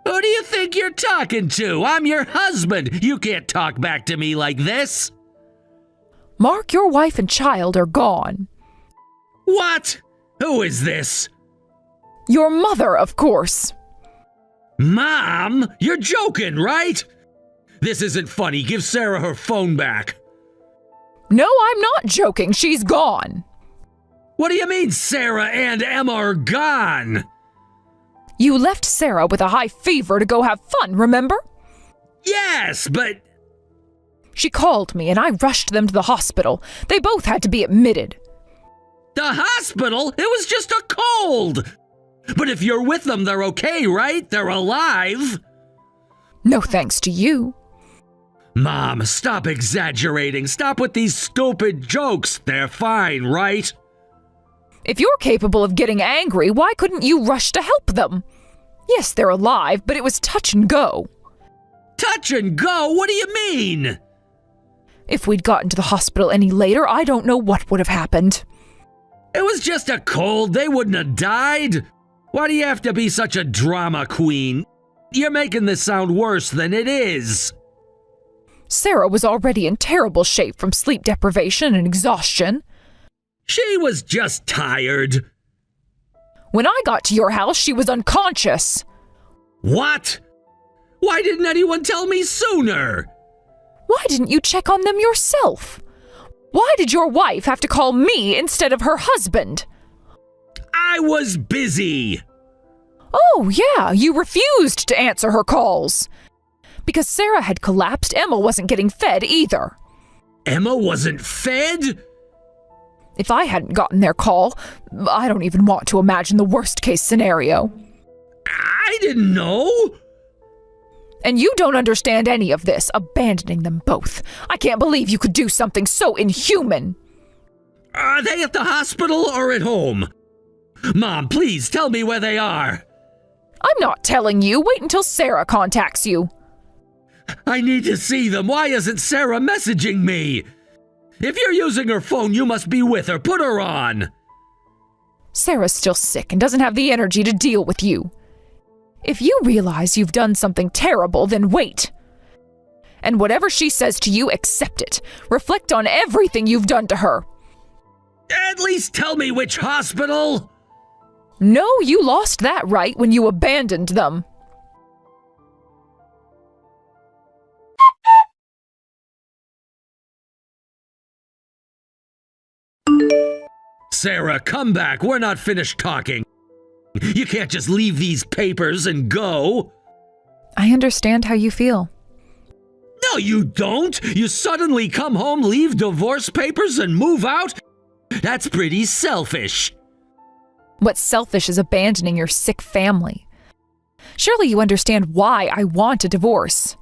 Who do you think you're talking to? I'm your husband. You can't talk back to me like this. Mark, your wife and child are gone. What? Who is this? Your mother, of course. Mom? You're joking, right? This isn't funny. Give Sarah her phone back. No, I'm not joking. She's gone. What do you mean Sarah and Emma are gone? You left Sarah with a high fever to go have fun, remember? Yes, but... She called me and I rushed them to the hospital. They both had to be admitted. The hospital? It was just a cold! But if you're with them, they're okay, right? They're alive! No thanks to you. Mom, stop exaggerating. Stop with these stupid jokes. They're fine, right? If you're capable of getting angry, why couldn't you rush to help them? Yes, they're alive, but it was touch and go. Touch and go? What do you mean? If we'd gotten to the hospital any later, I don't know what would have happened. It was just a cold. They wouldn't have died. Why do you have to be such a drama queen? You're making this sound worse than it is. Sarah was already in terrible shape from sleep deprivation and exhaustion. She was just tired. When I got to your house, she was unconscious. What? Why didn't anyone tell me sooner? Why didn't you check on them yourself? Why did your wife have to call me instead of her husband? I was busy. Oh, yeah, you refused to answer her calls. Because Sarah had collapsed, Emma wasn't getting fed either. Emma wasn't fed? If I hadn't gotten their call, I don't even want to imagine the worst-case scenario. I didn't know. And you don't understand any of this, abandoning them both. I can't believe you could do something so inhuman. Are they at the hospital or at home? Mom, please tell me where they are. I'm not telling you. Wait until Sarah contacts you. I need to see them. Why isn't Sarah messaging me? If you're using her phone, you must be with her. Put her on. Sarah's still sick and doesn't have the energy to deal with you. If you realize you've done something terrible, then wait. And whatever she says to you, accept it. Reflect on everything you've done to her. At least tell me which hospital. No, you lost that right when you abandoned them. Sarah, come back. We're not finished talking. You can't just leave these papers and go. I understand how you feel. No, you don't. You suddenly come home, leave divorce papers, and move out? That's pretty selfish. What's selfish is abandoning your sick family. Surely you understand why I want a divorce.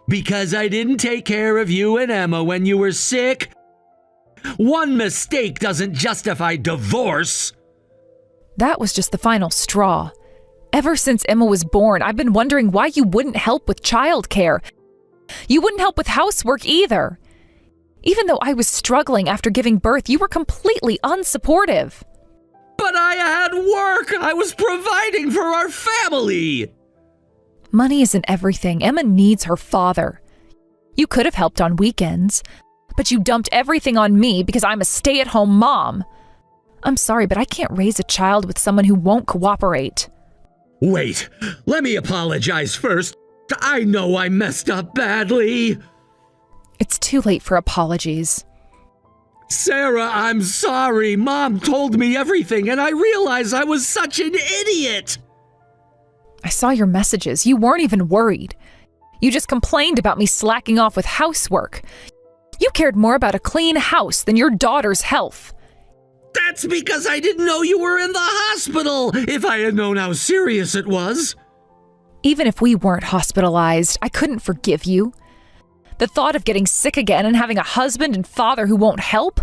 Because I didn't take care of you and Emma when you were sick. One mistake doesn't justify divorce. That was just the final straw. Ever since Emma was born, I've been wondering why you wouldn't help with childcare. You wouldn't help with housework either. Even though I was struggling after giving birth, you were completely unsupportive. But I had work. I was providing for our family. Money isn't everything. Emma needs her father. You could have helped on weekends, but you dumped everything on me because I'm a stay-at-home mom. I'm sorry, but I can't raise a child with someone who won't cooperate. Wait, let me apologize first. I know I messed up badly. It's too late for apologies. Sarah, I'm sorry. Mom told me everything, and I realized I was such an idiot. I saw your messages. You weren't even worried. You just complained about me slacking off with housework. You cared more about a clean house than your daughter's health. That's because I didn't know you were in the hospital. If I had known how serious it was. Even if we weren't hospitalized, I couldn't forgive you. The thought of getting sick again and having a husband and father who won't help?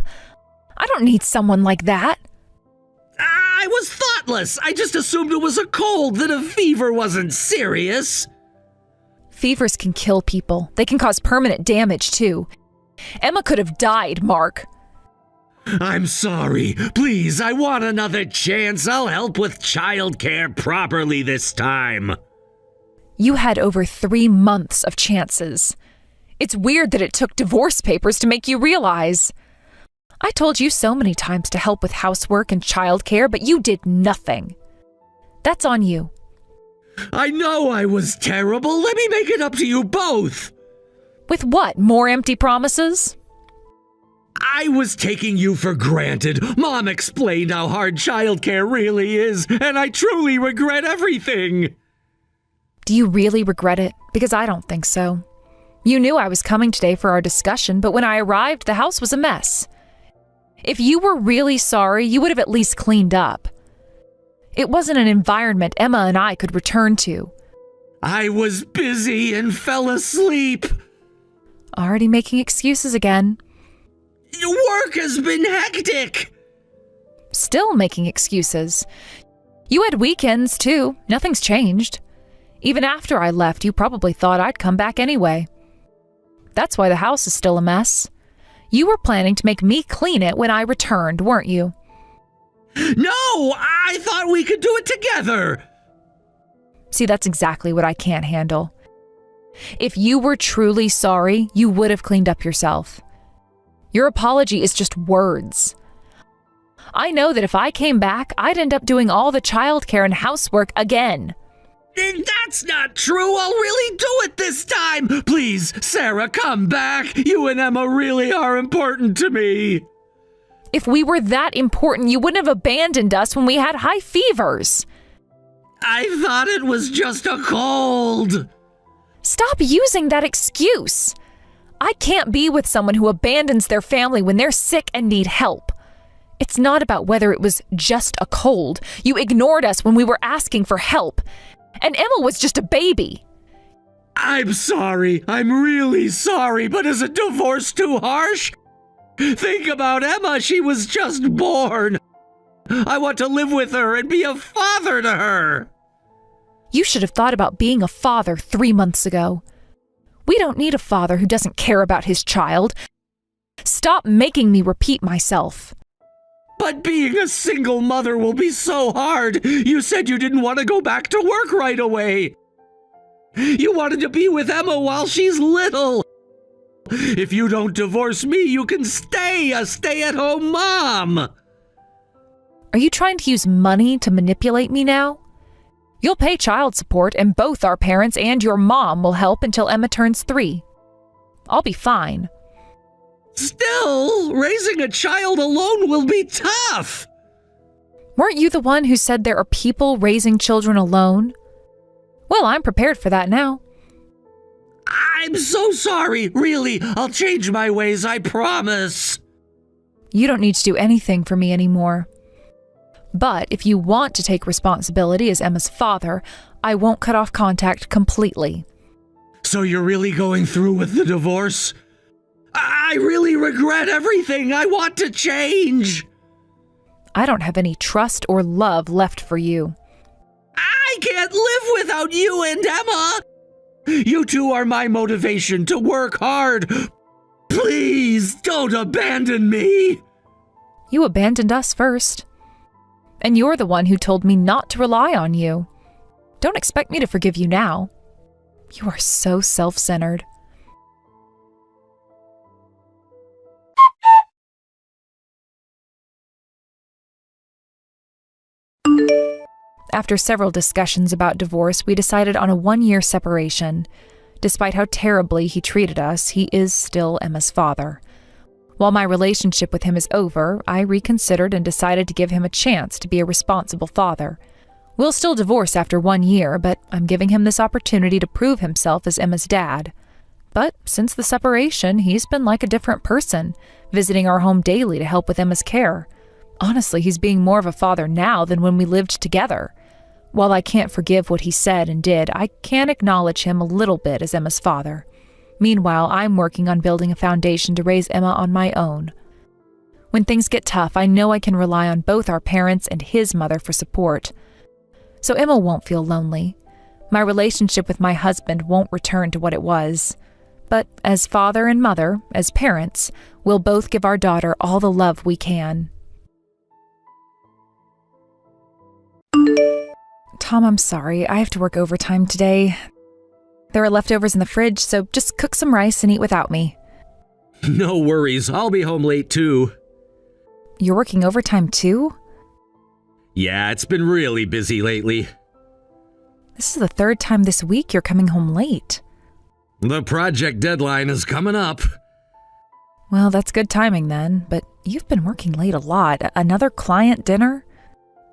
I don't need someone like that. I was thoughtless. I just assumed it was a cold, that a fever wasn't serious. Fevers can kill people. They can cause permanent damage, too. Emma could have died, Mark. I'm sorry. Please, I want another chance. I'll help with childcare properly this time. You had over 3 months of chances. It's weird that it took divorce papers to make you realize. I told you so many times to help with housework and childcare, but you did nothing. That's on you. I know I was terrible. Let me make it up to you both. With what? More empty promises? I was taking you for granted. Mom explained how hard childcare really is, and I truly regret everything. Do you really regret it? Because I don't think so. You knew I was coming today for our discussion, but when I arrived, the house was a mess. If you were really sorry, you would have at least cleaned up. It wasn't an environment Emma and I could return to. I was busy and fell asleep. Already making excuses again. Work has been hectic. Still making excuses. You had weekends, too. Nothing's changed. Even after I left, you probably thought I'd come back anyway. That's why the house is still a mess. You were planning to make me clean it when I returned, weren't you? No, I thought we could do it together. See, that's exactly what I can't handle. If you were truly sorry, you would have cleaned up yourself. Your apology is just words. I know that if I came back, I'd end up doing all the childcare and housework again. That's not true. I'll really do it this time. Please, Sarah, come back. You and Emma really are important to me. If we were that important, you wouldn't have abandoned us when we had high fevers. I thought it was just a cold. Stop using that excuse. I can't be with someone who abandons their family when they're sick and need help. It's not about whether it was just a cold. You ignored us when we were asking for help. And Emma was just a baby. I'm sorry. I'm really sorry, but is a divorce too harsh? Think about Emma. She was just born. I want to live with her and be a father to her. You should have thought about being a father 3 months ago. We don't need a father who doesn't care about his child. Stop making me repeat myself. But being a single mother will be so hard. You said you didn't want to go back to work right away. You wanted to be with Emma while she's little. If you don't divorce me, you can stay a stay-at-home mom. Are you trying to use money to manipulate me now? You'll pay child support, and both our parents and your mom will help until Emma turns 3. I'll be fine. Still, raising a child alone will be tough. Weren't you the one who said there are people raising children alone? Well, I'm prepared for that now. I'm so sorry. Really, I'll change my ways, I promise. You don't need to do anything for me anymore. But if you want to take responsibility as Emma's father, I won't cut off contact completely. So you're really going through with the divorce? I really regret everything. I want to change. I don't have any trust or love left for you. I can't live without you and Emma. You two are my motivation to work hard. Please don't abandon me. You abandoned us first. And you're the one who told me not to rely on you. Don't expect me to forgive you now. You are so self-centered. After several discussions about divorce, we decided on a 1-year separation. Despite how terribly he treated us, he is still Emma's father. While my relationship with him is over, I reconsidered and decided to give him a chance to be a responsible father. We'll still divorce after 1 year, but I'm giving him this opportunity to prove himself as Emma's dad. But since the separation, he's been like a different person, visiting our home daily to help with Emma's care. Honestly, he's being more of a father now than when we lived together. While I can't forgive what he said and did, I can acknowledge him a little bit as Emma's father. Meanwhile, I'm working on building a foundation to raise Emma on my own. When things get tough, I know I can rely on both our parents and his mother for support. So Emma won't feel lonely. My relationship with my husband won't return to what it was. But as father and mother, as parents, we'll both give our daughter all the love we can. Tom, I'm sorry. I have to work overtime today. There are leftovers in the fridge, so just cook some rice and eat without me. No worries. I'll be home late too. You're working overtime too? Yeah, it's been really busy lately. This is the 3rd time this week you're coming home late. The project deadline is coming up. Well, that's good timing then, but you've been working late a lot. Another client dinner?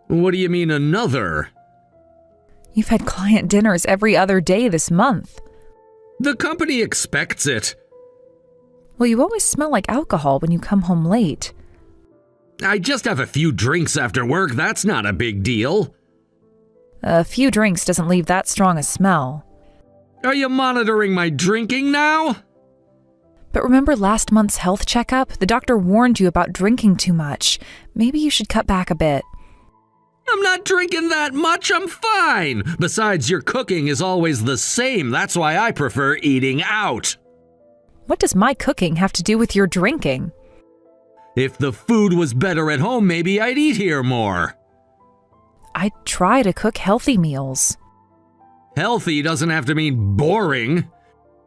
What do you mean another? You've had client dinners every other day this month. The company expects it. Well, you always smell like alcohol when you come home late. I just have a few drinks after work. That's not a big deal. A few drinks doesn't leave that strong a smell. Are you monitoring my drinking now? But remember last month's health checkup? The doctor warned you about drinking too much. Maybe you should cut back a bit. I'm not drinking that much. I'm fine. Besides, your cooking is always the same. That's why I prefer eating out. What does my cooking have to do with your drinking? If the food was better at home, maybe I'd eat here more. I try to cook healthy meals. Healthy doesn't have to mean boring.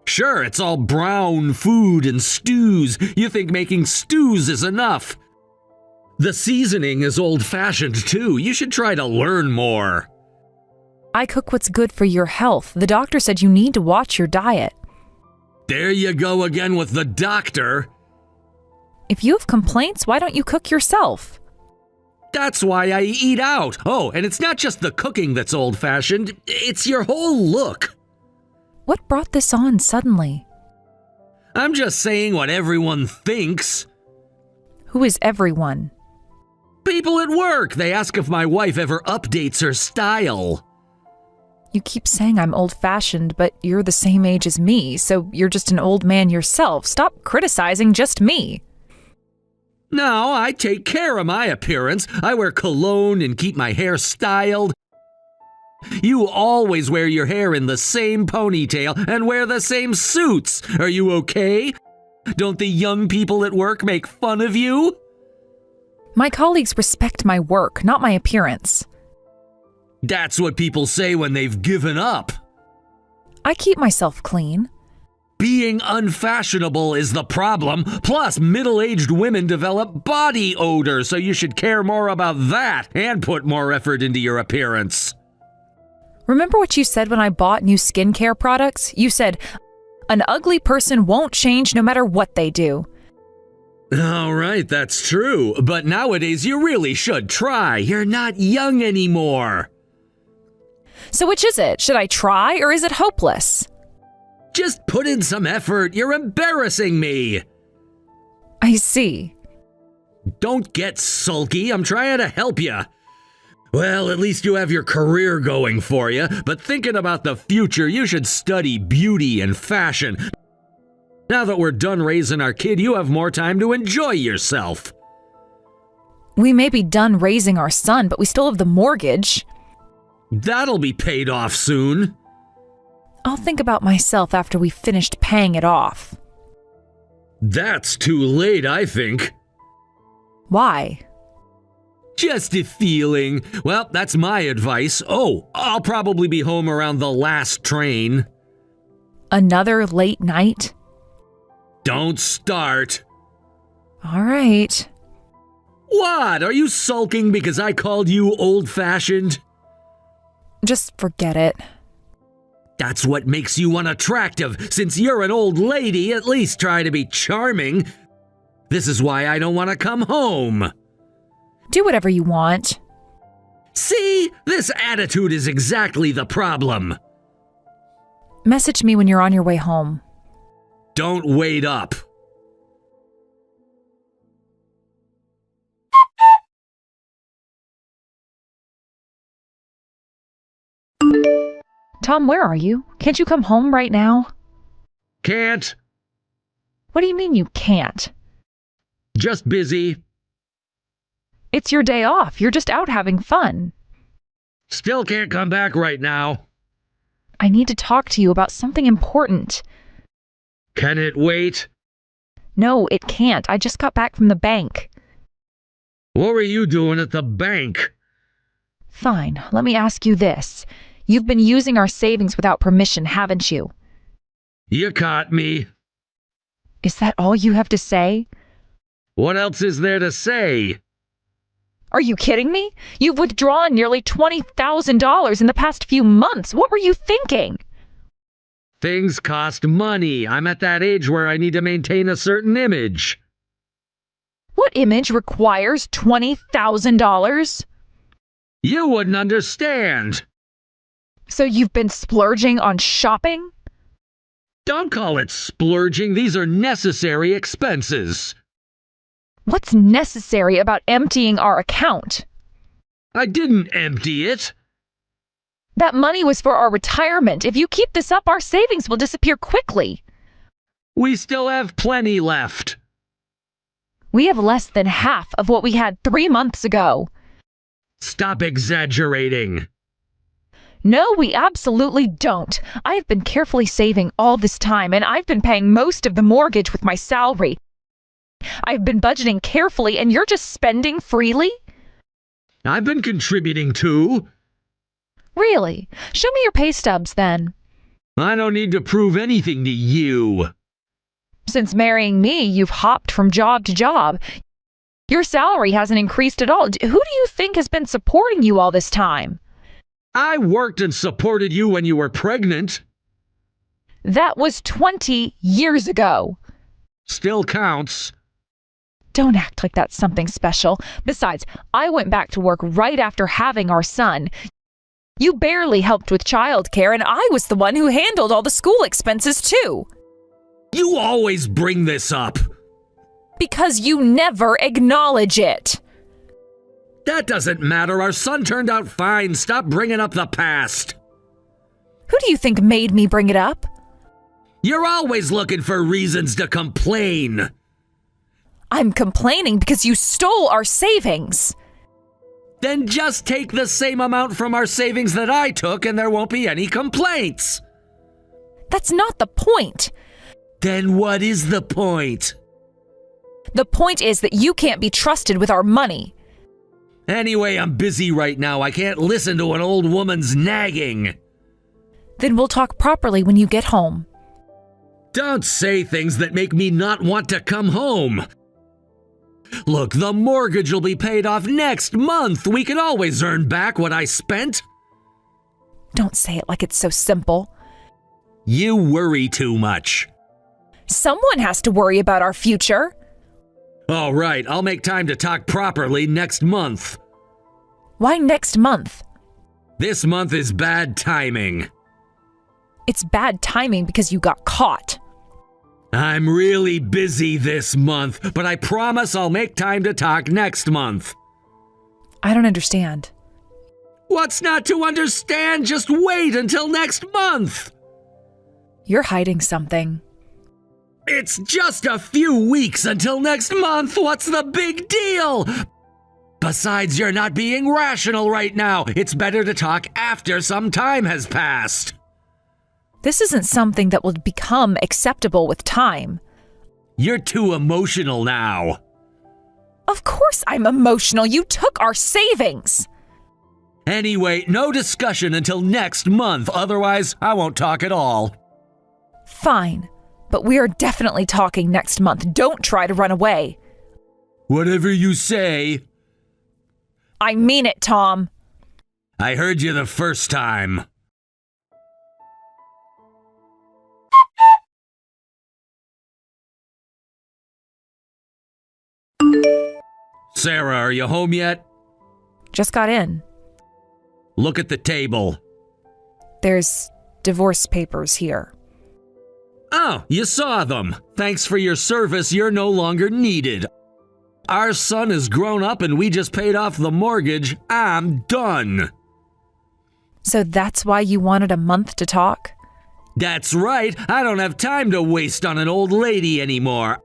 Sure, it's all brown food and stews. You think making stews is enough. The seasoning is old-fashioned, too. You should try to learn more. I cook what's good for your health. The doctor said you need to watch your diet. There you go again with the doctor. If you have complaints, why don't you cook yourself? That's why I eat out. Oh, and it's not just the cooking that's old-fashioned. It's your whole look. What brought this on suddenly? I'm just saying what everyone thinks. Who is everyone? People at work. They ask if my wife ever updates her style. You keep saying I'm old-fashioned, but you're the same age as me, so you're just an old man yourself. Stop criticizing just me. No, I take care of my appearance. I wear cologne and keep my hair styled. You always wear your hair in the same ponytail and wear the same suits. Are you okay? Don't the young people at work make fun of you? My colleagues respect my work, not my appearance. That's what people say when they've given up. I keep myself clean. Being unfashionable is the problem. Plus, middle-aged women develop body odor, so you should care more about that and put more effort into your appearance. Remember what you said when I bought new skincare products? You said, an ugly person won't change no matter what they do. All right, that's true. But nowadays, you really should try. You're not young anymore. So which is it? Should I try or is it hopeless? Just put in some effort. You're embarrassing me. I see. Don't get sulky. I'm trying to help you. Well, at least you have your career going for you. But thinking about the future, you should study beauty and fashion. Now that we're done raising our kid, you have more time to enjoy yourself. We may be done raising our son, but we still have the mortgage. That'll be paid off soon. I'll think about myself after we've finished paying it off. That's too late, I think. Why? Just a feeling. Well, that's my advice. Oh, I'll probably be home around the last train. Another late night? Don't start. All right. What? Are you sulking because I called you old-fashioned? Just forget it. That's what makes you unattractive. Since you're an old lady, at least try to be charming. This is why I don't want to come home. Do whatever you want. See? This attitude is exactly the problem. Message me when you're on your way home. Don't wait up. Tom, where are you? Can't you come home right now? Can't. What do you mean you can't? Just busy. It's your day off. You're just out having fun. Still can't come back right now. I need to talk to you about something important. Can it wait? No, it can't. I just got back from the bank. What were you doing at the bank? Fine, let me ask you this. You've been using our savings without permission, haven't you? You caught me. Is that all you have to say? What else is there to say? Are you kidding me? You've withdrawn nearly $20,000 in the past few months. What were you thinking? Things cost money. I'm at that age where I need to maintain a certain image. What image requires $20,000? You wouldn't understand. So you've been splurging on shopping? Don't call it splurging. These are necessary expenses. What's necessary about emptying our account? I didn't empty it. That money was for our retirement. If you keep this up, our savings will disappear quickly. We still have plenty left. We have less than half of what we had 3 months ago. Stop exaggerating. No, we absolutely don't. I've been carefully saving all this time, and I've been paying most of the mortgage with my salary. I've been budgeting carefully, and you're just spending freely? I've been contributing too. Really? Show me your pay stubs, then. I don't need to prove anything to you. Since marrying me, you've hopped from job to job. Your salary hasn't increased at all. Who do you think has been supporting you all this time? I worked and supported you when you were pregnant. That was 20 years ago. Still counts. Don't act like that's something special. Besides, I went back to work right after having our son. You barely helped with childcare, and I was the one who handled all the school expenses too. You always bring this up. Because you never acknowledge it. That doesn't matter. Our son turned out fine. Stop bringing up the past. Who do you think made me bring it up? You're always looking for reasons to complain. I'm complaining because you stole our savings. Then just take the same amount from our savings that I took and there won't be any complaints. That's not the point. Then what is the point? The point is that you can't be trusted with our money. Anyway, I'm busy right now. I can't listen to an old woman's nagging. Then we'll talk properly when you get home. Don't say things that make me not want to come home. Look, the mortgage will be paid off next month. We can always earn back what I spent. Don't say it like it's so simple. You worry too much. Someone has to worry about our future. All right, I'll make time to talk properly next month. Why next month? This month is bad timing. It's bad timing because you got caught. I'm really busy this month, but I promise I'll make time to talk next month. I don't understand. What's not to understand? Just wait until next month. You're hiding something. It's just a few weeks until next month. What's the big deal? Besides, you're not being rational right now. It's better to talk after some time has passed. This isn't something that will become acceptable with time. You're too emotional now. Of course I'm emotional. You took our savings. Anyway, no discussion until next month. Otherwise, I won't talk at all. Fine, but we are definitely talking next month. Don't try to run away. Whatever you say. I mean it, Tom. I heard you the first time. Sarah, are you home yet? Just got in. Look at the table. There's divorce papers here. Oh, you saw them. Thanks for your service, you're no longer needed. Our son is grown up and we just paid off the mortgage. I'm done. So that's why you wanted a month to talk? That's right. I don't have time to waste on an old lady anymore.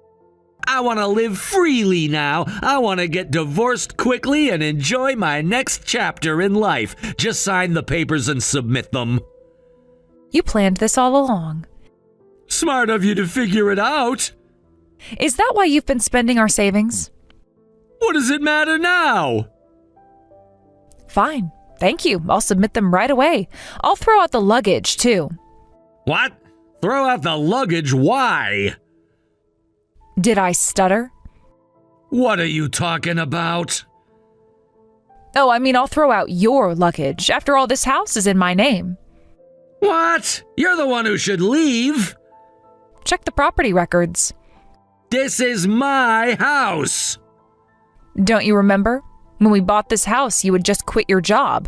I want to live freely now. I want to get divorced quickly and enjoy my next chapter in life. Just sign the papers and submit them. You planned this all along. Smart of you to figure it out. Is that why you've been spending our savings? What does it matter now? Fine. Thank you. I'll submit them right away. I'll throw out the luggage, too. What? Throw out the luggage? Why? Did I stutter? What are you talking about? Oh, I mean, I'll throw out your luggage. After all, this house is in my name. What? You're the one who should leave. Check the property records. This is my house. Don't you remember? When we bought this house, you had just quit your job.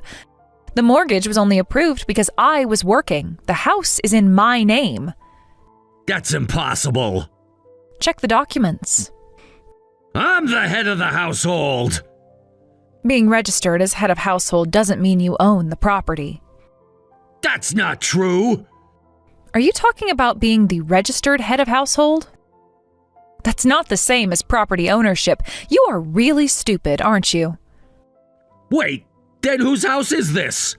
The mortgage was only approved because I was working. The house is in my name. That's impossible. Check the documents. I'm the head of the household. Being registered as head of household doesn't mean you own the property. That's not true. Are you talking about being the registered head of household? That's not the same as property ownership. You are really stupid, aren't you? Wait, then whose house is this?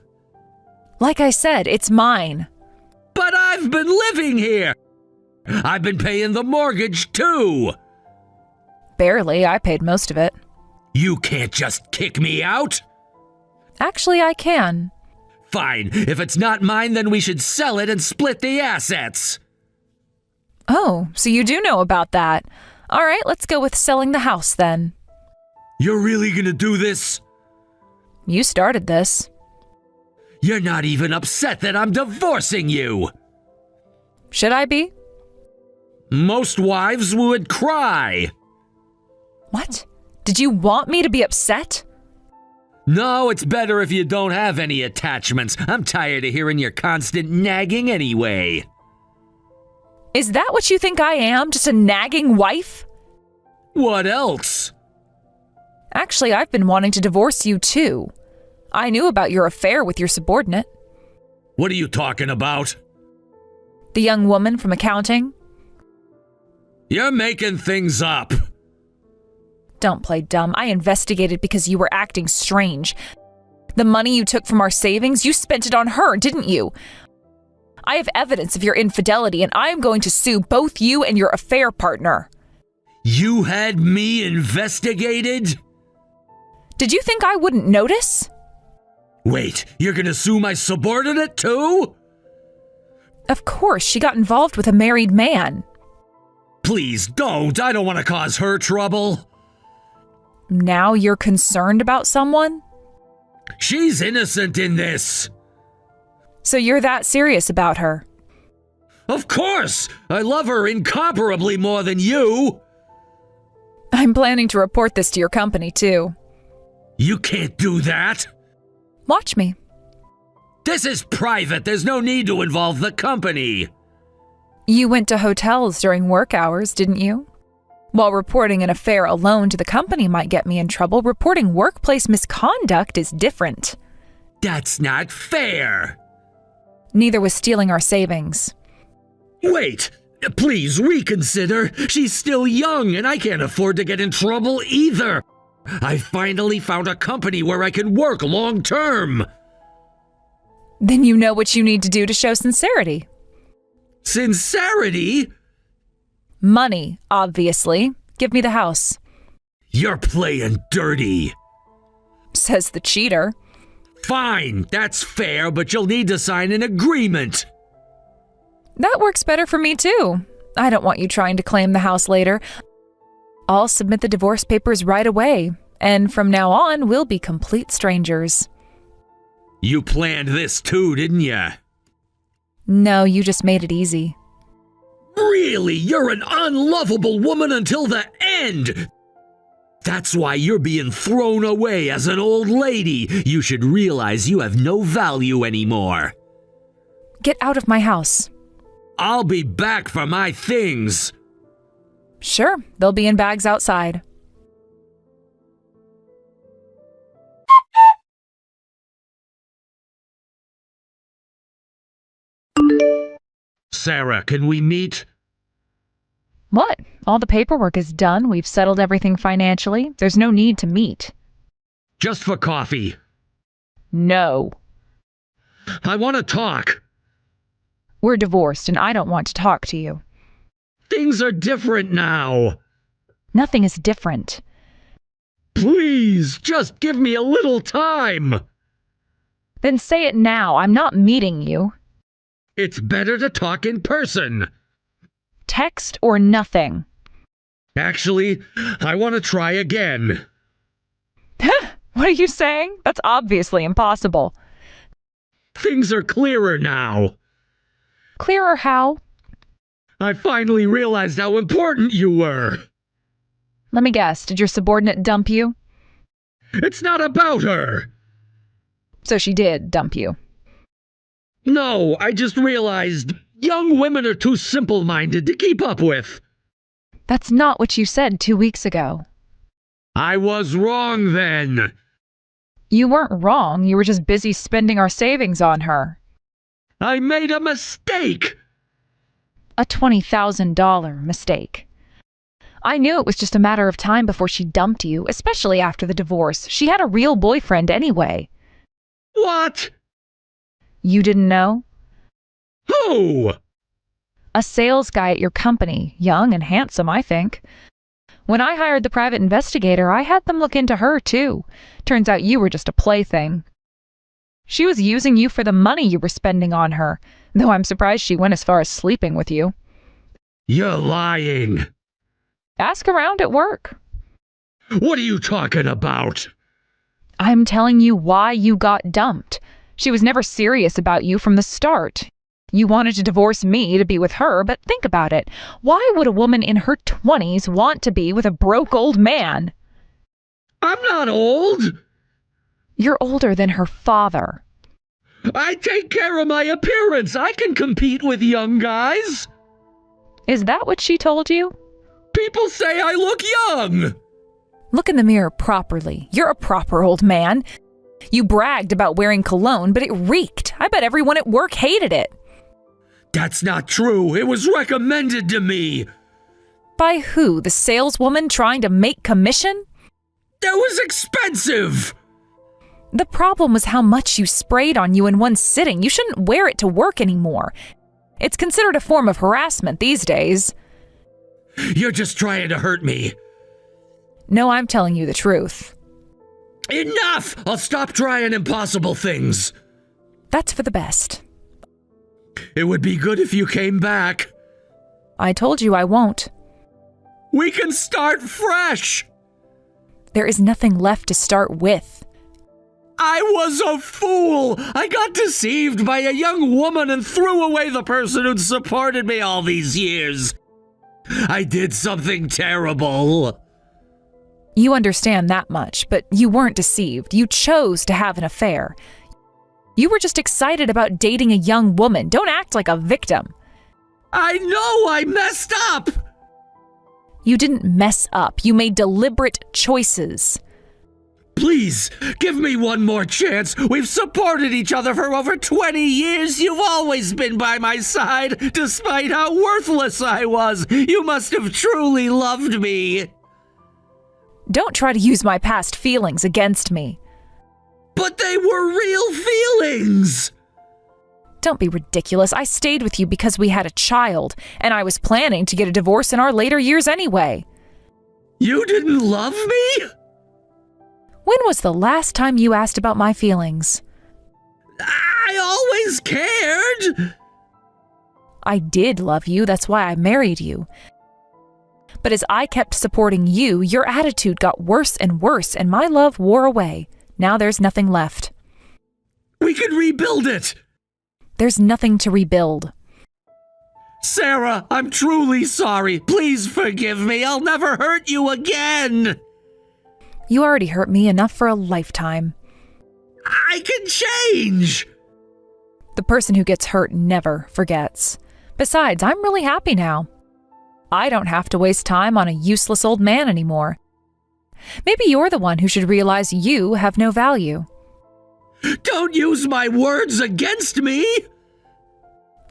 Like I said, it's mine. But I've been living here. I've been paying the mortgage too. Barely. I paid most of it. You can't just kick me out. Actually, I can. Fine. If it's not mine, then we should sell it and split the assets. Oh, so you do know about that. All right, let's go with selling the house then. You're really gonna do this? You started this. You're not even upset that I'm divorcing you! Should I be? Most wives would cry. What? Did you want me to be upset? No, it's better if you don't have any attachments. I'm tired of hearing your constant nagging anyway. Is that what you think I am? Just a nagging wife? What else? Actually, I've been wanting to divorce you too. I knew about your affair with your subordinate. What are you talking about? The young woman from accounting. You're making things up. Don't play dumb. I investigated because you were acting strange. The money you took from our savings, you spent it on her, didn't you? I have evidence of your infidelity, and I am going to sue both you and your affair partner. You had me investigated? Did you think I wouldn't notice? Wait, you're gonna sue my subordinate too? Of course, she got involved with a married man. Please don't. I don't want to cause her trouble. Now you're concerned about someone? She's innocent in this. So you're that serious about her? Of course! I love her incomparably more than you! I'm planning to report this to your company, too. You can't do that! Watch me. This is private. There's no need to involve the company. You went to hotels during work hours, didn't you? While reporting an affair alone to the company might get me in trouble, reporting workplace misconduct is different. That's not fair! Neither was stealing our savings. Wait! Please reconsider. She's still young and I can't afford to get in trouble either. I finally found a company where I can work long term. Then you know what you need to do to show sincerity. Sincerity? Money, obviously. Give me the house. You're playing dirty. Says the cheater. Fine, that's fair, but you'll need to sign an agreement. That works better for me too. I don't want you trying to claim the house later. I'll submit the divorce papers right away, and from now on, we'll be complete strangers. You planned this too, didn't ya? No, you just made it easy. Really? You're an unlovable woman until the end! That's why you're being thrown away as an old lady. You should realize you have no value anymore. Get out of my house. I'll be back for my things. Sure, they'll be in bags outside. Sarah, can we meet? What? All the paperwork is done. We've settled everything financially. There's no need to meet. Just for coffee. No. I want to talk. We're divorced and I don't want to talk to you. Things are different now. Nothing is different. Please, just give me a little time. Then say it now. I'm not meeting you. It's better to talk in person. Text or nothing. Actually, I want to try again. What are you saying? That's obviously impossible. Things are clearer now. Clearer how? I finally realized how important you were. Let me guess, did your subordinate dump you? It's not about her. So she did dump you. No, I just realized young women are too simple-minded to keep up with. That's not what you said 2 weeks ago. I was wrong then. You weren't wrong, you were just busy spending our savings on her. I made a mistake. A $20,000 mistake. I knew it was just a matter of time before she dumped you, especially after the divorce. She had a real boyfriend anyway. What? You didn't know? Who? A sales guy at your company, young and handsome, I think. When I hired the private investigator, I had them look into her, too. Turns out you were just a plaything. She was using you for the money you were spending on her, though I'm surprised she went as far as sleeping with you. You're lying. Ask around at work. What are you talking about? I'm telling you why you got dumped. She was never serious about you from the start. You wanted to divorce me to be with her, but think about it. Why would a woman in her 20s want to be with a broke old man? I'm not old. You're older than her father. I take care of my appearance. I can compete with young guys. Is that what she told you? People say I look young. Look in the mirror properly. You're a proper old man. You bragged about wearing cologne, but it reeked. I bet everyone at work hated it. That's not true. It was recommended to me. By who? The saleswoman trying to make commission? That was expensive. The problem was how much you sprayed on you in one sitting. You shouldn't wear it to work anymore. It's considered a form of harassment these days. You're just trying to hurt me. No, I'm telling you the truth. Enough! I'll stop trying impossible things. That's for the best. It would be good if you came back. I told you I won't. We can start fresh. There is nothing left to start with. I was a fool. I got deceived by a young woman and threw away the person who'd supported me all these years. I did something terrible. You understand that much, but you weren't deceived. You chose to have an affair. You were just excited about dating a young woman. Don't act like a victim. I know I messed up. You didn't mess up. You made deliberate choices. Please, give me one more chance. We've supported each other for over 20 years. You've always been by my side, despite how worthless I was. You must have truly loved me. Don't try to use my past feelings against me. But they were real feelings. Don't be ridiculous. I stayed with you because we had a child, and I was planning to get a divorce in our later years anyway. You didn't love me? When was the last time you asked about my feelings? I always cared. I did love you. That's why I married you. But as I kept supporting you, your attitude got worse and worse, and my love wore away. Now there's nothing left. We can rebuild it. There's nothing to rebuild. Sarah, I'm truly sorry. Please forgive me. I'll never hurt you again. You already hurt me enough for a lifetime. I can change. The person who gets hurt never forgets. Besides, I'm really happy now. I don't have to waste time on a useless old man anymore. Maybe you're the one who should realize you have no value. Don't use my words against me.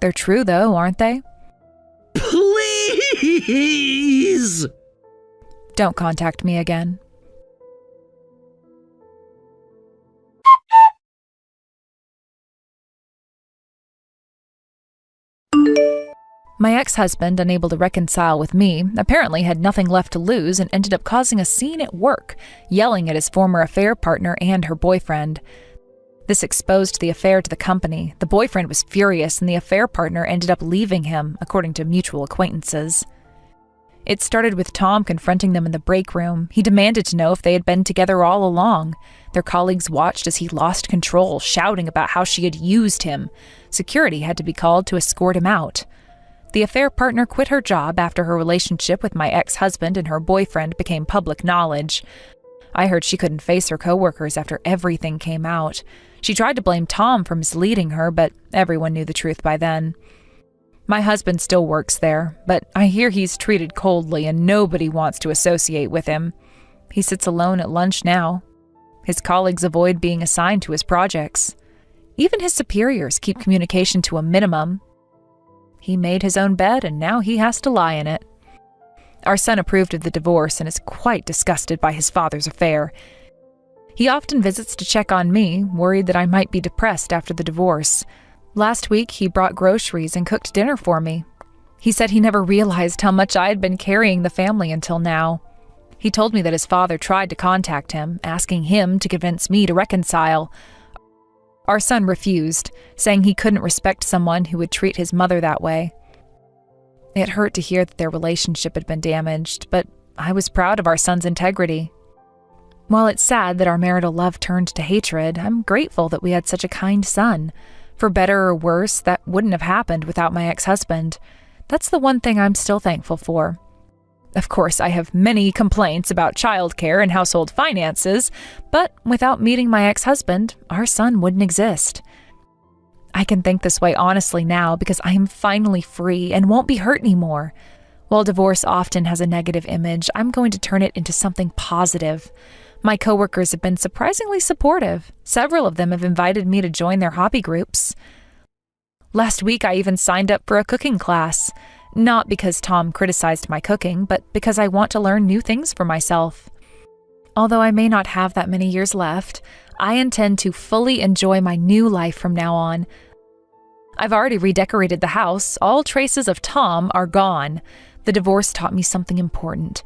They're true, though, aren't they? Please. Don't contact me again. My ex-husband, unable to reconcile with me, apparently had nothing left to lose and ended up causing a scene at work, yelling at his former affair partner and her boyfriend. This exposed the affair to the company. The boyfriend was furious and the affair partner ended up leaving him, according to mutual acquaintances. It started with Tom confronting them in the break room. He demanded to know if they had been together all along. Their colleagues watched as he lost control, shouting about how she had used him. Security had to be called to escort him out. The affair partner quit her job after her relationship with my ex-husband and her boyfriend became public knowledge. I heard she couldn't face her coworkers after everything came out. She tried to blame Tom for misleading her, but everyone knew the truth by then. My husband still works there, but I hear he's treated coldly and nobody wants to associate with him. He sits alone at lunch now. His colleagues avoid being assigned to his projects. Even his superiors keep communication to a minimum. He made his own bed and now he has to lie in it. Our son approved of the divorce and is quite disgusted by his father's affair. He often visits to check on me, worried that I might be depressed after the divorce. Last week, he brought groceries and cooked dinner for me. He said he never realized how much I had been carrying the family until now. He told me that his father tried to contact him, asking him to convince me to reconcile. Our son refused, saying he couldn't respect someone who would treat his mother that way. It hurt to hear that their relationship had been damaged, but I was proud of our son's integrity. While it's sad that our marital love turned to hatred, I'm grateful that we had such a kind son. For better or worse, that wouldn't have happened without my ex-husband. That's the one thing I'm still thankful for. Of course, I have many complaints about childcare and household finances, but without meeting my ex-husband, our son wouldn't exist. I can think this way honestly now because I am finally free and won't be hurt anymore. While divorce often has a negative image, I'm going to turn it into something positive. My coworkers have been surprisingly supportive. Several of them have invited me to join their hobby groups. Last week, I even signed up for a cooking class. Not because Tom criticized my cooking, but because I want to learn new things for myself. Although I may not have that many years left, I intend to fully enjoy my new life from now on. I've already redecorated the house. All traces of Tom are gone. The divorce taught me something important.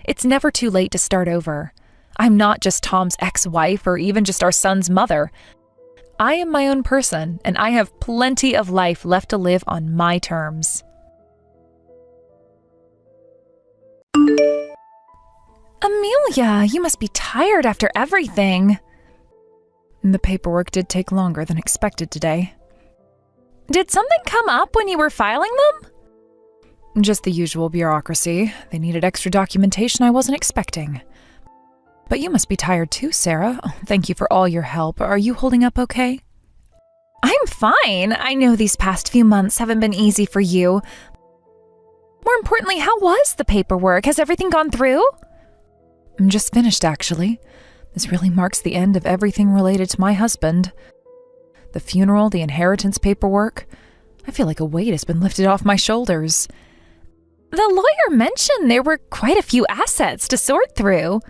It's never too late to start over. I'm not just Tom's ex-wife or even just our son's mother. I am my own person, and I have plenty of life left to live on my terms. Amelia, you must be tired after everything. The paperwork did take longer than expected today. Did something come up when you were filing them? Just the usual bureaucracy. They needed extra documentation I wasn't expecting. But you must be tired too, Sarah. Oh, thank you for all your help. Are you holding up okay? I'm fine. I know these past few months haven't been easy for you. More importantly, how was the paperwork? Has everything gone through? I'm just finished, actually. This really marks the end of everything related to my husband. The funeral, the inheritance paperwork. I feel like a weight has been lifted off my shoulders. The lawyer mentioned there were quite a few assets to sort through.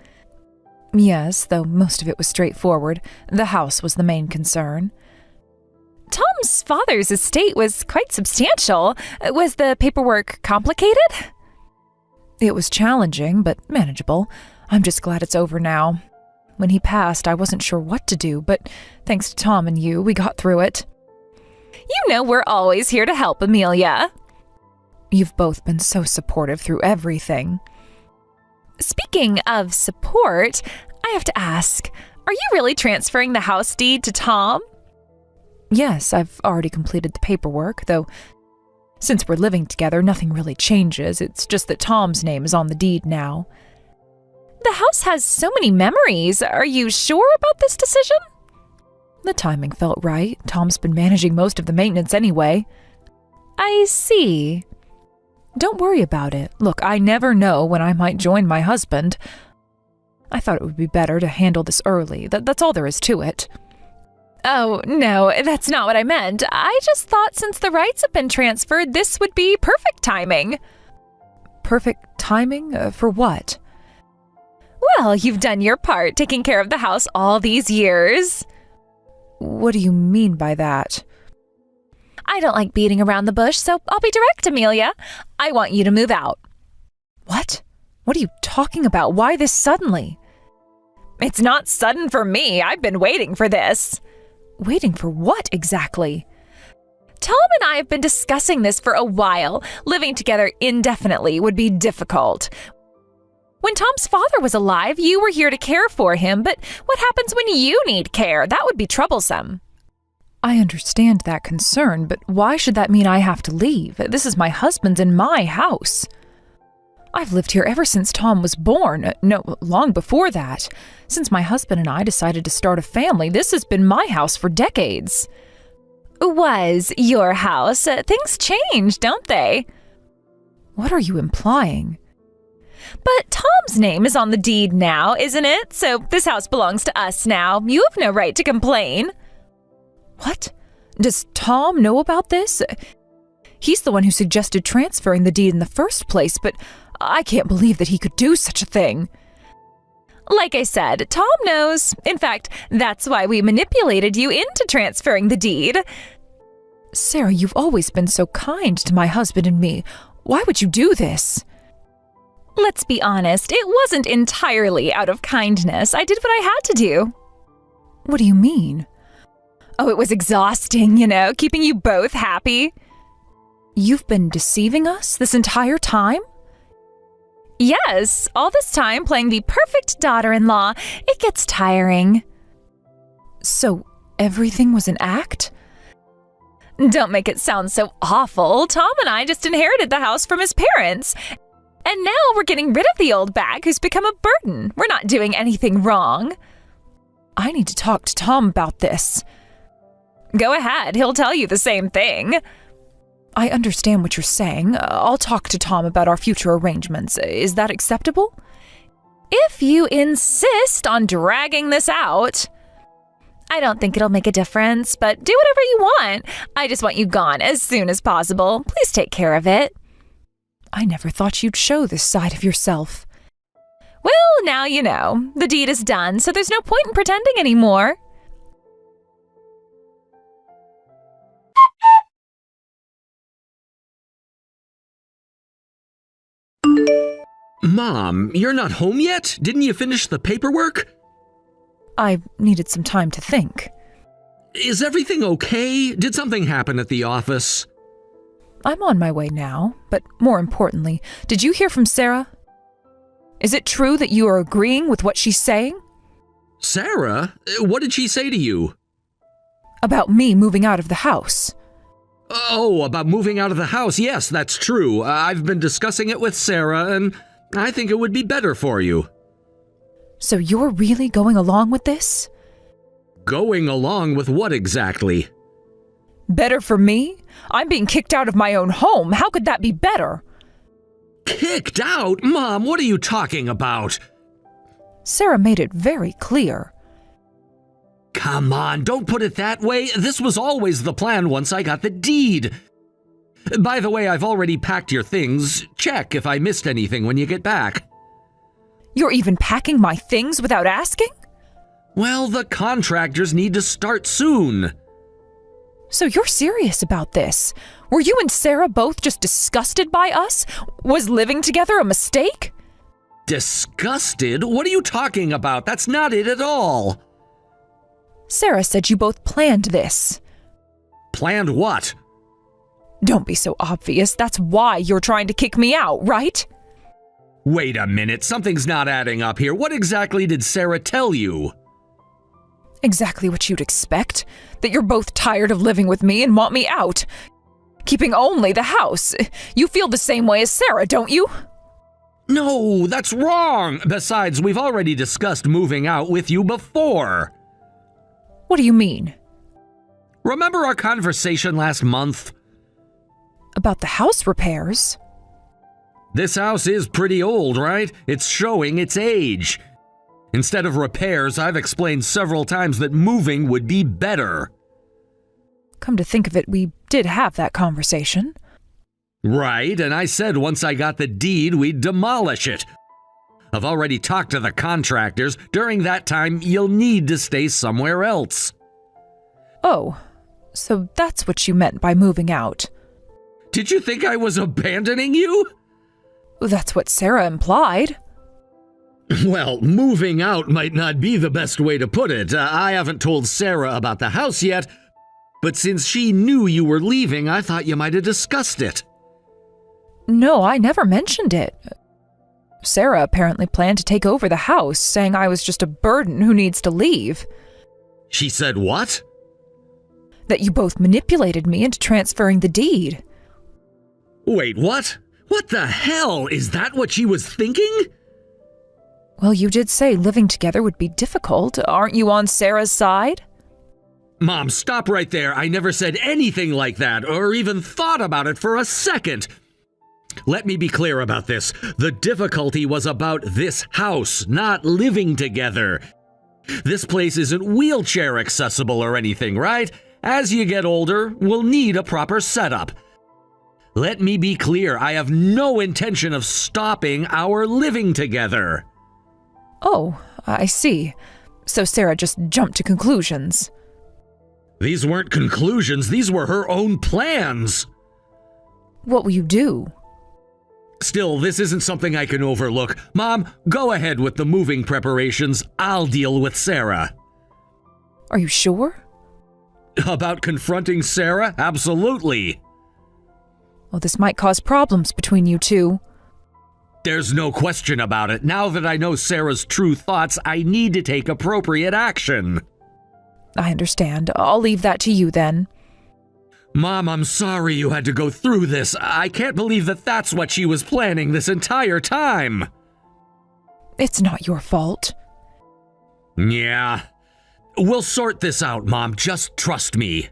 Yes, though most of it was straightforward. The house was the main concern. Tom's father's estate was quite substantial. Was the paperwork complicated? It was challenging, but manageable. I'm just glad it's over now. When he passed, I wasn't sure what to do, but thanks to Tom and you, we got through it. You know we're always here to help, Amelia. You've both been so supportive through everything. Speaking of support, I have to ask, are you really transferring the house deed to Tom? Yes, I've already completed the paperwork, though since we're living together, nothing really changes. It's just that Tom's name is on the deed now. The house has so many memories. Are you sure about this decision? The timing felt right. Tom's been managing most of the maintenance anyway. I see. Don't worry about it. Look, I never know when I might join my husband. I thought it would be better to handle this early. That's all there is to it. Oh, no, that's not what I meant. I just thought since the rights have been transferred, this would be perfect timing. Perfect timing? For what? Well, you've done your part, taking care of the house all these years. What do you mean by that? I don't like beating around the bush, so I'll be direct, Amelia. I want you to move out. What? What are you talking about? Why this suddenly? It's not sudden for me. I've been waiting for this. Waiting for what exactly? Tom and I have been discussing this for a while. Living together indefinitely would be difficult. When Tom's father was alive, you were here to care for him, but what happens when you need care? That would be troublesome. I understand that concern, but why should that mean I have to leave? This is my husband's and my house. I've lived here ever since Tom was born. No, long before that. Since my husband and I decided to start a family, this has been my house for decades. Was your house? Things change, don't they? What are you implying? But Tom's name is on the deed now, isn't it? So this house belongs to us now. You have no right to complain. What? Does Tom know about this? He's the one who suggested transferring the deed in the first place, but I can't believe that he could do such a thing. Like I said, Tom knows. In fact, that's why we manipulated you into transferring the deed. Sarah, you've always been so kind to my husband and me. Why would you do this? Let's be honest, it wasn't entirely out of kindness. I did what I had to do. What do you mean? Oh, it was exhausting, keeping you both happy. You've been deceiving us this entire time? Yes, all this time playing the perfect daughter-in-law. It gets tiring. So, everything was an act? Don't make it sound so awful. Tom and I just inherited the house from his parents. And now we're getting rid of the old bag who's become a burden. We're not doing anything wrong. I need to talk to Tom about this. Go ahead, he'll tell you the same thing. I understand what you're saying. I'll talk to Tom about our future arrangements. Is that acceptable? If you insist on dragging this out. I don't think it'll make a difference, but do whatever you want. I just want you gone as soon as possible. Please take care of it. I never thought you'd show this side of yourself. Well, now you know. The deed is done, so there's no point in pretending anymore. Mom, you're not home yet? Didn't you finish the paperwork? I needed some time to think. Is everything okay? Did something happen at the office? I'm on my way now, but more importantly, did you hear from Sarah? Is it true that you are agreeing with what she's saying? Sarah? What did she say to you? About me moving out of the house. Oh, about moving out of the house. Yes, that's true. I've been discussing it with Sarah, and I think it would be better for you. So you're really going along with this? Going along with what exactly? Better for me? I'm being kicked out of my own home. How could that be better? Kicked out? Mom, what are you talking about? Sarah made it very clear. Come on, don't put it that way. This was always the plan once I got the deed. By the way, I've already packed your things. Check if I missed anything when you get back. You're even packing my things without asking? Well, the contractors need to start soon. So you're serious about this? Were you and Sarah both just disgusted by us? Was living together a mistake? Disgusted? What are you talking about? That's not it at all. Sarah said you both planned this. Planned what? Don't be so obvious. That's why you're trying to kick me out, right? Wait a minute, something's not adding up here. What exactly did Sarah tell you? Exactly what you'd expect. That you're both tired of living with me and want me out. Keeping only the house. You feel the same way as Sarah, don't you? No, that's wrong. Besides, we've already discussed moving out with you before. What do you mean? Remember our conversation last month? About the house repairs? This house is pretty old, right? It's showing its age. Instead of repairs, I've explained several times that moving would be better. Come to think of it, we did have that conversation. Right, and I said once I got the deed, we'd demolish it. I've already talked to the contractors. During that time, you'll need to stay somewhere else. Oh, so that's what you meant by moving out. Did you think I was abandoning you? That's what Sarah implied. Well, moving out might not be the best way to put it. I haven't told Sarah about the house yet, but since she knew you were leaving, I thought you might have discussed it. No, I never mentioned it. Sarah apparently planned to take over the house, saying I was just a burden who needs to leave. She said what? That you both manipulated me into transferring the deed. Wait, what? What the hell? Is that what she was thinking? Well, you did say living together would be difficult. Aren't you on Sarah's side? Mom, stop right there. I never said anything like that, or even thought about it for a second. Let me be clear about this. The difficulty was about this house, not living together. This place isn't wheelchair accessible or anything, right? As you get older, we'll need a proper setup. Let me be clear, I have no intention of stopping our living together. Oh, I see. So Sarah just jumped to conclusions. These weren't conclusions, these were her own plans. What will you do? Still, this isn't something I can overlook. Mom, go ahead with the moving preparations. I'll deal with Sarah. Are you sure? About confronting Sarah? Absolutely. Well, this might cause problems between you two. There's no question about it. Now that I know Sarah's true thoughts, I need to take appropriate action. I understand. I'll leave that to you then. Mom, I'm sorry you had to go through this. I can't believe that that's what she was planning this entire time. It's not your fault. Yeah. We'll sort this out, Mom. Just trust me.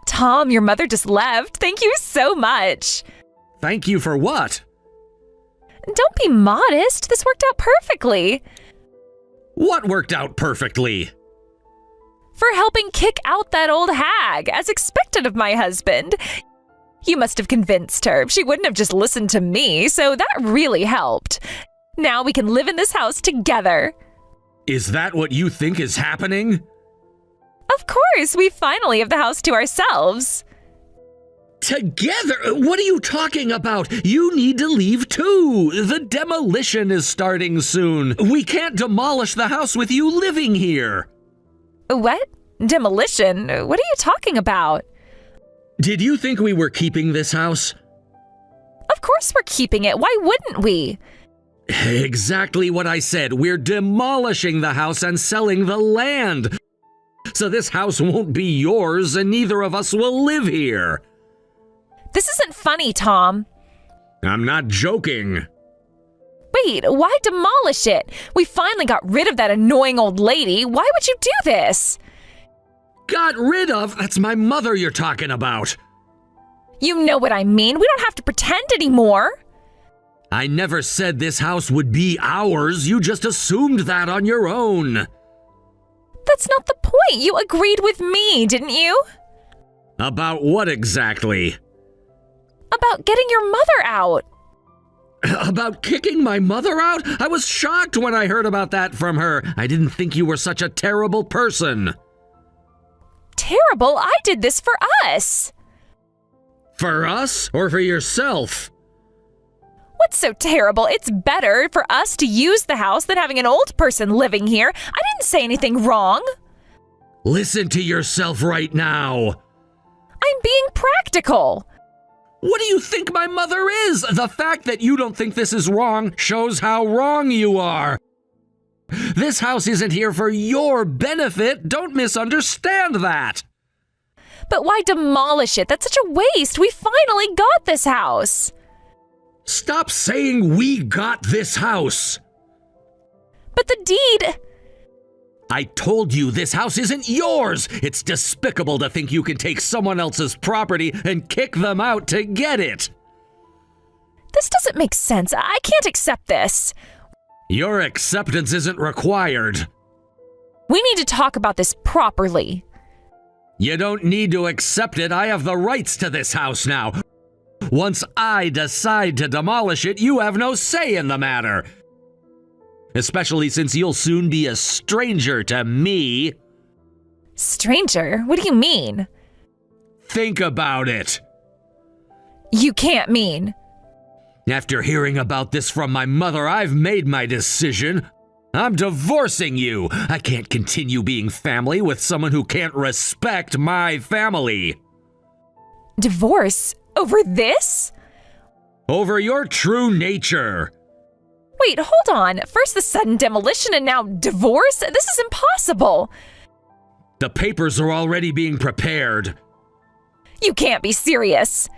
Tom, your mother just left. Thank you so much. Thank you for what? Don't be modest. This worked out perfectly. What worked out perfectly? For helping kick out that old hag, as expected of my husband. You must have convinced her. She wouldn't have just listened to me, so that really helped. Now we can live in this house together. Is that what you think is happening? Of course, we finally have the house to ourselves. Together? What are you talking about? You need to leave too. The demolition is starting soon. We can't demolish the house with you living here. What? Demolition? What are you talking about? Did you think we were keeping this house? Of course we're keeping it. Why wouldn't we? Exactly what I said. We're demolishing the house and selling the land. So this house won't be yours and neither of us will live here. This isn't funny, Tom. I'm not joking. Wait, why demolish it? We finally got rid of that annoying old lady. Why would you do this? Got rid of? That's my mother you're talking about. You know what I mean. We don't have to pretend anymore. I never said this house would be ours. You just assumed that on your own. That's not the point. You agreed with me, didn't you? About what exactly? About getting your mother out. About kicking my mother out? I was shocked when I heard about that from her. I didn't think you were such a terrible person. Terrible? I did this for us. For us or for yourself? What's so terrible? It's better for us to use the house than having an old person living here. I didn't say anything wrong. Listen to yourself right now. I'm being practical. What do you think my mother is? The fact that you don't think this is wrong shows how wrong you are. This house isn't here for your benefit. Don't misunderstand that. But why demolish it? That's such a waste. We finally got this house. Stop saying we got this house. But the deed... I told you this house isn't yours. It's despicable to think you can take someone else's property and kick them out to get it. This doesn't make sense. I can't accept this. Your acceptance isn't required. We need to talk about this properly. You don't need to accept it. I have the rights to this house now. Once I decide to demolish it, you have no say in the matter. Especially since you'll soon be a stranger to me. Stranger? What do you mean? Think about it. You can't mean. After hearing about this from my mother, I've made my decision. I'm divorcing you. I can't continue being family with someone who can't respect my family. Divorce? Over this? Over your true nature. Wait, hold on. First the sudden demolition and now divorce? This is impossible. The papers are already being prepared. You can't be serious.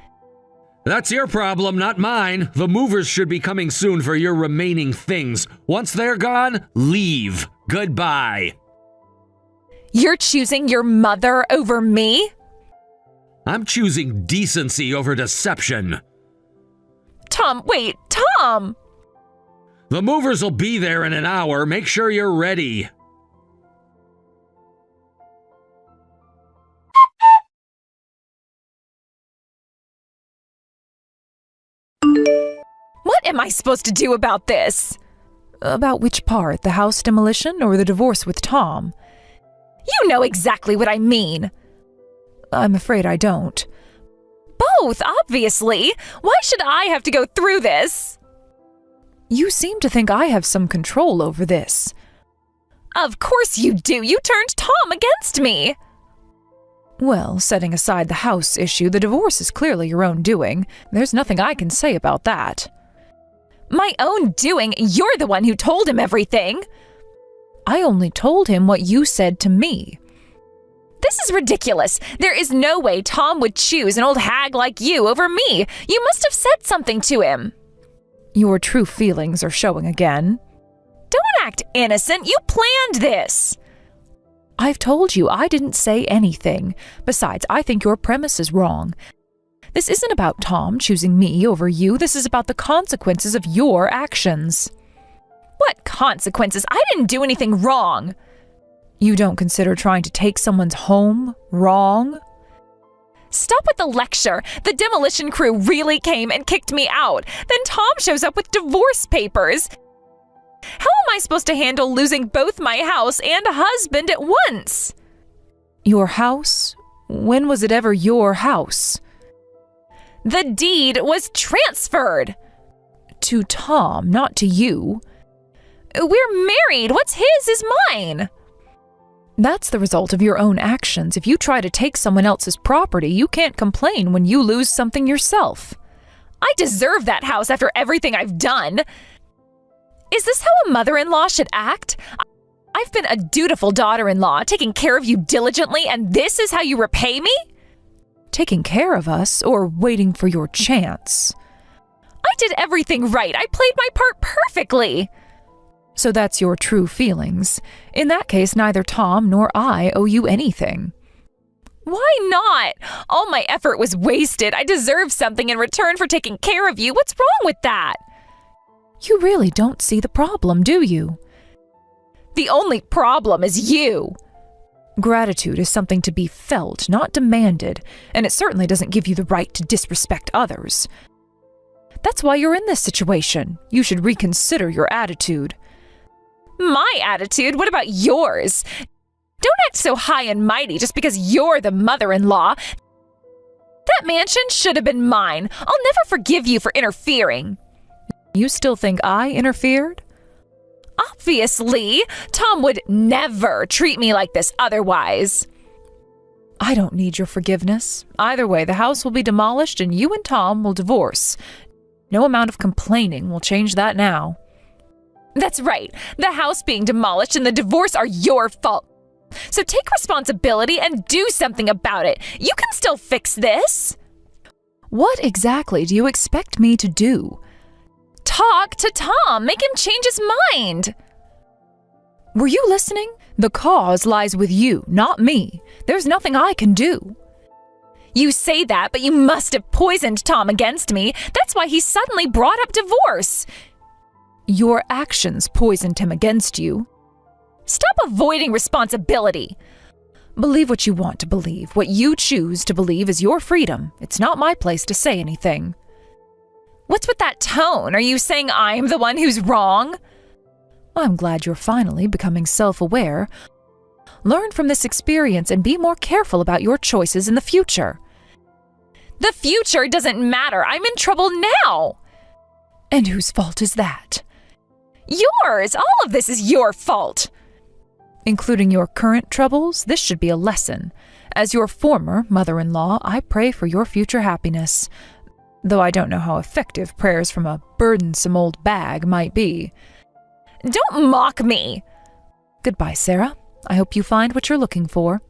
That's your problem, not mine. The movers should be coming soon for your remaining things. Once they're gone, leave. Goodbye. You're choosing your mother over me? I'm choosing decency over deception. Tom, wait, Tom! The movers will be there in an hour. Make sure you're ready. What am I supposed to do about this? About which part? The house demolition or the divorce with Tom? You know exactly what I mean. I'm afraid I don't. Both, obviously. Why should I have to go through this? You seem to think I have some control over this. Of course you do. You turned Tom against me. Well, setting aside the house issue, the divorce is clearly your own doing. There's nothing I can say about that. My own doing? You're the one who told him everything. I only told him what you said to me. This is ridiculous. There is no way Tom would choose an old hag like you over me. You must have said something to him. Your true feelings are showing again. Don't act innocent. You planned this. I've told you I didn't say anything. Besides, I think your premise is wrong. This isn't about Tom choosing me over you. This is about the consequences of your actions. What consequences? I didn't do anything wrong. You don't consider trying to take someone's home wrong? Stop with the lecture. The demolition crew really came and kicked me out. Then Tom shows up with divorce papers. How am I supposed to handle losing both my house and husband at once? Your house? When was it ever your house? The deed was transferred. To Tom, not to you. We're married. What's his is mine. That's the result of your own actions. If you try to take someone else's property, you can't complain when you lose something yourself. I deserve that house after everything I've done. Is this how a mother-in-law should act? I've been a dutiful daughter-in-law, taking care of you diligently, and this is how you repay me? Taking care of us or waiting for your chance? I did everything right. I played my part perfectly. So that's your true feelings. In that case, neither Tom nor I owe you anything. Why not? All my effort was wasted. I deserve something in return for taking care of you. What's wrong with that? You really don't see the problem, do you? The only problem is you. Gratitude is something to be felt, not demanded, and it certainly doesn't give you the right to disrespect others. That's why you're in this situation. You should reconsider your attitude. My attitude? What about yours? Don't act so high and mighty just because you're the mother-in-law. That mansion should have been mine. I'll never forgive you for interfering. You still think I interfered? Obviously. Tom would never treat me like this otherwise. I don't need your forgiveness. Either way, the house will be demolished and you and Tom will divorce. No amount of complaining will change that now. That's right. The house being demolished and the divorce are your fault. So take responsibility and do something about it. You can still fix this. What exactly do you expect me to do? Talk to Tom. Make him change his mind. Were you listening? The cause lies with you, not me. There's nothing I can do. You say that, but you must have poisoned Tom against me. That's why he suddenly brought up divorce. Your actions poisoned him against you. Stop avoiding responsibility. Believe what you want to believe. What you choose to believe is your freedom. It's not my place to say anything. What's with that tone? Are you saying I'm the one who's wrong? I'm glad you're finally becoming self-aware. Learn from this experience and be more careful about your choices in the future. The future doesn't matter. I'm in trouble now. And whose fault is that? Yours! All of this is your fault. Including your current troubles, this should be a lesson. As your former mother-in-law, I pray for your future happiness. Though I don't know how effective prayers from a burdensome old bag might be. Don't mock me! Goodbye, Sarah. I hope you find what you're looking for.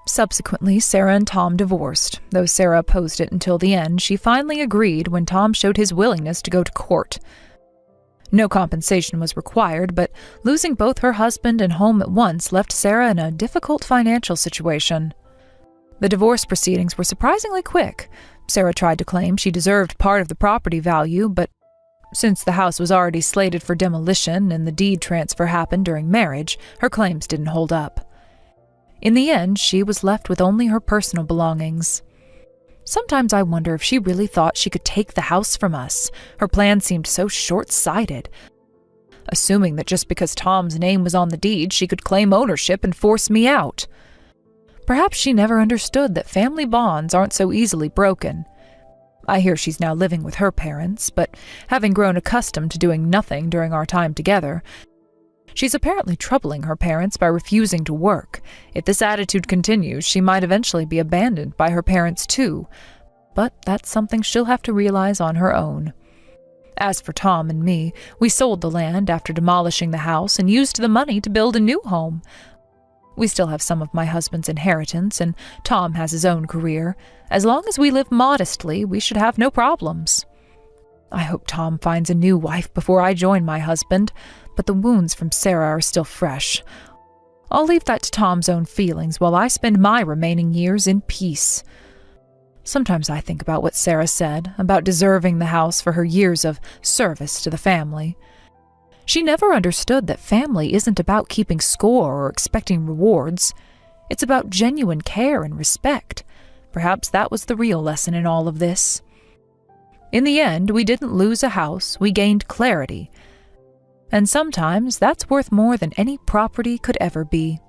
Subsequently, Sarah and Tom divorced. Though Sarah opposed it until the end, she finally agreed when Tom showed his willingness to go to court. No compensation was required, but losing both her husband and home at once left Sarah in a difficult financial situation. The divorce proceedings were surprisingly quick. Sarah tried to claim she deserved part of the property value, but since the house was already slated for demolition and the deed transfer happened during marriage, her claims didn't hold up. In the end, she was left with only her personal belongings. Sometimes I wonder if she really thought she could take the house from us. Her plan seemed so short-sighted. Assuming that just because Tom's name was on the deed, she could claim ownership and force me out. Perhaps she never understood that family bonds aren't so easily broken. I hear she's now living with her parents, but having grown accustomed to doing nothing during our time together, she's apparently troubling her parents by refusing to work. If this attitude continues, she might eventually be abandoned by her parents too, but that's something she'll have to realize on her own. As for Tom and me, we sold the land after demolishing the house and used the money to build a new home. We still have some of my husband's inheritance, and Tom has his own career. As long as we live modestly, we should have no problems. I hope Tom finds a new wife before I join my husband, but the wounds from Sarah are still fresh. I'll leave that to Tom's own feelings while I spend my remaining years in peace. Sometimes I think about what Sarah said, about deserving the house for her years of service to the family. She never understood that family isn't about keeping score or expecting rewards. It's about genuine care and respect. Perhaps that was the real lesson in all of this. In the end, we didn't lose a house, we gained clarity. And sometimes that's worth more than any property could ever be.